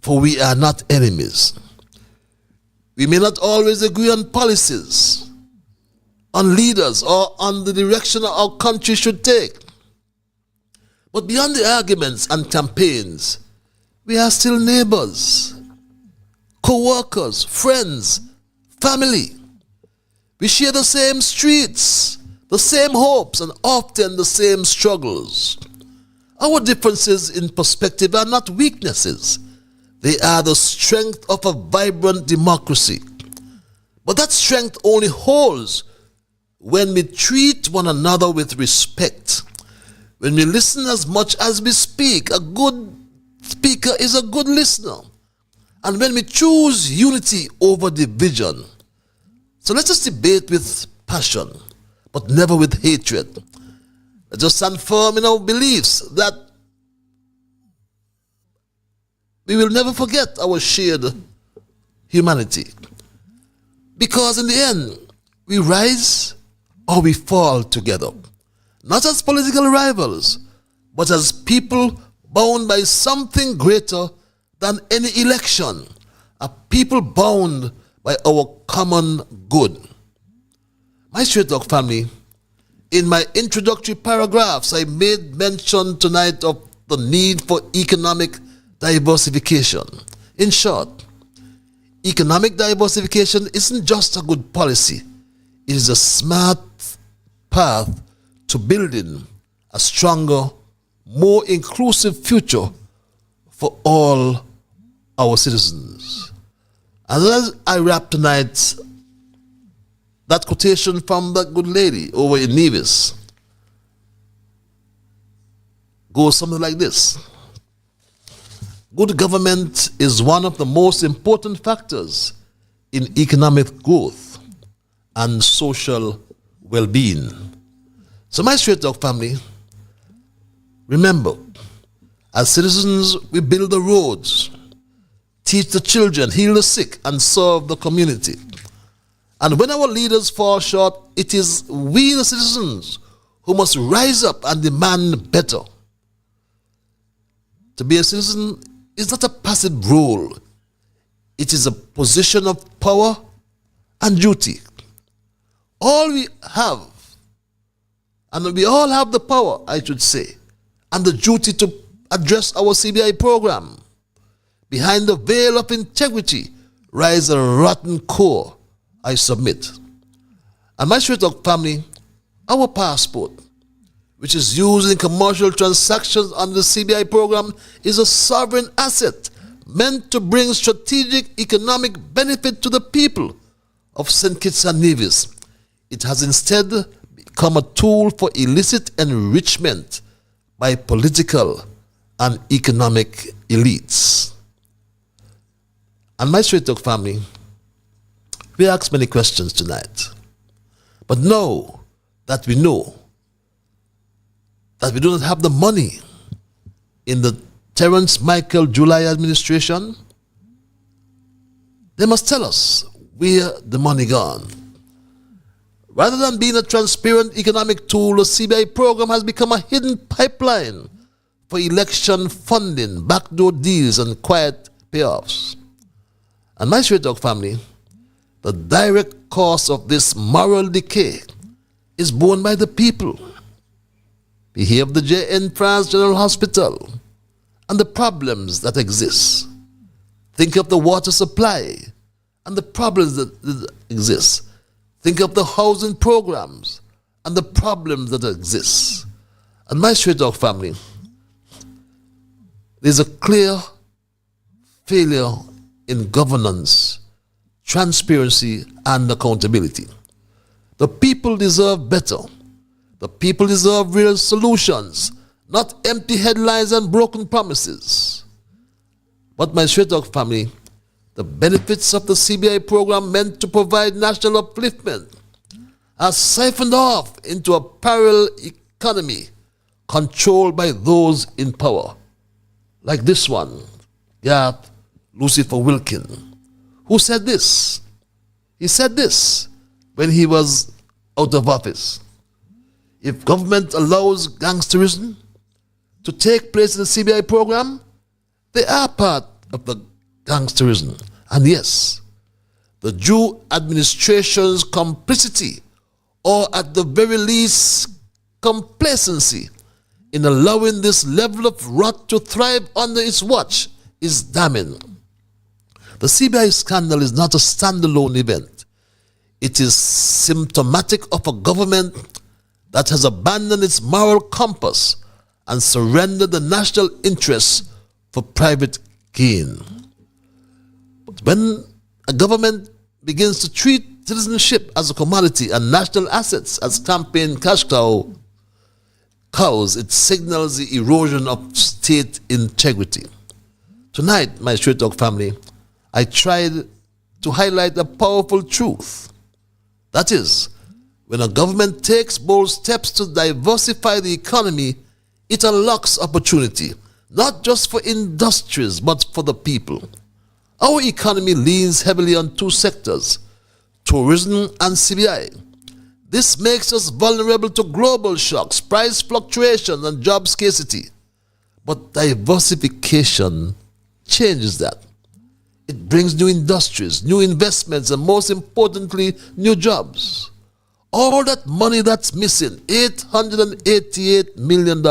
S2: for we are not enemies. We may not always agree on policies, on leaders, or on the direction our country should take. But beyond the arguments and campaigns, we are still neighbors, co-workers, friends, family. We share the same streets, the same hopes, and often the same struggles. Our differences in perspective are not weaknesses. They are the strength of a vibrant democracy. But that strength only holds when we treat one another with respect. When we listen as much as we speak. A good speaker is a good listener. And when we choose unity over division. So let us debate with passion, but never with hatred. Let us stand firm in our beliefs that we will never forget our shared humanity. Because in the end, we rise or we fall together. Not as political rivals, but as people bound by something greater than any election. A people bound by our common good. My Straight Talk family, in my introductory paragraphs, I made mention tonight of the need for economic diversification. In short, economic diversification isn't just a good policy. It is a smart path to building a stronger, more inclusive future for all our citizens. And as I wrap tonight, that quotation from that good lady over in Nevis goes something like this. Good government is one of the most important factors in economic growth and social well-being. So my Straight Talk family, remember, as citizens, we build the roads, teach the children, heal the sick, and serve the community. And when our leaders fall short, it is we, the citizens, who must rise up and demand better. To be a citizen is not a passive role. It is a position of power and duty. All we have, and we all have the power, I should say, and the duty to address our CBI program. Behind the veil of integrity lies a rotten core, I submit. And my straight talk family, our passport, which is used in commercial transactions under the CBI program, is a sovereign asset meant to bring strategic economic benefit to the people of St. Kitts and Nevis. It has instead become a tool for illicit enrichment by political and economic elites. And my straight talk family, we ask many questions tonight. But know that we know that we do not have the money in the Terence Michael July administration. They must tell us where the money gone. Rather than being a transparent economic tool, the CBI program has become a hidden pipeline for election funding, backdoor deals, and quiet payoffs. And my straight talk family, the direct cost of this moral decay is borne by the people. We hear of the JN France General Hospital and the problems that exist. Think of the water supply and the problems that exist. Think of the housing programs and the problems that exist. And my straight talk family, there's a clear failure in governance, transparency, and accountability. The people deserve better. The people deserve real solutions, not empty headlines and broken promises. But my straight talk family, the benefits of the CBI program meant to provide national upliftment are siphoned off into a parallel economy controlled by those in power. Like this one, Garth Lucifer Wilkin, who said this. He said this when he was out of office. If government allows gangsterism to take place in the CBI program, they are part of the gangsterism. And yes, the Jew administration's complicity, or at the very least complacency, in allowing this level of rot to thrive under its watch is damning. The CBI scandal is not a standalone event. It is symptomatic of a government that has abandoned its moral compass and surrendered the national interests for private gain. But when a government begins to treat citizenship as a commodity and national assets as campaign cash cows, it signals the erosion of state integrity. Tonight, my straight talk family, I tried to highlight a powerful truth. That is, when a government takes bold steps to diversify the economy, it unlocks opportunity, not just for industries, but for the people. Our economy leans heavily on two sectors, tourism and CBI. This makes us vulnerable to global shocks, price fluctuations, and job scarcity. But diversification changes that. It brings new industries, new investments, and most importantly, new jobs. All that money that's missing, $888 million,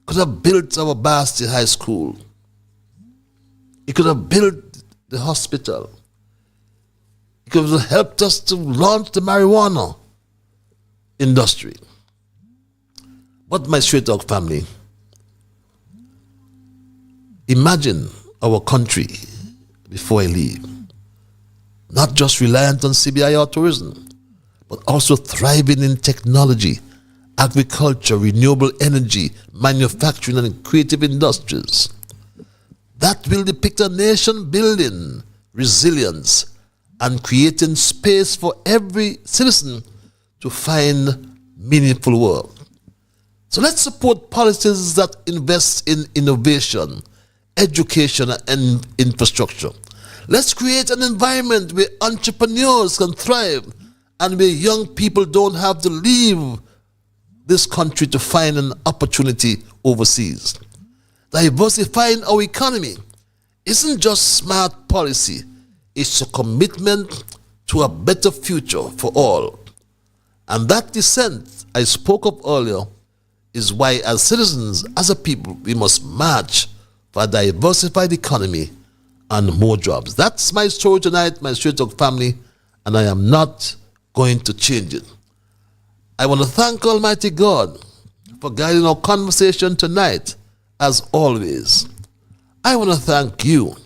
S2: could have built our Basti High School. It could have built the hospital. It could have helped us to launch the marijuana industry. But my straight talk family, imagine our country before I leave, not just reliant on CBI or tourism, but also thriving in technology, agriculture, renewable energy, manufacturing, and creative industries. That will depict a nation building resilience and creating space for every citizen to find meaningful work. So let's support policies that invest in innovation, education, and infrastructure. Let's create an environment where entrepreneurs can thrive and where young people don't have to leave this country to find an opportunity overseas. Diversifying our economy isn't just smart policy, it's a commitment to a better future for all. And that descent I spoke of earlier is why, as citizens, as a people, we must march for a diversified economy and more jobs. That's my story tonight, my straight talk family, and I am not going to change it. I want to thank Almighty God for guiding our conversation tonight, as always. I want to thank you,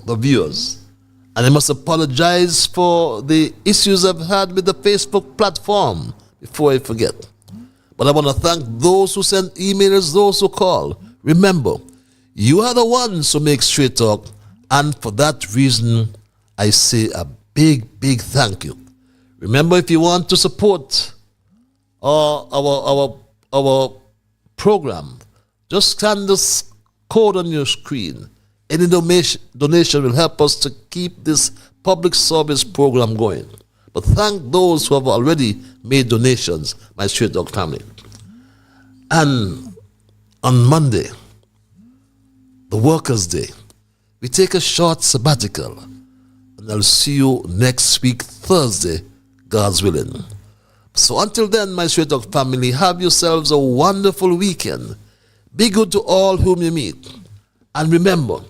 S2: the viewers, and I must apologize for the issues I've had with the Facebook platform before I forget. But I want to thank those who sent emails, those who call. Remember, you are the ones who make Straight Talk, and for that reason, I say a big, big thank you. Remember, if you want to support our program, just scan this code on your screen. Any donation will help us to keep this public service program going. But thank those who have already made donations, my Straight Talk family. And on Monday, the Workers' Day, we take a short sabbatical. And I'll see you next week, Thursday, God's willing. So until then, my Straight Talk family, have yourselves a wonderful weekend. Be good to all whom you meet. And remember,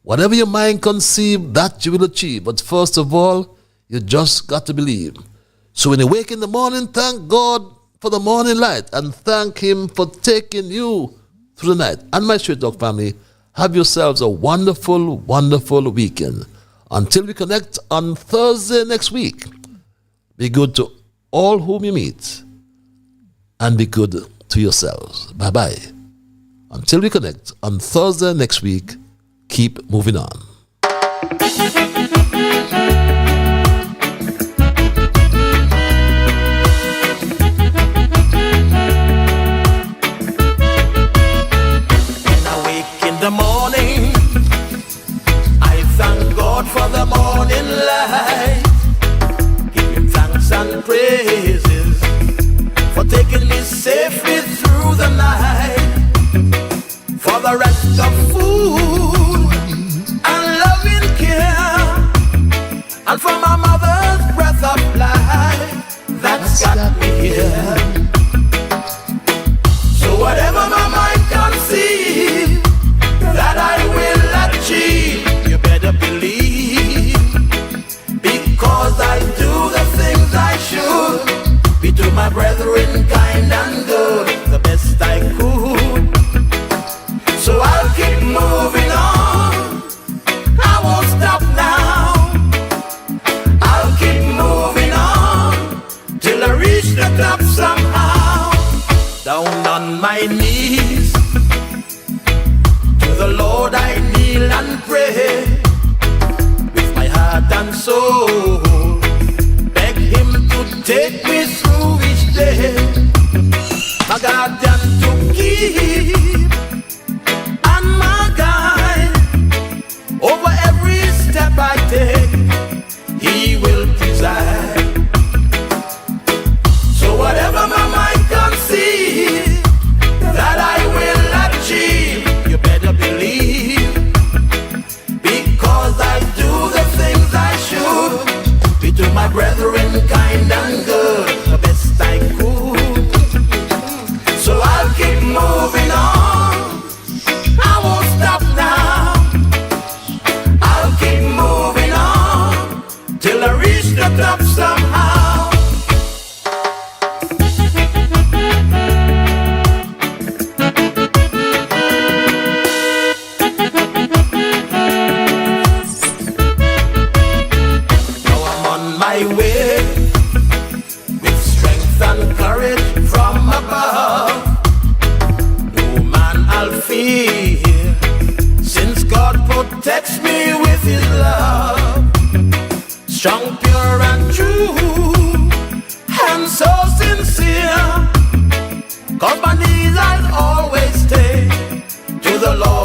S2: whatever your mind conceive, that you will achieve. But first of all, you just got to believe. So when you wake in the morning, thank God for the morning light and thank Him for taking you through the night. And my Straight Talk family, have yourselves a wonderful, wonderful weekend. Until we connect on Thursday next week, be good to all whom you meet and be good to yourselves. Bye-bye. Until we connect on Thursday next week, keep moving on.
S1: When I wake in the morning, I thank God for the morning light. Give Him thanks and praises for taking me safely through the night. For the rest of food and loving care, and for my mother's breath of life that's got me here. So whatever my mind conceive that I will achieve, you better believe, because I do the things I should, be to my brethren kind and good, the best I could. So I'll keep moving on, I won't stop now. I'll keep moving on till I reach the top somehow. Down on my knees, to the Lord I kneel and pray, with my heart and soul, beg Him to take me through each day. My guardian to keep and my guide, over every step I take, He will preside. So whatever my mind conceive that I will achieve, you better believe, because I do the things I should, be to my brethren kind and good, the best I could. So I'll keep moving on, I won't stop now. I'll keep moving on till I reach the top somehow. Now I'm on my way with strength and courage from above. No man I'll fear, since God protects me with His love. Strong, pure and true, and so sincere, 'cause my knees I'll always stay to the Lord